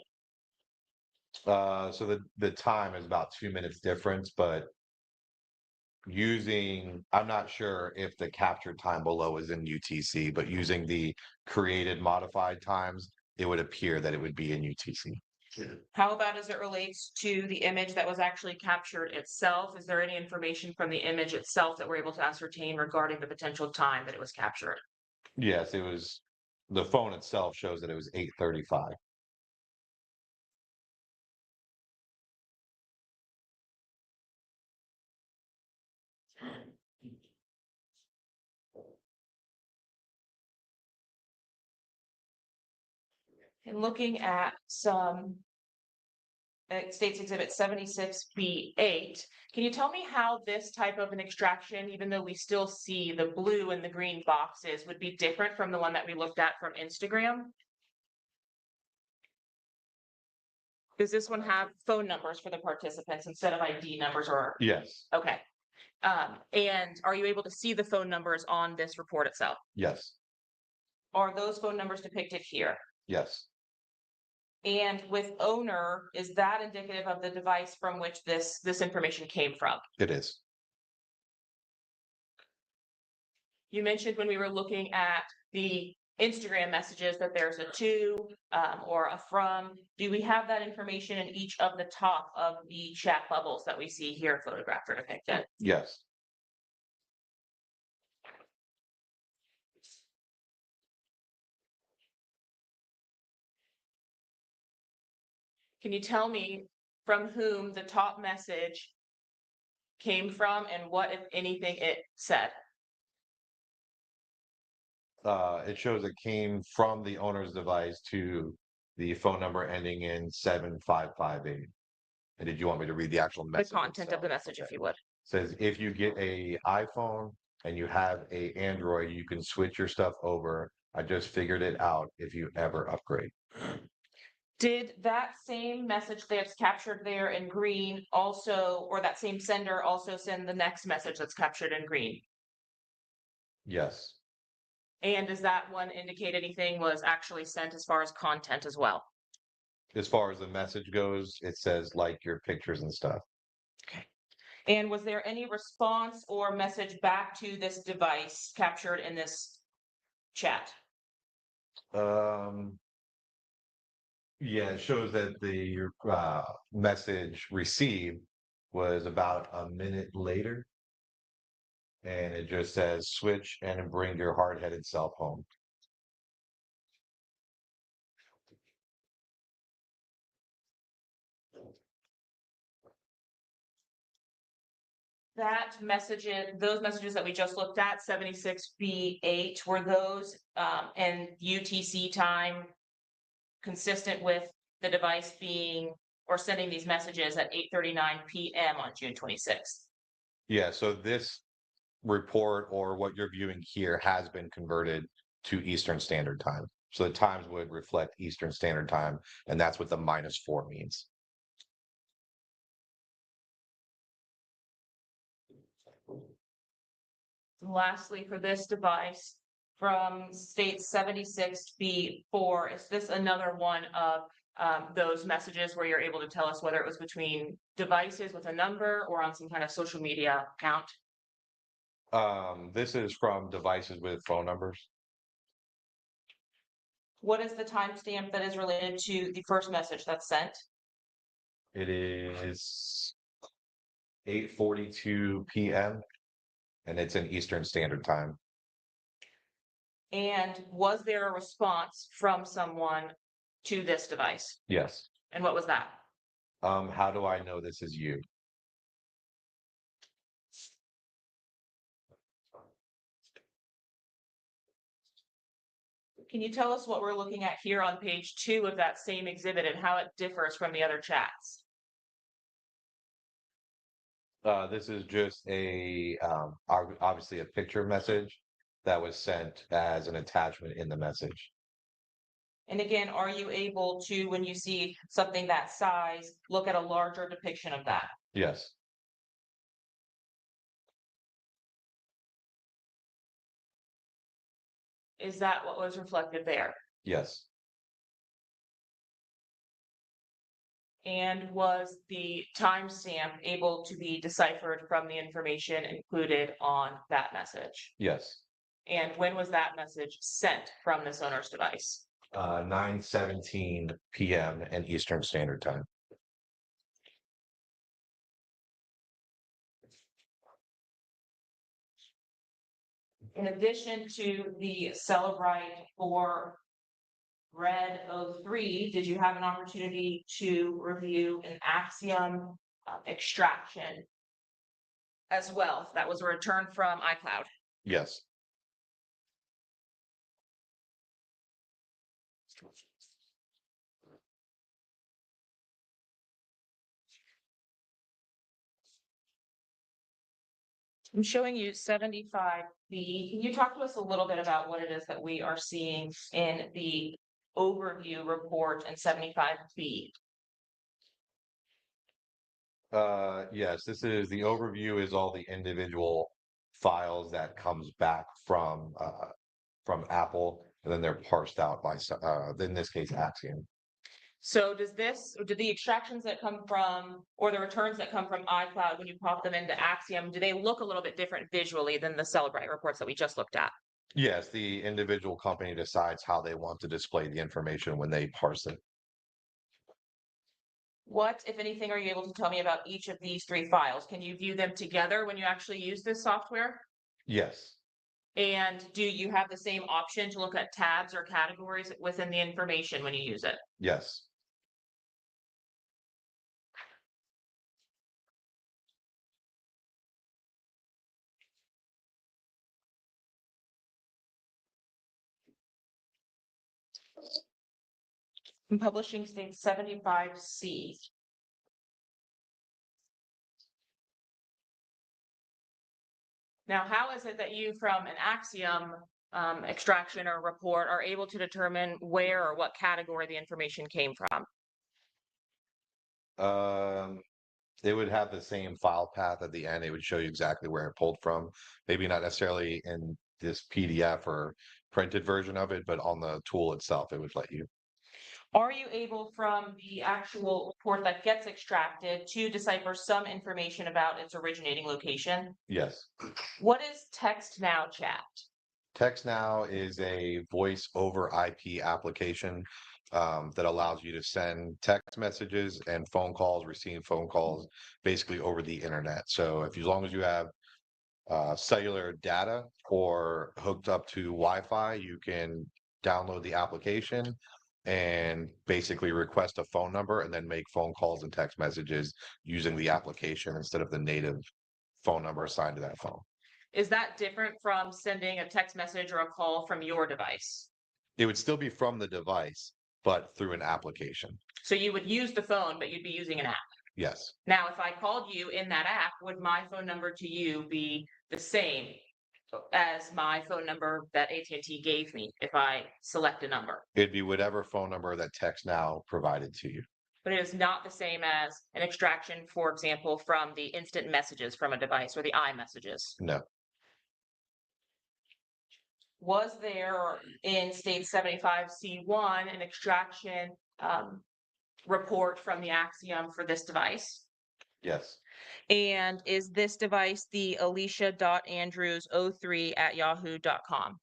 So the time is about 2 minutes difference, but I'm not sure if the captured time below is in UTC, but using the created modified times, it would appear that it would be in UTC. How about as it relates to the image that was actually captured itself? Is there any information from the image itself that we're able to ascertain regarding the potential time that it was captured? Yes, the phone itself shows that it was 8:35. And looking at States Exhibit 76B8, can you tell me how this type of an extraction, even though we still see the blue and the green boxes, would be different from the one that we looked at from Instagram? Does this one have phone numbers for the participants instead of ID numbers or? Yes, Okay. And are you able to see the phone numbers on this report itself? yes, Are those phone numbers depicted here? yes. And with owner, is that indicative of the device from which this information came from? It is. You mentioned when we were looking at the Instagram messages that there's a to or a from. Do we have that information in each of the top of the chat bubbles that we see here photographed or depicted? Yes. Can you tell me from whom the top message came from and what, if anything, it said? It shows it came from the owner's device to the phone number ending in 7558. And did you want me to read the actual The message? content of the itself? message, if Okay. you would. Says if you get a iPhone and you have a Android, you can switch your stuff over. I just figured it out if you ever upgrade. Did that same message that's captured there in green also, or that same sender also send the next message that's captured in green? Yes, And does that one indicate anything was actually sent as far as content as well? as far as the message goes, it says like your pictures and stuff. And was there any response or message back to this device captured in this chat? Yeah, it shows that the message received was about a minute later. And it just says switch and bring your hard-headed self home. Those messages that we just looked at, 76B8, were those and UTC time consistent with the device being or sending these messages at 8:39 p.m. on June 26th? Yeah, so this report or what you're viewing here has been converted to Eastern Standard Time. So the times would reflect Eastern Standard Time, and that's what the -4 means. Lastly, for this device, from state 76B4, is this another one of those messages where you're able to tell us whether it was between devices with a number or on some kind of social media account? This is from devices with phone numbers. What is the timestamp that is related to the first message that's sent? It is 8:42 p.m. and it's in Eastern Standard Time. And was there a response from someone to this device? Yes. And what was that? How do I know this is you? Can you tell us what we're looking at here on page 2 of that same exhibit and how it differs from the other chats? This is just obviously a picture message that was sent as an attachment in the message. And again, are you able to, when you see something that size, look at a larger depiction of that? Yes. Is that what was reflected there? Yes. And was the timestamp able to be deciphered from the information included on that message? Yes. And when was that message sent from this owner's device? 9:17 p.m. in Eastern Standard Time. In addition to the Celebrite for Red 03, did you have an opportunity to review an Axiom extraction as well? That was a return from iCloud. Yes. I'm showing you 75B. Can you talk to us a little bit about what it is that we are seeing in the overview report in 75B? Yes, this is the overview is all the individual files that comes back from Apple, and then they're parsed out by in this case Axiom. So do the extractions that come from, or the returns that come from iCloud, when you pop them into Axiom, do they look a little bit different visually than the Celebrite reports that we just looked at? Yes, the individual company decides how they want to display the information when they parse it. What, if anything, are you able to tell me about each of these 3 files? Can you view them together when you actually use this software? Yes. And do you have the same option to look at tabs or categories within the information when you use it? Yes. In publishing state 75C. Now, how is it that you, from an Axiom extraction or report, are able to determine where or what category the information came from? It would have the same file path at the end. It would show you exactly where it pulled from. Maybe not necessarily in this PDF or printed version of it, but on the tool itself, it would let you. Are you able, from the actual report that gets extracted, to decipher some information about its originating location? Yes. What is Text Now chat? Text Now is a voice over IP application that allows you to send text messages and phone calls, receive phone calls, basically over the internet. So as long as you have cellular data or hooked up to Wi-Fi, you can download the application and basically request a phone number and then make phone calls and text messages using the application instead of the native phone number assigned to that phone. Is that different from sending a text message or a call from your device? It would still be from the device, but through an application. So you would use the phone, but you'd be using an app. Yes. Now, if I called you in that app, would my phone number to you be the same? as my phone number that AT&T gave me if I select a number. It'd be whatever phone number that Text Now provided to you. But it is not the same as an extraction, for example, from the instant messages from a device or the iMessages. No, Was there in state 75C1 an extraction report from the Axiom for this device? yes, And is this device the alicia.andrews03@yahoo.com?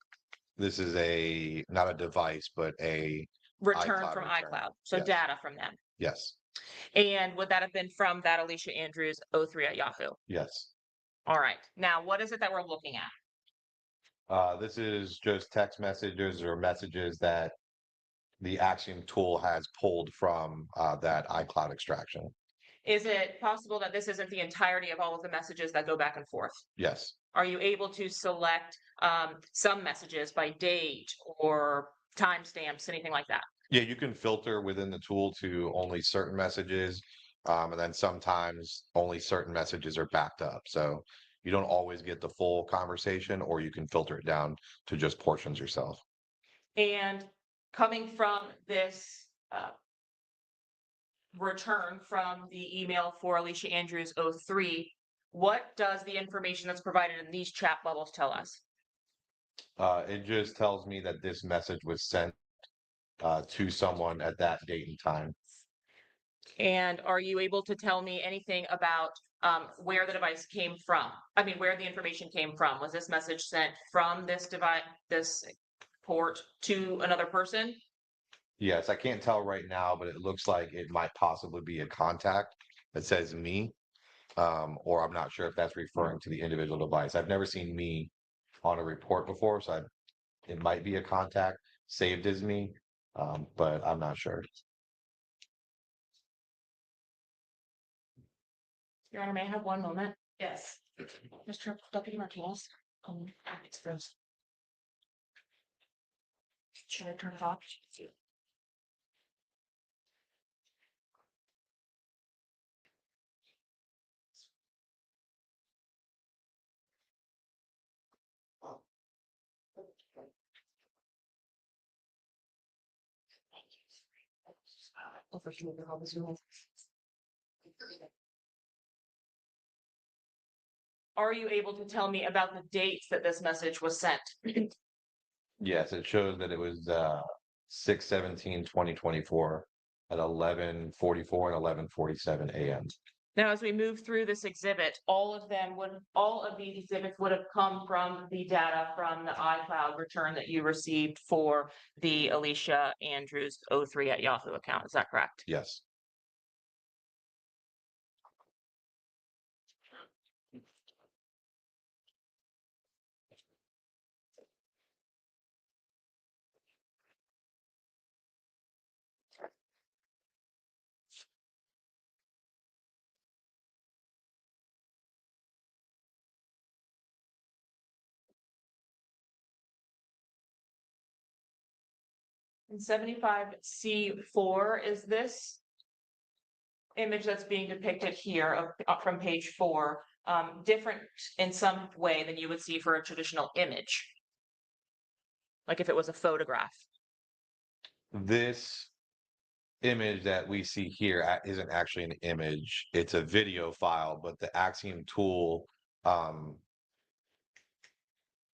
this is not a device, but a Return iCloud from return. iCloud, so Yes. data from them. Yes, And would that have been from that Alicia Andrews 03@yahoo? yes. All right. Now, what is it that we're looking at? This is just text messages or messages that the Axiom tool has pulled from that iCloud extraction. Is it possible that this isn't the entirety of all of the messages that go back and forth? Yes, Are you able to select some messages by date or timestamps, anything like that? yeah, you can filter within the tool to only certain messages, and then sometimes only certain messages are backed up. So you don't always get the full conversation, or you can filter it down to just portions yourself. And coming from this return from the email for Alicia Andrews 03, what does the information that's provided in these chat bubbles tell us? It just tells me that this message was sent to someone at that date and time. And are you able to tell me anything about where the device came from? I mean, where the information came from? Was this message sent from this device, this port to another person? Yes, I can't tell right now, but it looks like it might possibly be a contact that says me, or I'm not sure if that's referring to the individual device. I've never seen me on a report before, so it might be a contact saved as me, but I'm not sure. Your Honor, may I have 1 moment? Yes. Mr. Deputy Martinez, it's frozen. Should I turn it off? Are you able to tell me about the dates that this message was sent? Yes, it shows that it was 6/17/2024 at 11:44 and 11:47 a.m. Now, as we move through this exhibit, all of these exhibits would have come from the data from the iCloud return that you received for the Alicia Andrews 03@yahoo account. Is that correct? Yes. In 75C4, is this image that's being depicted here from page 4 different in some way than you would see for a traditional image? Like if it was a photograph? This image that we see here isn't actually an image, it's a video file, but the Axiom tool,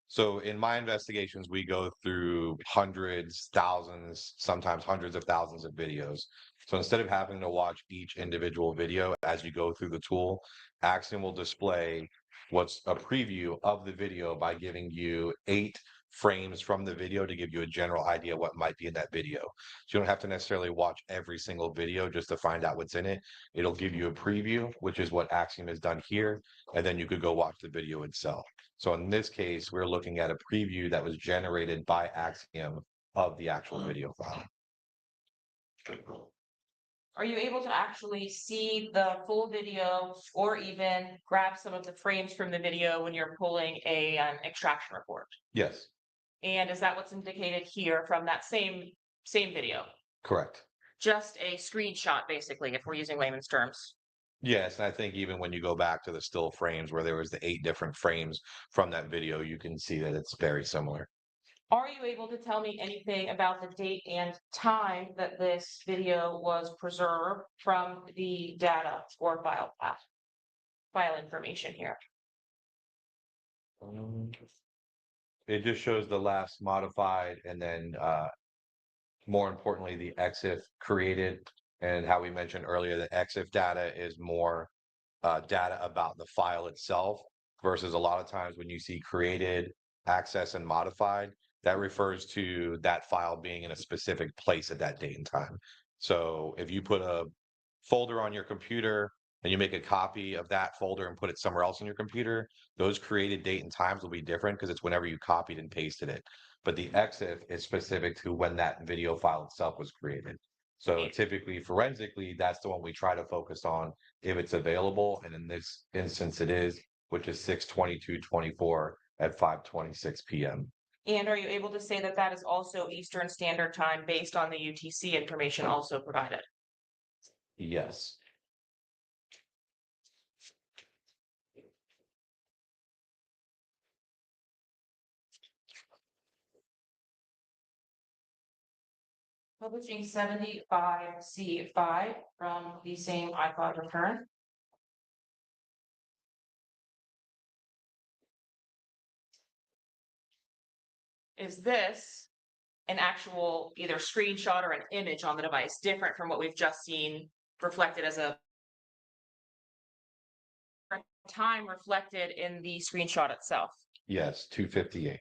so in my investigations, we go through hundreds, thousands, sometimes hundreds of thousands of videos. So instead of having to watch each individual video as you go through the tool, Axiom will display what's a preview of the video by giving you 8 frames from the video to give you a general idea what might be in that video. So you don't have to necessarily watch every single video just to find out what's in it. It'll give you a preview, which is what Axiom has done here, and then you could go watch the video itself. So in this case, we're looking at a preview that was generated by Axiom of the actual video file. Are you able to actually see the full video or even grab some of the frames from the video when you're pulling an extraction report? Yes, And is that what's indicated here from that same video? correct. Just a screenshot, basically, if we're using layman's terms. Yes, and I think even when you go back to the still frames where there was the 8 different frames from that video, you can see that it's very similar. Are you able to tell me anything about the date and time that this video was preserved from the data or file information here? It just shows the last modified and then more importantly, the EXIF created and how we mentioned earlier, the EXIF data is more data about the file itself versus a lot of times when you see created, access, and modified, that refers to that file being in a specific place at that date and time. So if you put a folder on your computer and you make a copy of that folder and put it somewhere else on your computer, those created date and times will be different because it's whenever you copied and pasted it. But the EXIF is specific to when that video file itself was created. So typically, forensically, that's the one we try to focus on if it's available. And in this instance, it is, which is 6/22/24 at 5:26 p.m. And are you able to say that that is also Eastern Standard Time based on the UTC information also provided? Yes. Publishing 75C5 from the same iPod return. Is this an actual either screenshot or an image on the device different from what we've just seen reflected as a time reflected in the screenshot itself? Yes, 2:58.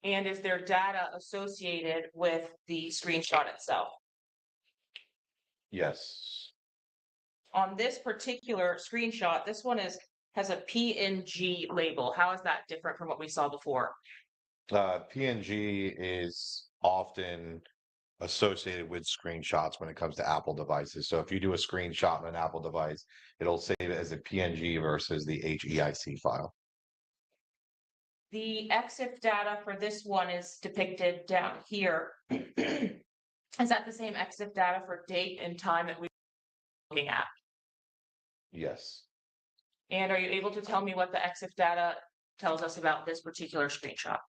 And is there data associated with the screenshot itself? Yes. On this particular screenshot, this one has a PNG label. How is that different from what we saw before? PNG is often associated with screenshots when it comes to Apple devices. So if you do a screenshot on an Apple device, it'll save it as a PNG versus the HEIC file. The EXIF data for this one is depicted down here. Is that the same EXIF data for date and time that we're looking at? Yes. And are you able to tell me what the EXIF data tells us about this particular screenshot?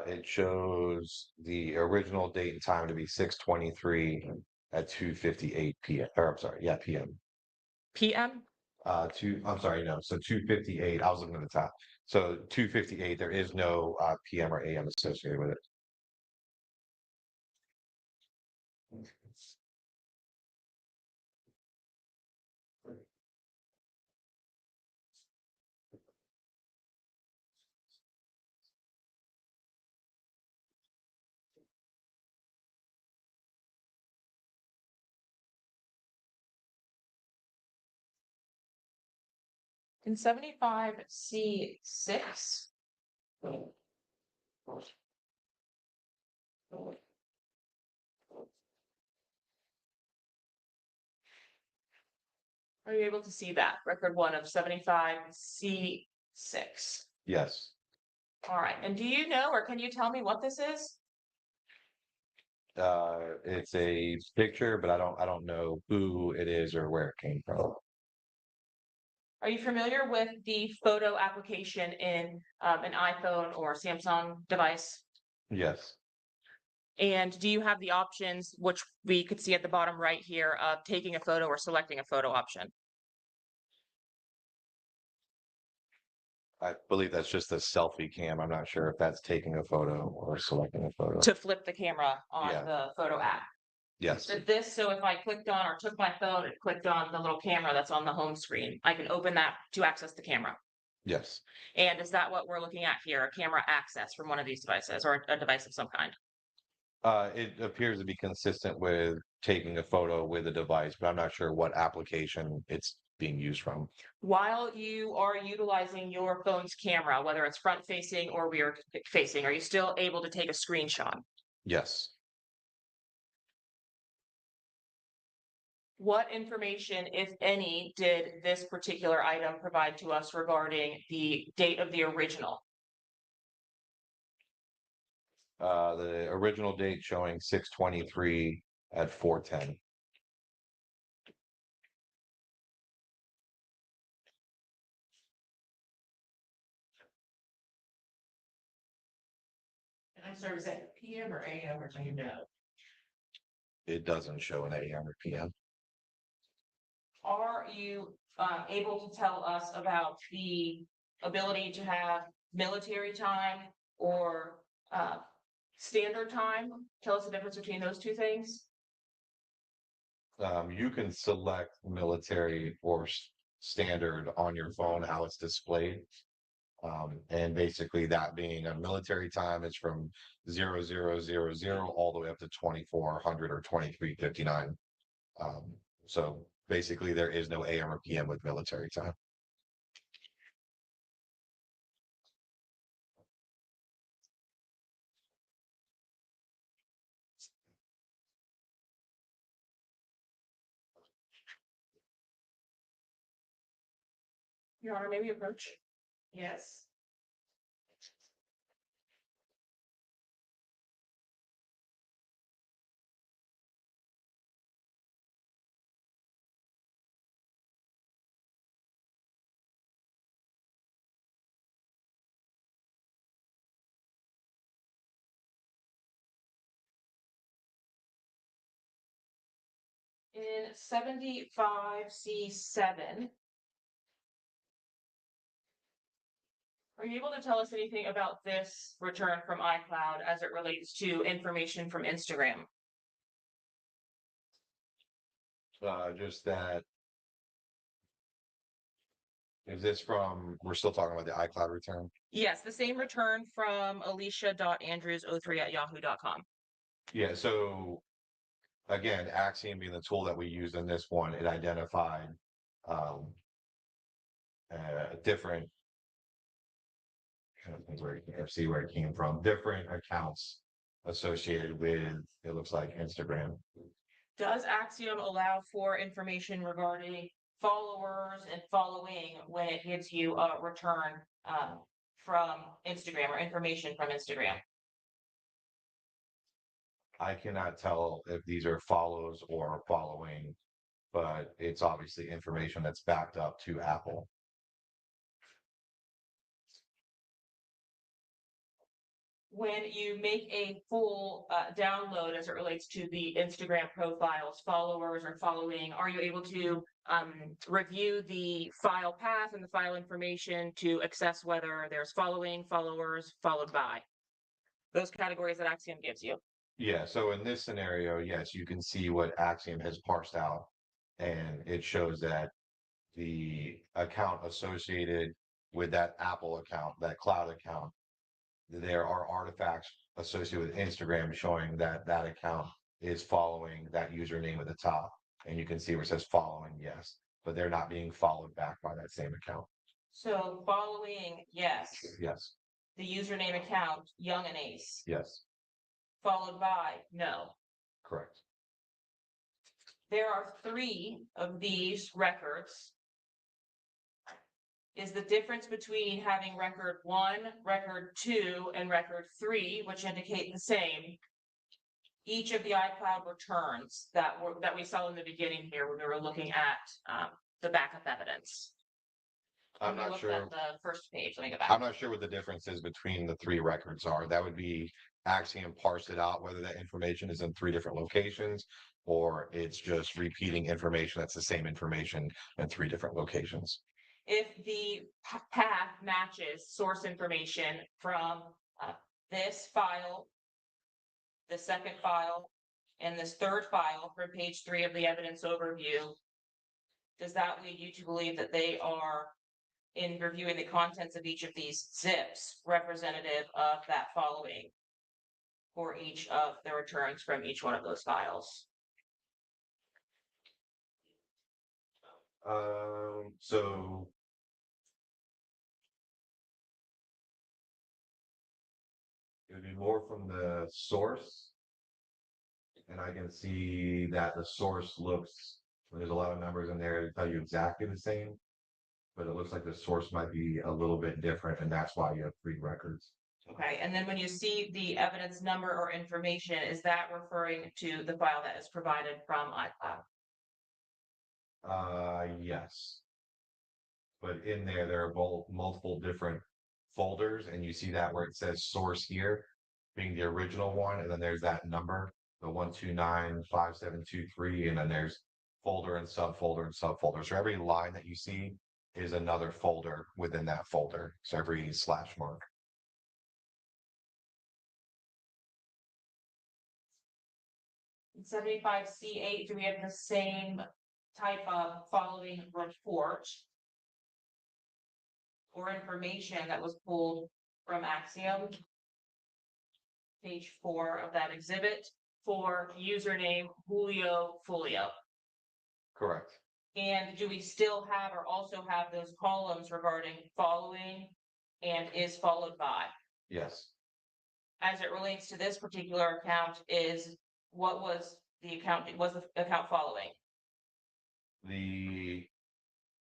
It shows the original date and time to be 6/23 at 2:58 p.m. Or I'm sorry, yeah, p.m. PM? I'm sorry, no. So 2:58. I was looking at the top. So 2:58. There is no PM or AM associated with it. In 75C6. Are you able to see that? Record 1 of 75C6. Yes. All right. And do you know, or can you tell me what this is? It's a picture, but I don't know who it is or where it came from. Are you familiar with the photo application in an iPhone or Samsung device? Yes. And do you have the options, which we could see at the bottom right here, of taking a photo or selecting a photo option? I believe that's just a selfie cam. I'm not sure if that's taking a photo or selecting a photo. To flip the camera on Yeah. the photo app. Yes. So if I clicked on or took my phone and clicked on the little camera that's on the home screen, I can open that to access the camera. Yes. And is that what we're looking at here, a camera access from one of these devices or a device of some kind? It appears to be consistent with taking a photo with a device, but I'm not sure what application it's being used from. While you are utilizing your phone's camera, whether it's front facing or rear facing, are you still able to take a screenshot? Yes. What information, if any, did this particular item provide to us regarding the date of the original? The original date showing 6/23 at 4:10. And I'm sorry, is that PM or AM or do you know? It doesn't show an AM or PM. Are you able to tell us about the ability to have military time or standard time? Tell us the difference between those two things. You can select military or standard on your phone, how it's displayed. And basically that being a military time is from 0000 all the way up to 2400 or 2359. So basically there is no AM or PM with military time. Your Honor, maybe approach. Yes. In 75C7, are you able to tell us anything about this return from iCloud as it relates to information from Instagram? Just that. Is this from, we're still talking about the iCloud return? Yes, the same return from alicia.andrews03@yahoo.com. Yeah, so again, Axiom being the tool that we used in this one, it identified different, I don't think where see where it came from, different accounts associated with, it looks like Instagram. Does Axiom allow for information regarding followers and following when it gives you a return from Instagram or information from Instagram? I cannot tell if these are follows or following, but it's obviously information that's backed up to Apple. When you make a full download as it relates to the Instagram profiles, followers or following, are you able to review the file path and the file information to assess whether there's following, followers, followed by? Those categories that Axiom gives you. Yeah, so in this scenario, yes, you can see what Axiom has parsed out, and it shows that the account associated with that Apple account, that cloud account, there are artifacts associated with Instagram showing that that account is following that username at the top. And you can see where it says following, yes, but they're not being followed back by that same account. So following, yes. Yes, The username account, Young and Ace, yes, followed by no. correct. There are 3 of these records. Is the difference between having record 1, record 2, and record 3, which indicate the same, each of the iCloud returns that we saw in the beginning here when we were looking at the backup evidence? I'm When we not looked sure. at the first page. Let me go back. I'm not sure what the difference is between the 3 records are. That would be Axiom parsed it out, whether that information is in 3 different locations or it's just repeating information that's the same information in 3 different locations. If the path matches source information from this file, the second file, and this third file from page 3 of the evidence overview, does that lead you to believe that they are, in reviewing the contents of each of these zips, representative of that following for each of the returns from each one of those files? So it would be more from the source. And I can see that the source looks, there's a lot of numbers in there to tell you exactly the same. But it looks like the source might be a little bit different, and that's why you have 3 records. Okay, and then when you see the evidence number or information, is that referring to the file that is provided from iCloud? Yes. But in there are both multiple different folders, and you see that where it says source here being the original one, and then there's that number, the 1295723, and then there's folder and subfolder and subfolder. So every line that you see is another folder within that folder. So every slash mark. In 75C8, do we have the same type of following report or information that was pulled from Axiom? Page 4 of that exhibit for username Julio Foolio. Correct. And do we still have or also have those columns regarding following and is followed by? Yes. As it relates to this particular account, what was the account following? The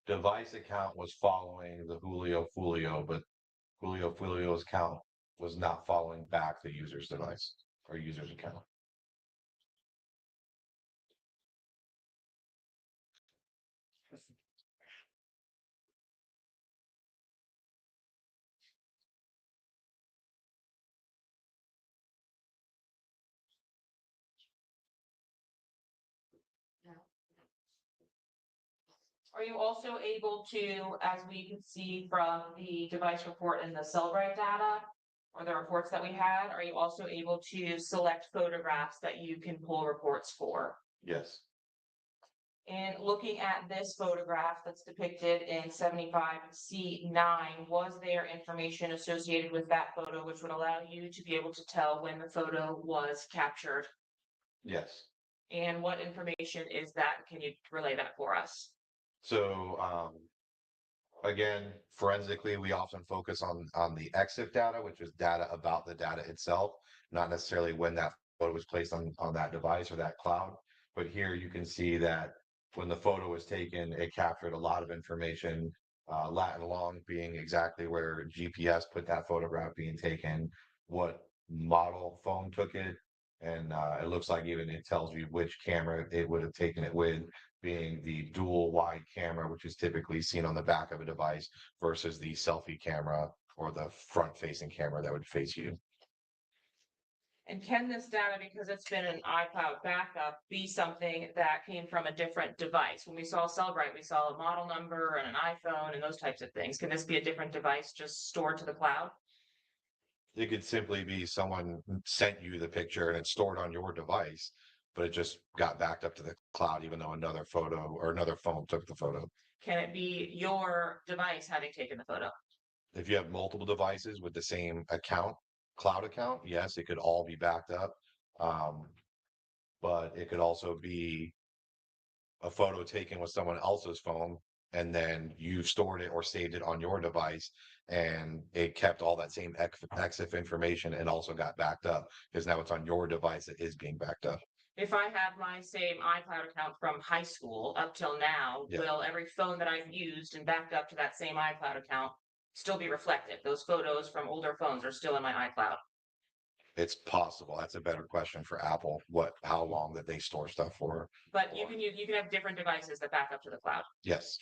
device account was following the Julio Foolio, but Julio Foolio's account was not following back the user's device or user's account. Are you also able to, as we can see from the device report and the Cellbrite data, or the reports that we had, are you also able to select photographs that you can pull reports for? Yes. And looking at this photograph that's depicted in 75C9, was there information associated with that photo which would allow you to be able to tell when the photo was captured? Yes. And what information is that? Can you relay that for us? So again, forensically, we often focus on the EXIF data, which is data about the data itself, not necessarily when that photo was placed on that device or that cloud. But here you can see that when the photo was taken, it captured a lot of information, lat and long being exactly where GPS put that photograph being taken, what model phone took it, and it looks like even it tells you which camera it would have taken it with, being the dual wide camera, which is typically seen on the back of a device versus the selfie camera or the front facing camera that would face you. And can this data, because it's been an iCloud backup, be something that came from a different device? When we saw Cellbrite, we saw a model number and an iPhone and those types of things. Can this be a different device just stored to the cloud? It could simply be someone sent you the picture and it's stored on your device, but it just got backed up to the cloud, even though another photo or another phone took the photo. Can it be your device having taken the photo? If you have multiple devices with the same account, cloud account, yes, it could all be backed up. But it could also be a photo taken with someone else's phone, and then you stored it or saved it on your device, and it kept all that same EXIF information and also got backed up because now it's on your device that is being backed up. If I have my same iCloud account from high school up till now, Yeah. will every phone that I've used and backed up to that same iCloud account still be reflected? Those photos from older phones are still in my iCloud. It's possible. That's a better question for Apple. How long that they store stuff for? But you can have different devices that back up to the cloud. Yes.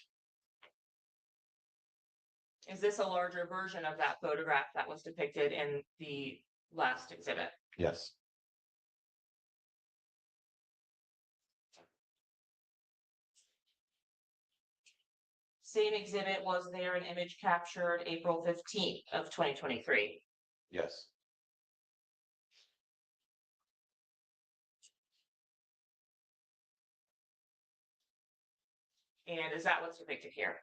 Is this a larger version of that photograph that was depicted in the last exhibit? Yes. Same exhibit, was there an image captured April 15th of 2023? Yes. And is that what's depicted here?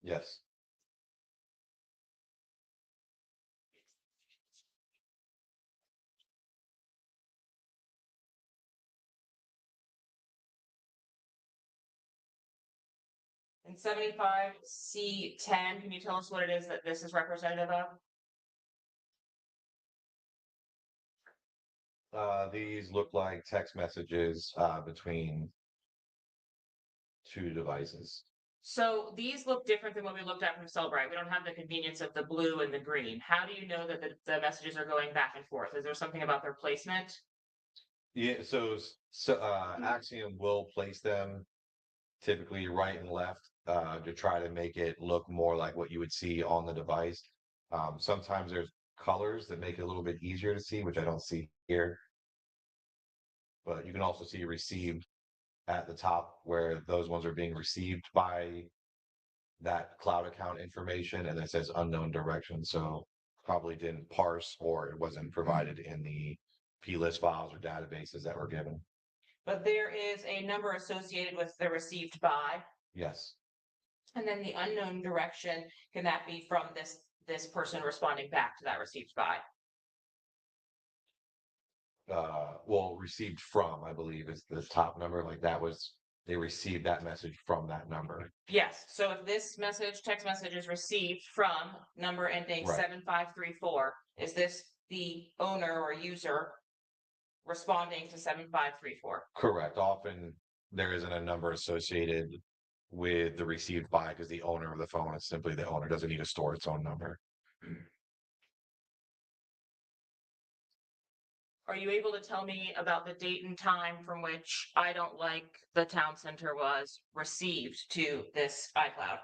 Yes. In 75C10, can you tell us what it is that this is representative of? These look like text messages between two devices. So these look different than what we looked at from Cellbrite. We don't have the convenience of the blue and the green. How do you know that the messages are going back and forth? Is there something about their placement? Yeah, so Axiom will place them typically right and left to try to make it look more like what you would see on the device. Sometimes there's colors that make it a little bit easier to see, which I don't see here. But you can also see received at the top where those ones are being received by that cloud account information, and it says unknown direction. So probably didn't parse or it wasn't provided in the plist files or databases that were given. But there is a number associated with the received by, Yes. and then the unknown direction, can that be from this person responding back to that received by? Well, received from, I believe, is the top number. Like that was, they received that message from that number. Yes, so if this text message is received from number ending Right. 7534, is this the owner or user responding to 7534? Correct. Often there isn't a number associated with the received by because the owner of the phone is simply the owner, doesn't need to store its own number. Are you able to tell me about the date and time from which I Don't Like the Town Center was received to this iCloud?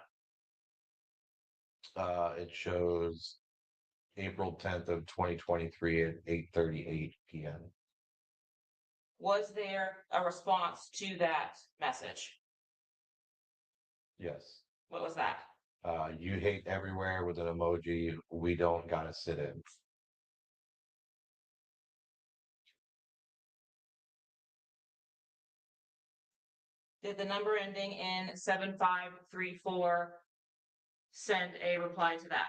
It shows April 10th of 2023 at 8:38 p.m. Was there a response to that message? Yes. What was that? You hate everywhere with an emoji. We don't gotta sit in. Did the number ending in 7534 send a reply to that?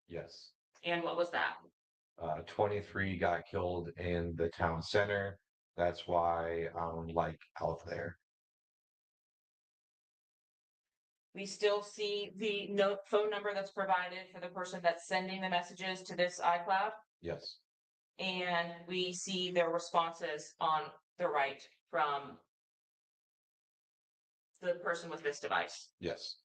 Yes. And what was that? 23 got killed in the town center. That's why I'm like out there. We still see the phone number that's provided for the person that's sending the messages to this iCloud, Yes. and we see their responses on the right from the person with this device. Yes.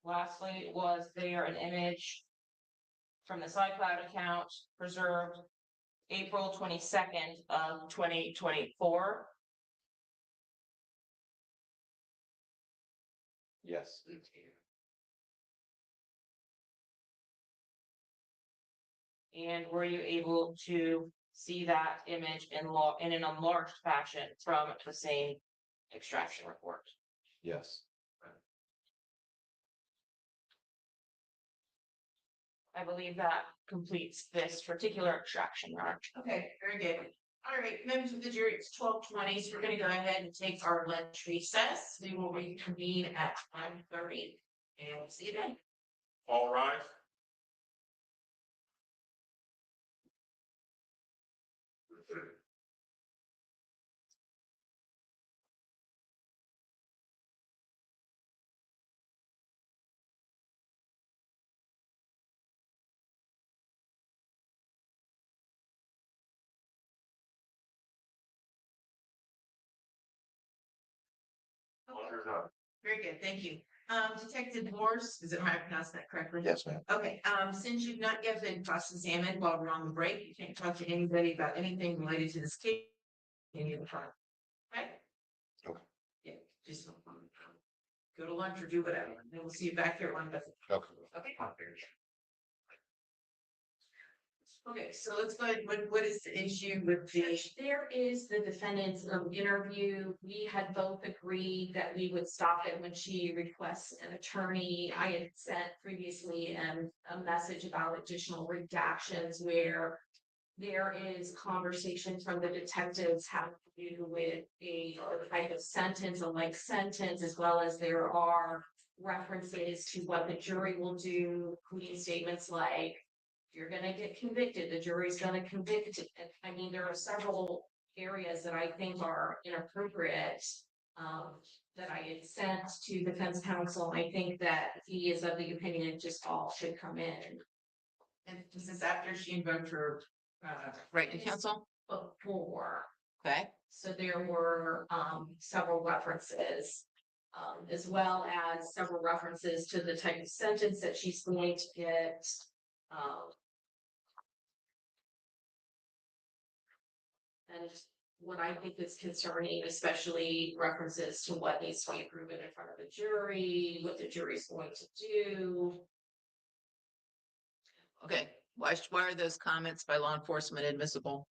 Lastly, was there an image from this iCloud account preserved April 22nd of 2024? Yes. And were you able to see that image in an enlarged fashion from the same extraction report? Yes. I believe that completes this particular extraction, Marge. Okay, very good. All right, members of the jury, it's 12:20, so we're gonna go ahead and take our lunch recess. We will reconvene at 5:30. And we'll see you then. All rise. Very good, thank you. Detective Morse, is it, am I pronouncing that correctly? Yes, ma'am. Okay, since you've not yet been cross-examined while we're on the break, you can't talk to anybody about anything related to this case. Any of the front. Okay? Okay. Yeah, just go to lunch or do whatever, and then we'll see you back here at 1:00. Okay. Okay. Okay, so let's go ahead, what is the issue with the? There is the defendant's interview. We had both agreed that we would stop it when she requests an attorney. I had sent previously a message about additional redactions where there is conversation from the detectives having to do with a type of sentence, a like sentence, as well as there are references to what the jury will do, including statements like, you're gonna get convicted, the jury's gonna convict it. And I mean, there are several areas that I think are inappropriate. That I had sent to defense counsel. I think that he is of the opinion just all should come in. And this is after she invoked her, right to counsel? Before. Okay, So there were several references, as well as several references to the type of sentence that she's going to get. Um, and what I think is concerning, especially references to what needs to be proven in front of the jury, what the jury's going to do. okay. Why are those comments by law enforcement admissible?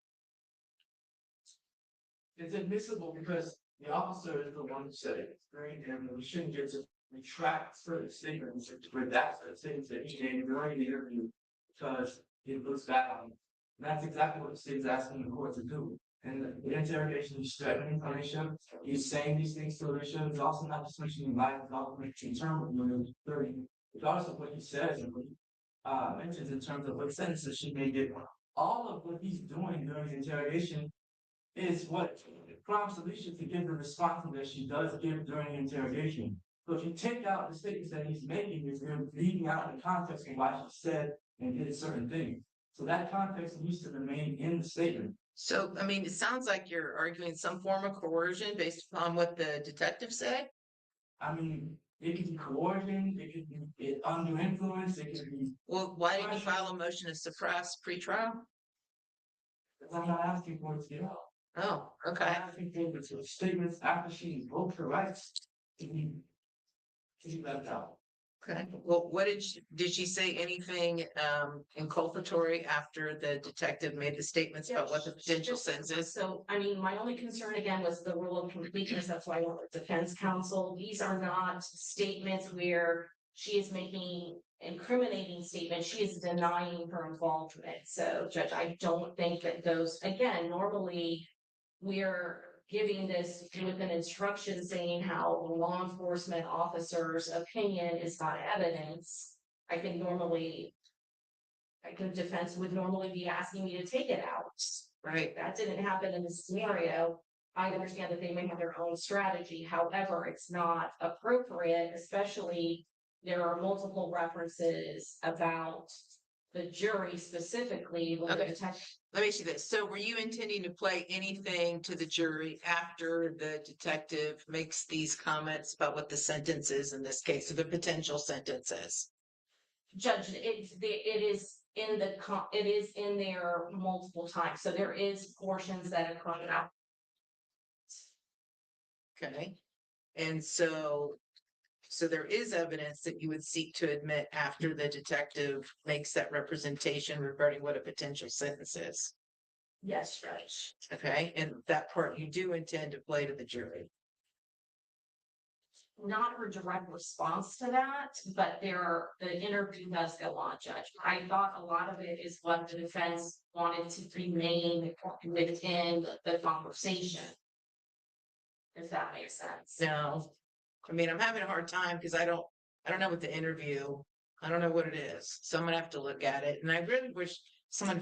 It's admissible because the officer is the one who said it, right? And we shouldn't get to retract certain statements or to redact certain statements that he made during the interview because it looks bad on him. And that's exactly what the state is asking the court to do. And the interrogation, he's threatening Alicia, he's saying these things to Alicia, he's also not just mentioning life, in terms of the 30, regardless of what he says and what he mentions in terms of what sentences she may get. All of what he's doing during the interrogation is what prompts Alicia to give the response that she does give during the interrogation. So if you take out the statements that he's making, you're leaving out the context of why she said and did certain things. So that context needs to remain in the statement. So, I mean, it sounds like you're arguing some form of coercion based upon what the detective said. I mean, it could be coercion, it could be undue influence, it could be. Well, why did you file a motion to suppress pretrial? Because I'm not asking for it to get out. Oh, I'm okay. asking for the statements after she invoked her rights to be left out. Okay, well, did she say anything inculpatory after the detective made the statements about what the potential sentence is? So, I mean, my only concern again was the rule of completeness. That's why I went with defense counsel. These are not statements where she is making incriminating statements. She is denying her involvement. So, Judge, I don't think that those, again, normally we're giving this with an instruction saying how a law enforcement officer's opinion is not evidence. I think defense would normally be asking me to take it out. Right. That didn't happen in this scenario. I understand that they may have their own strategy. However, it's not appropriate, especially there are multiple references about the jury specifically. Okay. Let me see this. So were you intending to play anything to the jury after the detective makes these comments about what the sentence is in this case, or the potential sentences? Judge, it is in there multiple times. So there is portions that are coming out. Okay. And so there is evidence that you would seek to admit after the detective makes that representation regarding what a potential sentence is. Yes, Judge. Okay, and that part you do intend to play to the jury. Not her direct response to that, but the interview does go on, Judge. I thought a lot of it is what the defense wanted to remain within the conversation. If that makes sense. No, I mean, I'm having a hard time because I don't know what the interview, I don't know what it is. So I'm gonna have to look at it. And I really wish someone